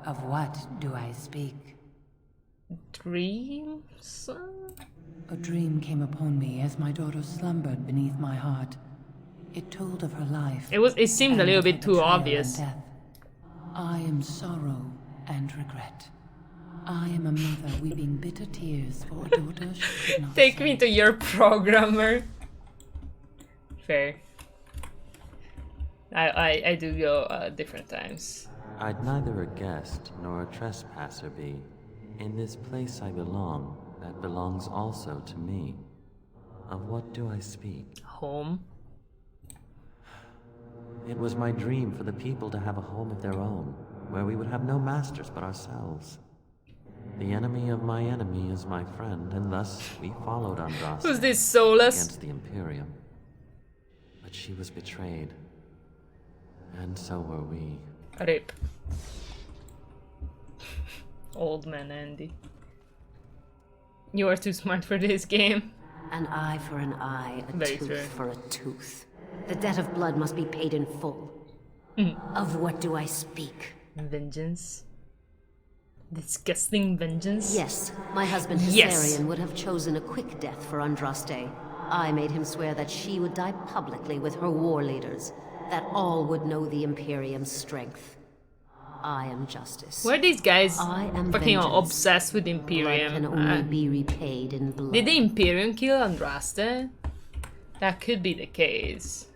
Of what do I speak? Dreams? A dream came upon me as my daughter slumbered beneath my heart. It told of her life. It seemed a and little of bit her too betrayal obvious. and death. I am sorrow and regret. I am a mother weeping bitter tears for a daughter she could not Take save. me to your programmer. Fair. I do go different times. I'd neither a guest nor a trespasser be. In this place I belong, that belongs also to me. Of what do I speak? Home. It was my dream for the people to have a home of their own, where we would have no masters but ourselves. The enemy of my enemy is my friend, and thus we followed Andraste. Who's this, Solus? Against the Imperium. But she was betrayed. And so were we. Rip. Old man Andy. You are too smart for this game. An eye for an eye, a Very tooth true. for a tooth. The debt of blood must be paid in full. Of what do I speak? Vengeance. Disgusting vengeance? Yes, my husband Hysarion would have chosen a quick death for Andraste. I made him swear that she would die publicly with her war leaders, that all would know the Imperium's strength. I am justice. Why are these guys I am fucking vengeance. obsessed with Imperium? Blood can only be repaid in blood. Did the Imperium kill Andraste? That could be the case.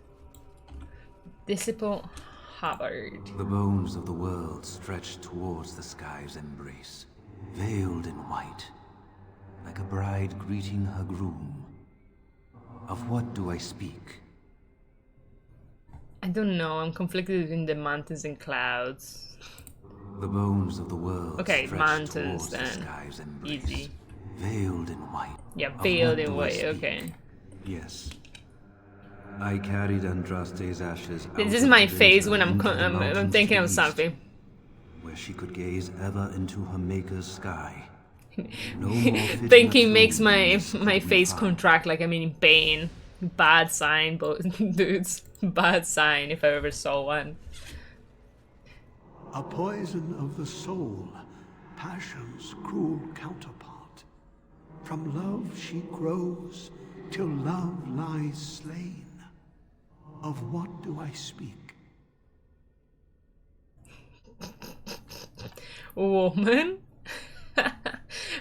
Disciple Hubbard. The bones of the world stretched towards the sky's embrace, veiled in white, like a bride greeting her groom. Of what do I speak? I don't know, I'm conflicted between the mountains and clouds. The bones of the world okay, stretched mountains towards then. the sky's embrace, Easy. veiled in white. Yeah, Of veiled what in do I white, speak? okay. Yes. I carried Andraste's ashes out This is of my the face winter when into the I'm mountains thinking to of the something. east, where she could gaze ever into her maker's sky. No more fitting Thinking a makes tomb my than my we face find. contract like I'm in pain. Bad sign, but dudes, bad sign if I ever saw one. A poison of the soul, passion's cruel counterpart. From love she grows, till love lies slain. Of what do I speak? Woman?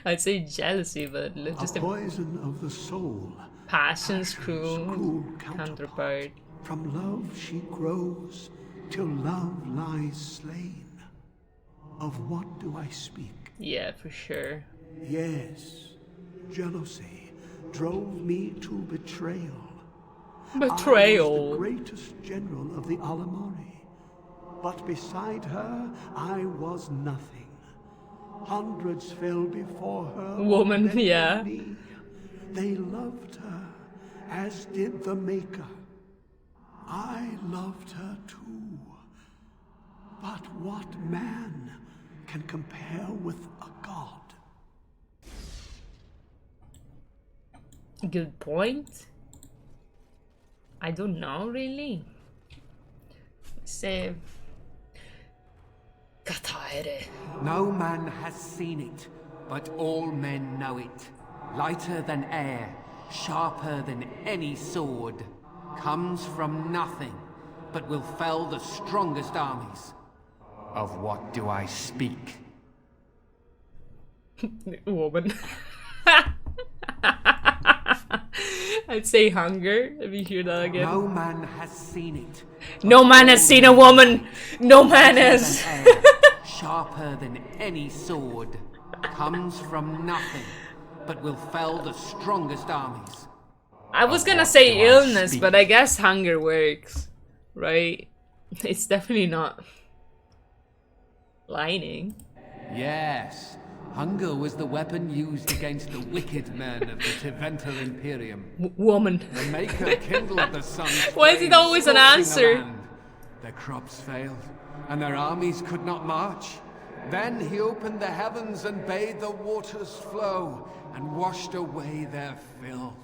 I'd say jealousy, but just a poison of the soul, passion's cruel counterpart. From love she grows, till love lies slain. Of what do I speak? Yeah, for sure. Yes, jealousy drove me to betrayal. Betrayal. I was the greatest general of the Alamari, but beside her I was nothing. Hundreds fell before her. Woman, on bended yeah. knee. They loved her, as did the Maker. I loved her too. But what man can compare with a god? Good point. I don't know really. Save. Katare. No man has seen it, but all men know it. Lighter than air, sharper than any sword. Comes from nothing, but will fell the strongest armies. Of what do I speak? Woman. I'd say hunger. Let me hear that again. No man has seen it. No man has seen a woman. No man has. Sharper than any sword. Comes from nothing, but will fell the strongest armies. I was gonna say illness, but I guess hunger works. Right? It's definitely not lightning. Yes. Hunger was the weapon used against the wicked men of the Tevental Imperium. Woman. The Maker kindled the sun. Why is it always an answer? Their crops failed, and their armies could not march. Then he opened the heavens and bade the waters flow, and washed away their filth.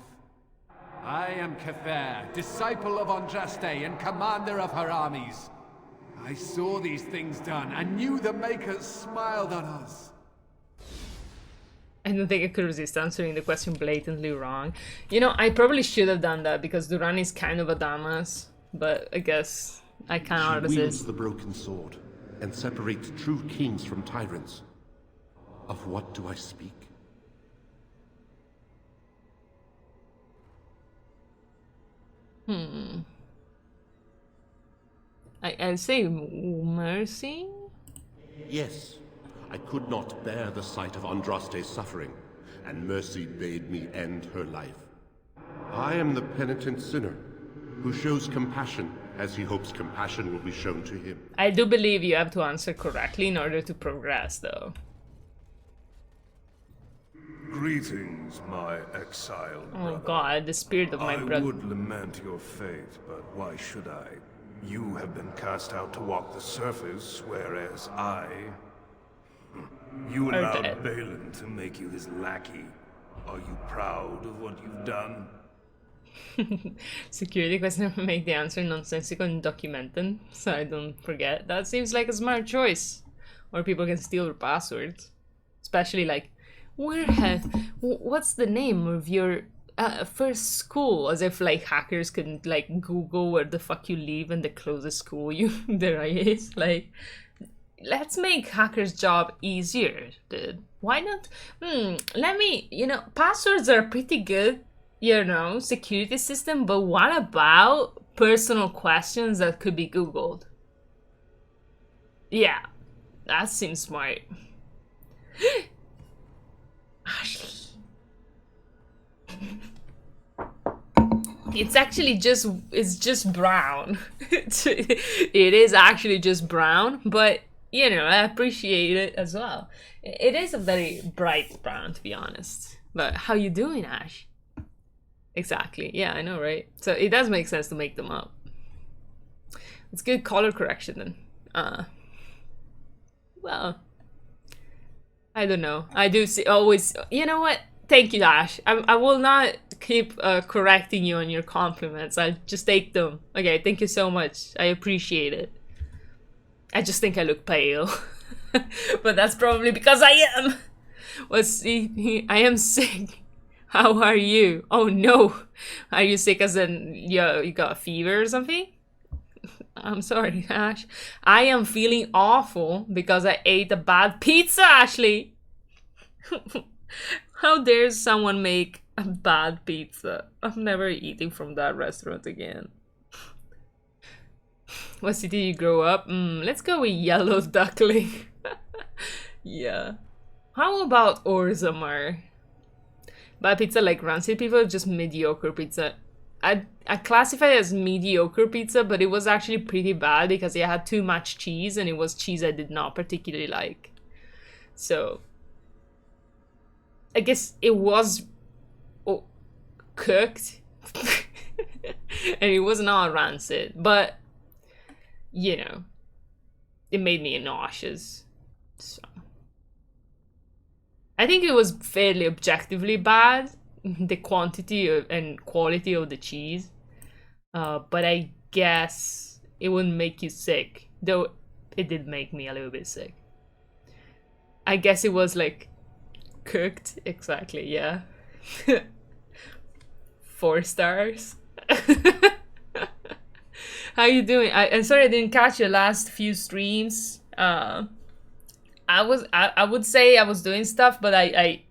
I am Kefir, disciple of Andraste and commander of her armies. I saw these things done, and knew the Maker smiled on us. I don't think I could resist answering the question blatantly wrong. You know, I probably should have done that because Duran is kind of a dumbass, but I guess I cannot She wields resist. the broken sword and separates true kings from tyrants. Of what do I speak? I'll say mercy? Yes, I could not bear the sight of Andraste's suffering, and mercy bade me end her life. I am the penitent sinner, who shows compassion as he hopes compassion will be shown to him. I do believe you have to answer correctly in order to progress, though. Greetings, my exiled Oh brother. god, the spirit of my I brother. would lament your fate, but why should I? You have been cast out to walk the surface, whereas I... You Are allowed dead. Balin to make you his lackey. Are you proud of what you've done? Security question, make the answer nonsensical and documented so I don't forget. That seems like a smart choice. Or people can steal your passwords. Especially like, what's the name of your first school? As if like hackers can like Google where the fuck you live and the closest school there is. Like, let's make hackers' job easier, dude. Why not? Let me, passwords are pretty good, security system, but what about personal questions that could be Googled? Yeah, that seems smart. Ashley. It's just brown. It is actually just brown, but I appreciate it as well. It is a very bright brown, to be honest. But how you doing, Ash? Exactly. Yeah, I know, right? So it does make sense to make them up. It's good color correction then. Well, I don't know. I do see always. You know what? Thank you, Ash. I will not keep correcting you on your compliments. I'll just take them. Okay, thank you so much. I appreciate it. I just think I look pale. But that's probably because I am. I am sick. How are you? Oh no. Are you sick as in you got a fever or something? I'm sorry, Ash. I am feeling awful because I ate a bad pizza, Ashley. How dare someone make a bad pizza? I'm never eating from that restaurant again. What city did you grow up? Let's go with Yellow Duckling. Yeah. How about Orzammar? Bad pizza like rancid pizza, just mediocre pizza. I classify it as mediocre pizza, but it was actually pretty bad because it had too much cheese, and it was cheese I did not particularly like. So I guess it was cooked and it was not rancid, but it made me nauseous. So I think it was fairly objectively bad, the quantity and quality of the cheese, but I guess it wouldn't make you sick, though it did make me a little bit sick. I guess it was like cooked, exactly, yeah. 4 stars. How you doing? I'm sorry I didn't catch your last few streams. I would say I was doing stuff, but I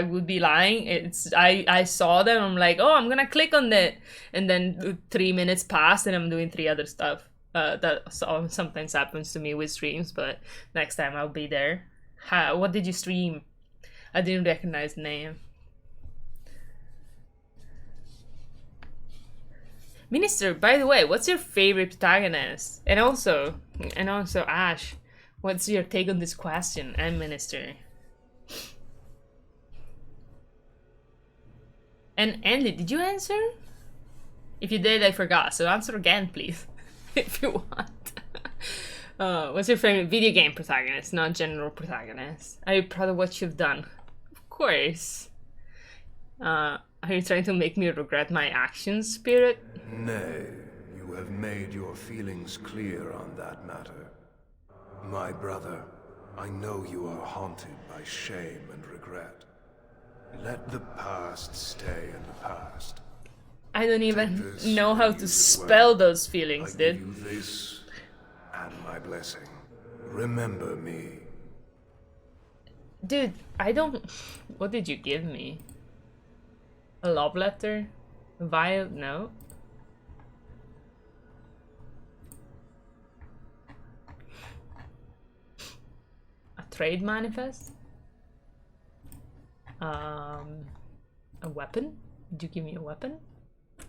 would be lying. I saw them, I'm like, oh, I'm gonna click on that, and then 3 minutes passed and I'm doing 3 other stuff. That sometimes happens to me with streams, but next time I'll be there. What did you stream? I didn't recognize the name. Minister, by the way, what's your favorite protagonist? And also Ash, what's your take on this question? And Minister. And Andy, did you answer? If you did, I forgot. So answer again, please, if you want. What's your favorite video game protagonist, not general protagonist? Are you proud of what you've done? Of course. Are you trying to make me regret my actions, Spirit? Nay, you have made your feelings clear on that matter. My brother, I know you are haunted by shame and regret. Let the past stay in the past. I don't even know how to spell those feelings, dude. I give you this and my blessing. Remember me. Dude, I don't... What did you give me? A love letter? A vial? No. A trade manifest? A weapon? Did you give me a weapon?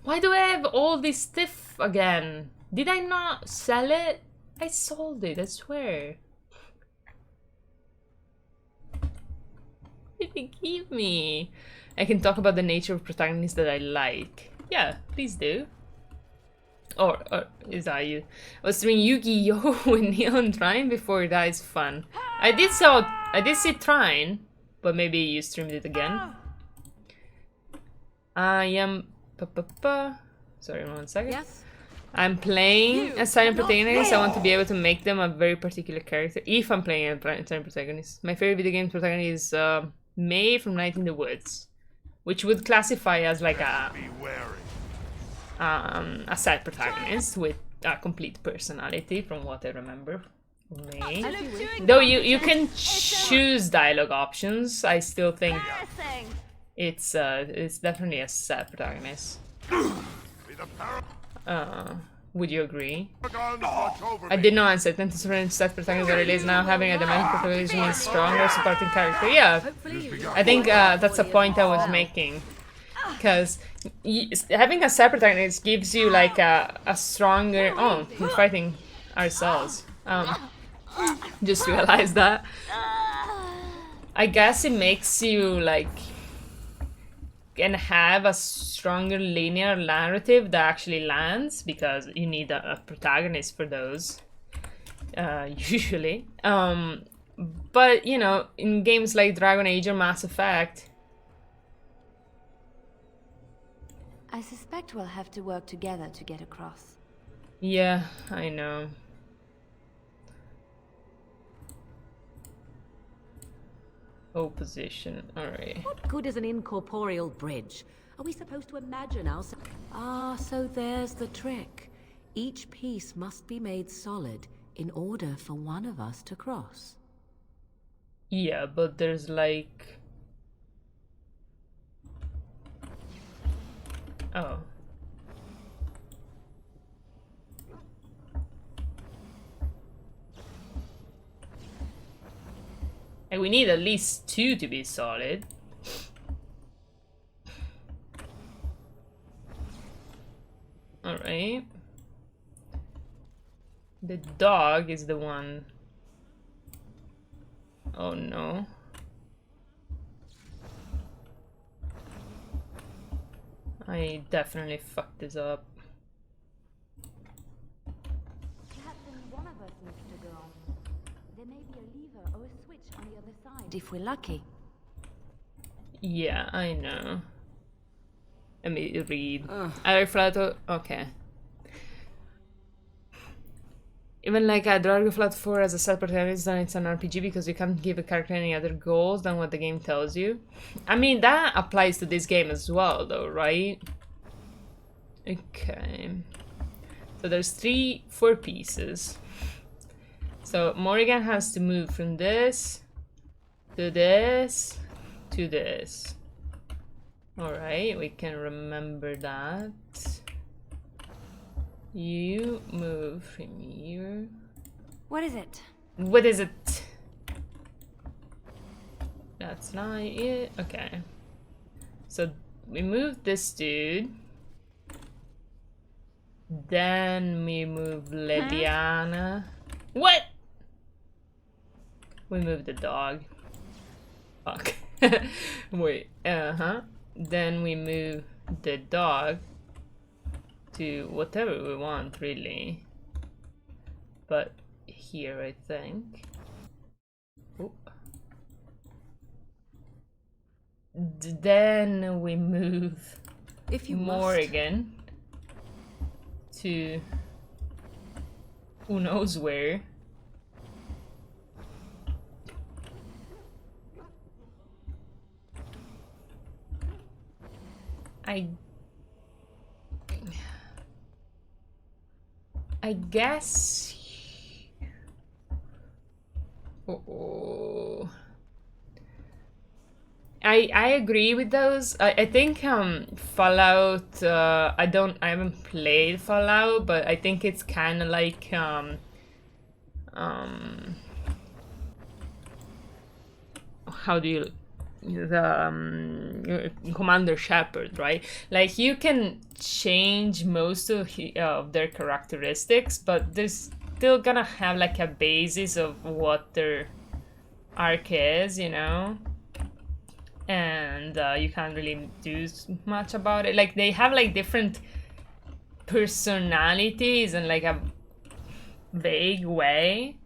Why do I have all this stuff again? Did I not sell it? I sold it, I swear. What did you give me? I can talk about the nature of protagonists that I like. Yeah, please do. Or is that you? I was streaming Yu-Gi-Oh! With Neon Trine before. That is fun. I did see Trine, but maybe you streamed it again. I am Sorry, 1 second. Yes? I'm playing a silent protagonist. I want to be able to make them a very particular character. If I'm playing a silent protagonist. My favorite video game protagonist is May from Night in the Woods, which would classify as like a side protagonist with a complete personality, from what I remember. May. Though you can choose dialogue options, I still think it's definitely a sad protagonist. Would you agree? I did not answer. Tend to surrender set protagonist that release now having a dynamic protagonist means stronger supporting character. Yeah, I think that's a point I was making. Because having a set protagonist gives you like a stronger... Oh, we're fighting ourselves. Just realized that. I guess it makes you like... can have a stronger linear narrative that actually lands, because you need a protagonist for those, usually. But, you know, in games like Dragon Age or Mass Effect... I suspect we'll have to work together to get across. Yeah, I know. Opposition, alright. What good is an incorporeal bridge? Are we supposed to imagine ourselves? Ah, so there's the trick. Each piece must be made solid in order for one of us to cross. Yeah, but there's like... Oh. And we need at least 2 to be solid. Alright. The dog is the one. Oh no. I definitely fucked this up. Perhaps only one of us needs to go. There may be a lever or a switch on the other side. If we're lucky. Yeah, I know. Let me read. I flat. Okay. Even like a Dragonflat 4 as a set protagonist, then it's an RPG because you can't give a character any other goals than what the game tells you. I mean, that applies to this game as well, though, right? Okay. So there's 4 pieces. So Morrigan has to move from this to this to this. Alright, we can remember that. You move from here. What is it? What is it? That's not it. Okay. So we move this dude. Then we move Leviana. What? We move the dog. Fuck. Wait. Then we move the dog to whatever we want, really. But here, I think. Ooh. Then we move Morrigan to who knows where. I guess. Oh. I agree with those. I think Fallout. I haven't played Fallout, but I think it's kind of like how do you Commander Shepard, right? Like you can change most of their characteristics, but they're still gonna have like a basis of what their arc is, you know? And you can't really do much about it. Like they have like different personalities in like a vague way,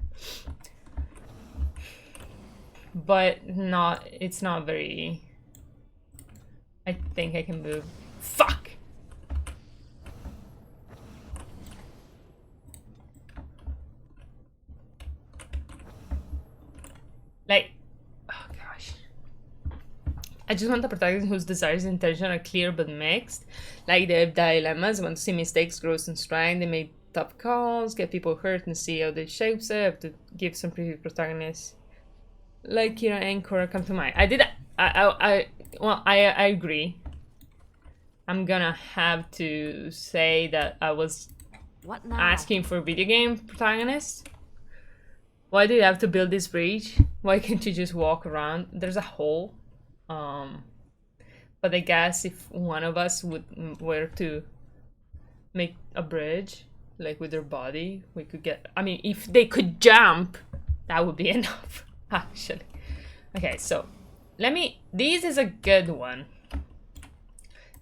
but it's not very. I think I can move. Fuck! I just want a protagonist whose desires and intentions are clear but mixed. Like they have dilemmas, want to see mistakes, growth, and strength. They make tough calls, get people hurt, and see how they shapes it. I have to give some pretty protagonists like Kira and Cora come to mind. I agree. I'm gonna have to say that I was asking for video game protagonists. Why do you have to build this bridge? Why can't you just walk around? There's a hole. But I guess if one of us were to make a bridge, like with their body, we could get... I mean, if they could jump, that would be enough, actually. Okay, so this is a good one.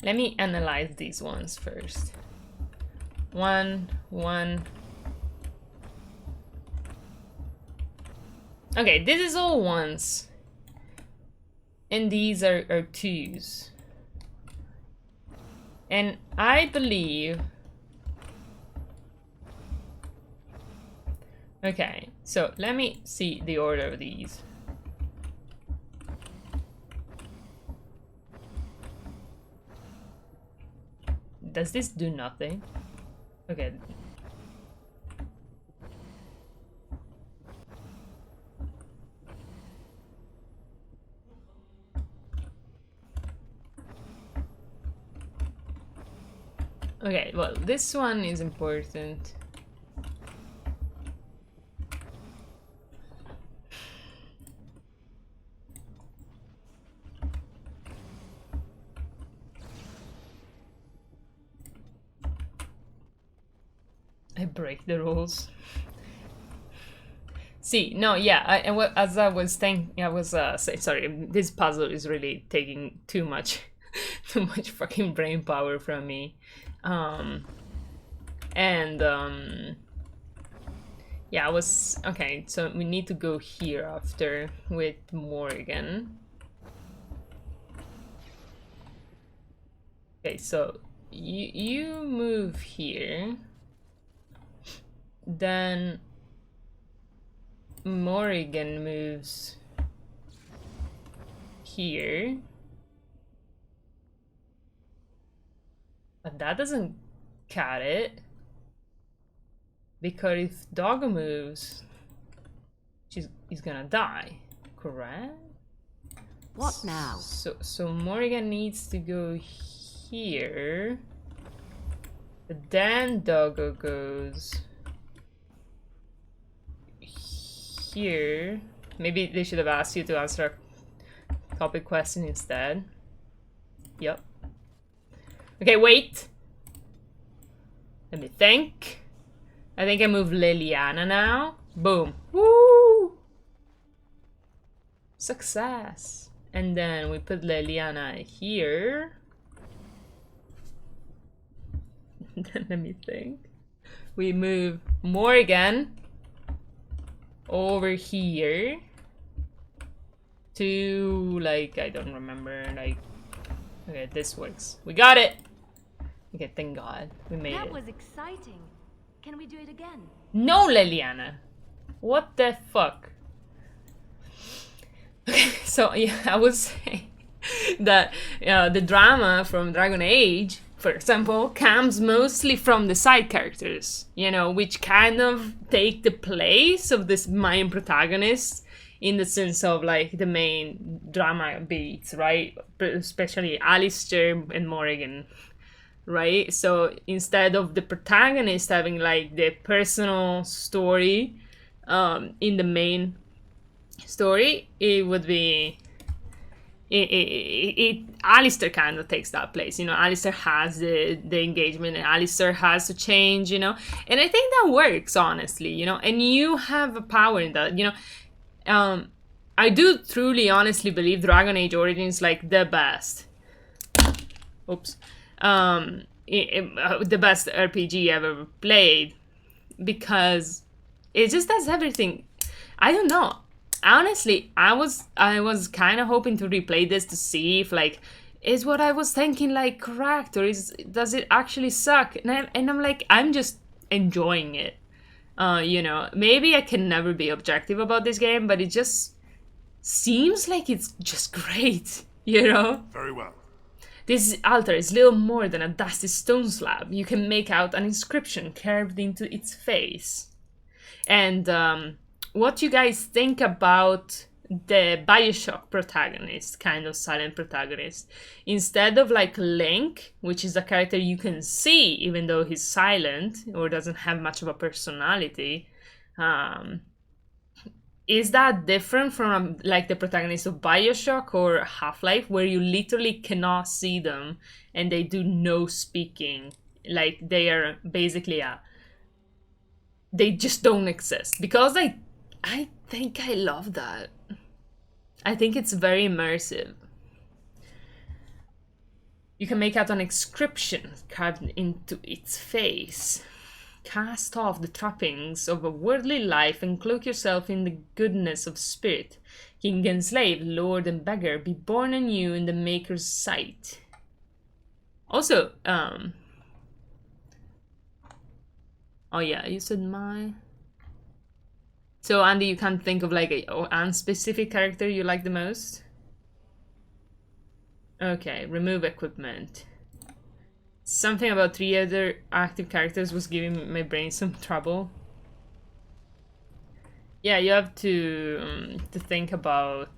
Let me analyze these ones first. One. Okay, this is all ones. And these are twos. And I believe... Okay, so let me see the order of these. Does this do nothing? Okay. Okay, well, this one is important. I break the rules. See, no, yeah, as I was thinking, I was sorry, this puzzle is really taking too much fucking brain power from me. Yeah, I was okay, so we need to go here after with Morgan. Okay, so you move here. Then Morrigan moves here. But that doesn't cut it. Because if Doggo moves, he's gonna die, correct? What now? So Morrigan needs to go here. But then Doggo goes here. Maybe they should have asked you to answer a topic question instead. Yep. Okay, wait. Let me think. I think I move Liliana now. Boom. Woo! Success. And then we put Liliana here. Then let me think. We move Morgan over here to, like, I don't remember, like, okay, this works. We got it! Okay, thank God. We made it. That was exciting. Can we do it again? No, Liliana! What the fuck? Okay, so yeah, I was saying that the drama from Dragon Age, for example, comes mostly from the side characters, you know, which kind of take the place of this main protagonist in the sense of like the main drama beats, right? Especially Alistair and Morrigan, right? So instead of the protagonist having like the personal story in the main story, it would be Alistair kind of takes that place, you know. Alistair has the engagement, and Alistair has to change, you know, and I think that works, honestly, you know, and you have a power in that, you know. I do truly honestly believe Dragon Age Origins like the best the best RPG ever played, because it just does everything. I don't know. Honestly, I was kind of hoping to replay this to see if, like, is what I was thinking, like, correct, or does it actually suck? And I'm like, I'm just enjoying it. You know, maybe I can never be objective about this game, but it just seems like it's just great. You know? Very well. This altar is little more than a dusty stone slab. You can make out an inscription carved into its face. And what you guys think about the Bioshock protagonist, kind of silent protagonist? Instead of like Link, which is a character you can see even though he's silent or doesn't have much of a personality, is that different from like the protagonist of Bioshock or Half-Life, where you literally cannot see them and they do no speaking? Like they are basically they just don't exist. Because I think I love that. I think it's very immersive. You can make out an inscription carved into its face. Cast off the trappings of a worldly life and cloak yourself in the goodness of spirit. King and slave, lord and beggar, be born anew in the Maker's sight. Also, oh yeah, you said my... So Andy, you can't think of like a unspecific character you like the most? Okay, remove equipment. Something about 3 other active characters was giving my brain some trouble. Yeah, you have to think about...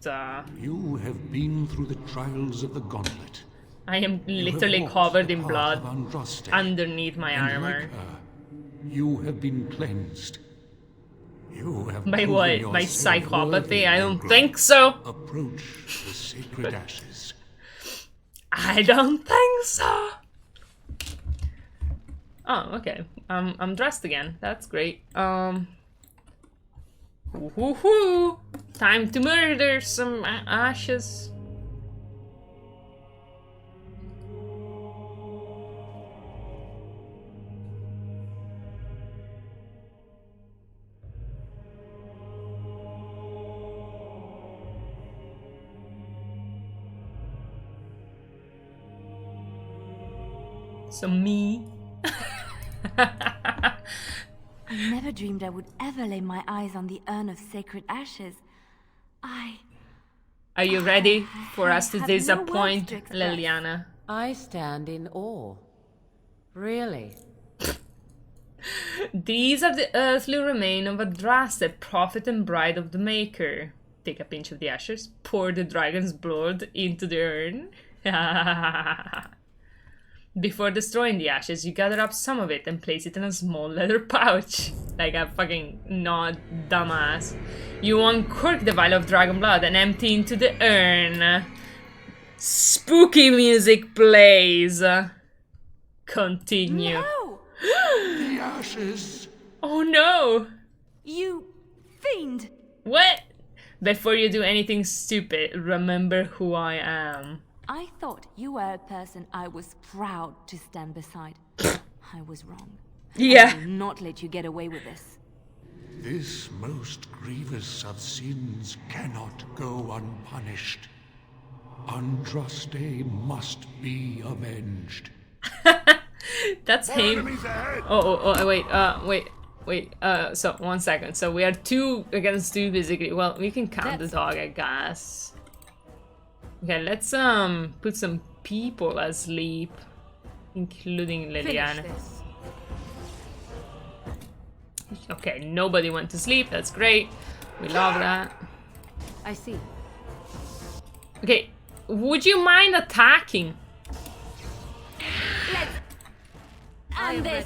You have been through the trials of the gauntlet. I am literally covered in blood underneath my armor. Like her, you have been cleansed. You have by what? By psychopathy? I don't think so. Approach the sacred ashes. I don't think so. Oh, okay. I'm dressed again. That's great. Woohoo! Time to murder some ashes. So me. I never dreamed I would ever lay my eyes on the Urn of Sacred Ashes. Are you ready for us to disappoint Liliana? I stand in awe. Really? These are the earthly remains of Andraste, prophet and bride of the Maker. Take a pinch of the ashes, pour the dragon's blood into the urn. Before destroying the ashes, you gather up some of it and place it in a small leather pouch. Like a fucking not dumbass. You uncork the vial of dragon blood and empty into the urn. Spooky music plays. Continue. No! The ashes. Oh no! You fiend! What? Before you do anything stupid, remember who I am. I thought you were a person I was proud to stand beside. I was wrong. Yeah. I will not let you get away with this. This most grievous of sins cannot go unpunished. Andraste must be avenged. That's him. Oh, wait. So 1 second. So we are 2 against 2 basically. Well, we can count the dog, I guess. Okay, let's put some people asleep, including Liliana. Okay, nobody went to sleep. That's great. We love that. I see. Okay, would you mind attacking? Let's end this.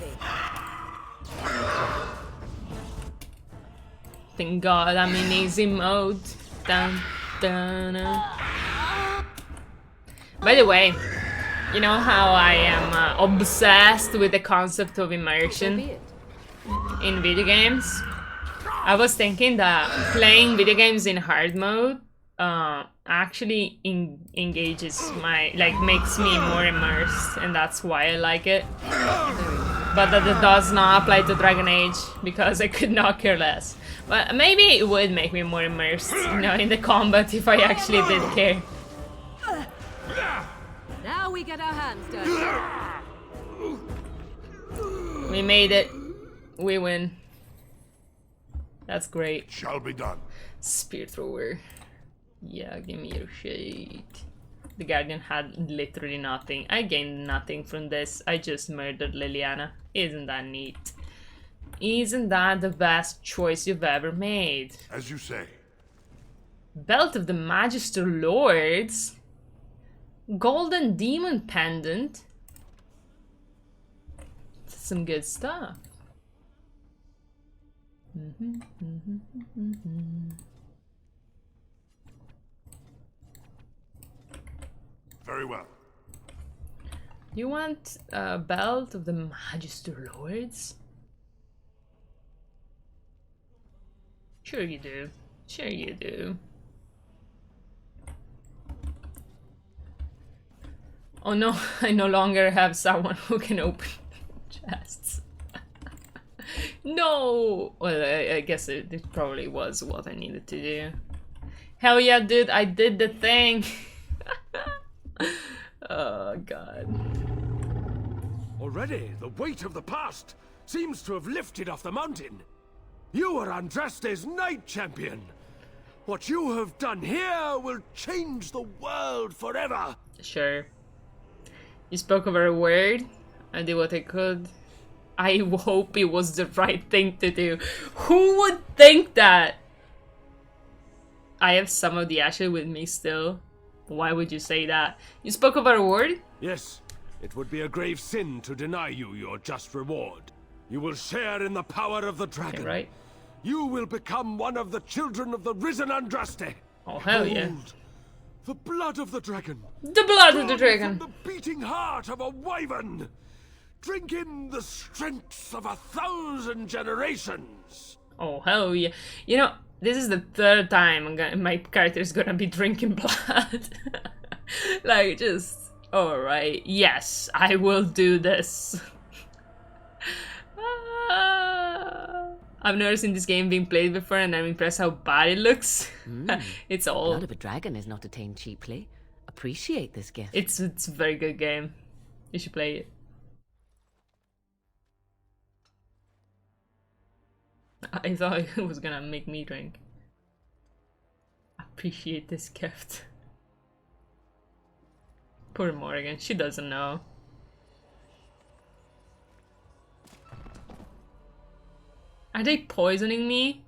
Thank God I'm in easy mode. Dun, dun, dun. By the way, you know how I am obsessed with the concept of immersion in video games? I was thinking that playing video games in hard mode actually engages my, like, makes me more immersed, and that's why I like it. But that does not apply to Dragon Age, because I could not care less. But maybe it would make me more immersed, you know, in the combat if I actually did care. Now we get our hands dirty. We made it. We win. That's great. Shall be done. Spear thrower. Yeah, give me your shit. The Guardian had literally nothing. I gained nothing from this. I just murdered Liliana. Isn't that neat? Isn't that the best choice you've ever made? As you say. Belt of the Magister Lords? Golden Demon Pendant? That's some good stuff. Very well. You want a Belt of the Magister Lords? Sure you do. Sure you do. Oh no, I no longer have someone who can open chests. No! Well, I guess it probably was what I needed to do. Hell yeah, dude, I did the thing! Oh god. Already, the weight of the past seems to have lifted off the mountain. You are Andraste's Knight Champion. What you have done here will change the world forever. Sure. You spoke over a word. I did what I could. I hope it was the right thing to do. Who would think that? I have some of the ashes with me still. Why would you say that? You spoke over a word? Yes, it would be a grave sin to deny you your just reward. You will share in the power of the dragon. Okay, right. You will become one of the children of the risen Andraste. Oh, hell yeah. Behold, the blood of the dragon. The blood of the dragon. From the beating heart of a wyvern. Drink in the strength of 1,000 generations. Oh, hell yeah. You know, this is the third time my character is gonna be drinking blood. Like, just... Alright, yes, I will do this. I've never seen this game being played before and I'm impressed how bad it looks. It's all... The blood of a dragon is not attained cheaply. Appreciate this gift. It's a very good game. You should play it. I thought it was gonna make me drink. Appreciate this gift. Poor Morgan, she doesn't know. Are they poisoning me?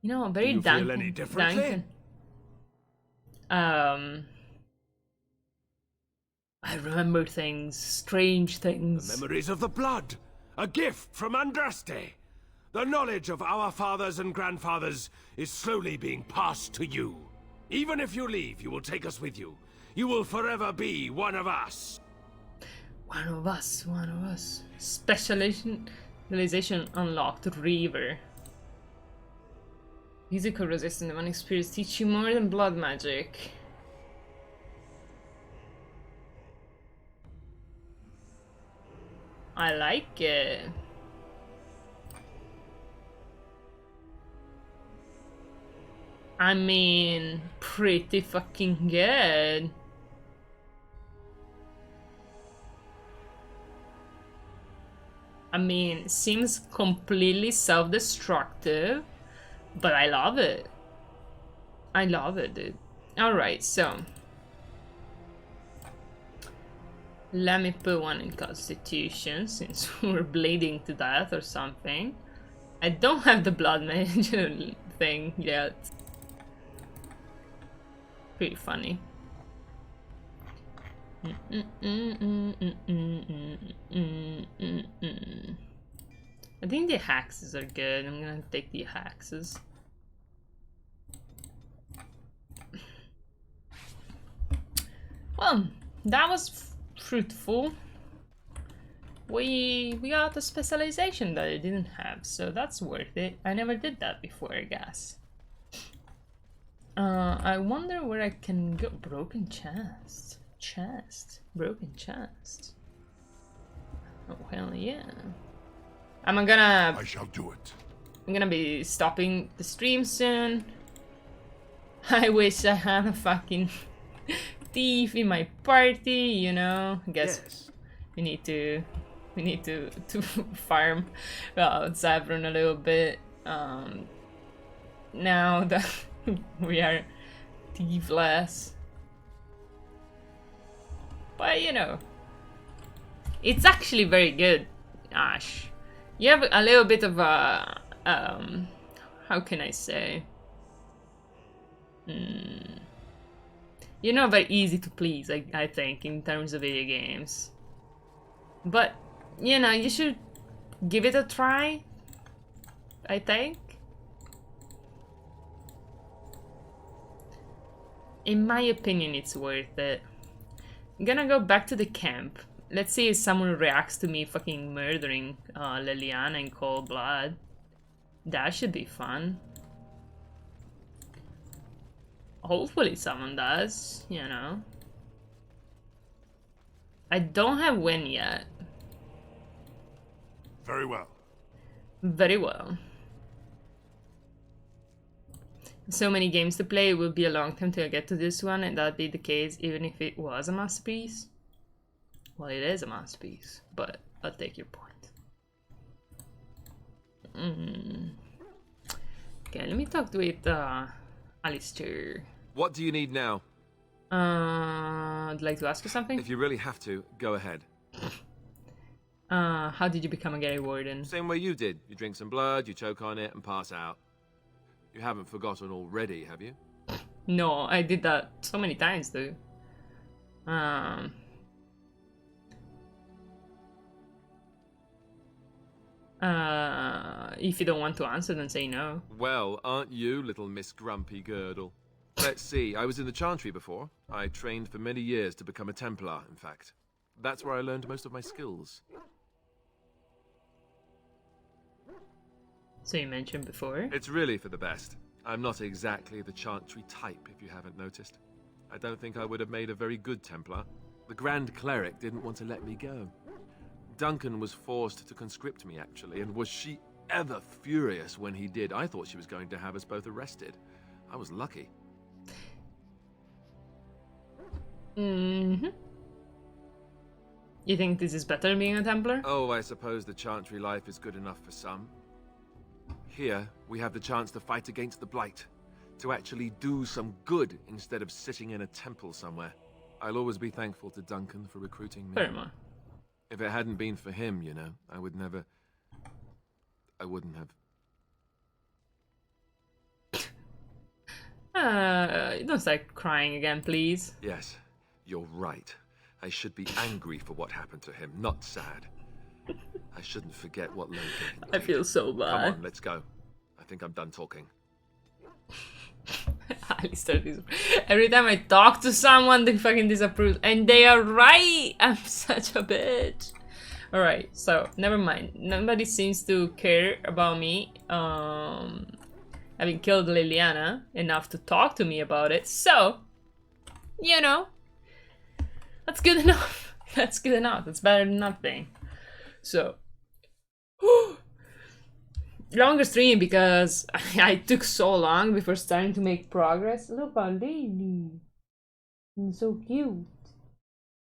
You know, I'm very Do you feel any differently? I remember things, strange things. The memories of the blood, a gift from Andraste. The knowledge of our fathers and grandfathers is slowly being passed to you. Even if you leave, you will take us with you. You will forever be one of us. One of us, one of us. Specialization unlocked, Reaver. Physical resistance, demonic spirits teach you more than blood magic. I like it. I mean, pretty fucking good. I mean, seems completely self-destructive, but I love it. I love it, dude. Alright, so let me put one in Constitution since we're bleeding to death or something. I don't have the blood mage thing yet. Pretty funny. I think the hexes are good. I'm gonna take the hexes. Well, that was fruitful. We got a specialization that I didn't have, so that's worth it. I never did that before, I guess. I wonder where I can go. Broken chest. Broken chest. Oh, hell yeah. I shall do it. I'm gonna be stopping the stream soon. I wish I had a fucking thief in my party, you know. I guess yes. we need to farm Zavron a little bit. Now that we are thiefless. But you know, it's actually very good, Ash. You have a little bit of a, how can I say? You're not very easy to please, I think, in terms of video games. But, you know, you should give it a try, I think. In my opinion, it's worth it. I'm gonna go back to the camp. Let's see if someone reacts to me fucking murdering Leliana in cold blood. That should be fun. Hopefully someone does, you know. I don't have win yet. Very well. Very well. So many games to play, it will be a long time till I get to this one, and that'd be the case even if it was a masterpiece. Well, it is a masterpiece, but I'll take your point. Okay, let me talk with Alistair. What do you need now? I'd like to ask you something. If you really have to, go ahead. How did you become a Gary Warden? Same way you did. You drink some blood, you choke on it, and pass out. You haven't forgotten already, have you? No, I did that so many times, though. If you don't want to answer, then say no. Well, aren't you, little Miss Grumpy Girdle? Let's see, I was in the Chantry before. I trained for many years to become a Templar, in fact. That's where I learned most of my skills. So you mentioned before? It's really for the best. I'm not exactly the Chantry type, if you haven't noticed. I don't think I would have made a very good Templar. The Grand Cleric didn't want to let me go. Duncan was forced to conscript me, actually, and was she ever furious when he did. I thought she was going to have us both arrested. I was lucky. Mm-hmm. You think this is better than being a Templar? Oh, I suppose the Chantry life is good enough for some. Here, we have the chance to fight against the Blight. To actually do some good instead of sitting in a temple somewhere. I'll always be thankful to Duncan for recruiting me. Fair enough. If it hadn't been for him, you know, I wouldn't have. Don't start crying again, please. Yes, you're right. I should be angry for what happened to him, not sad. I shouldn't forget what Logan did. I feel so bad. Come on, let's go. I think I'm done talking. Alistair, every time I talk to someone, they fucking disapprove. And they are right! I'm such a bitch. Alright, so, never mind. Nobody seems to care about me having killed Leliana enough to talk to me about it. So, you know, that's good enough. That's good enough. That's better than nothing. So, longer stream because I took so long before starting to make progress. Look how lady. It's so cute.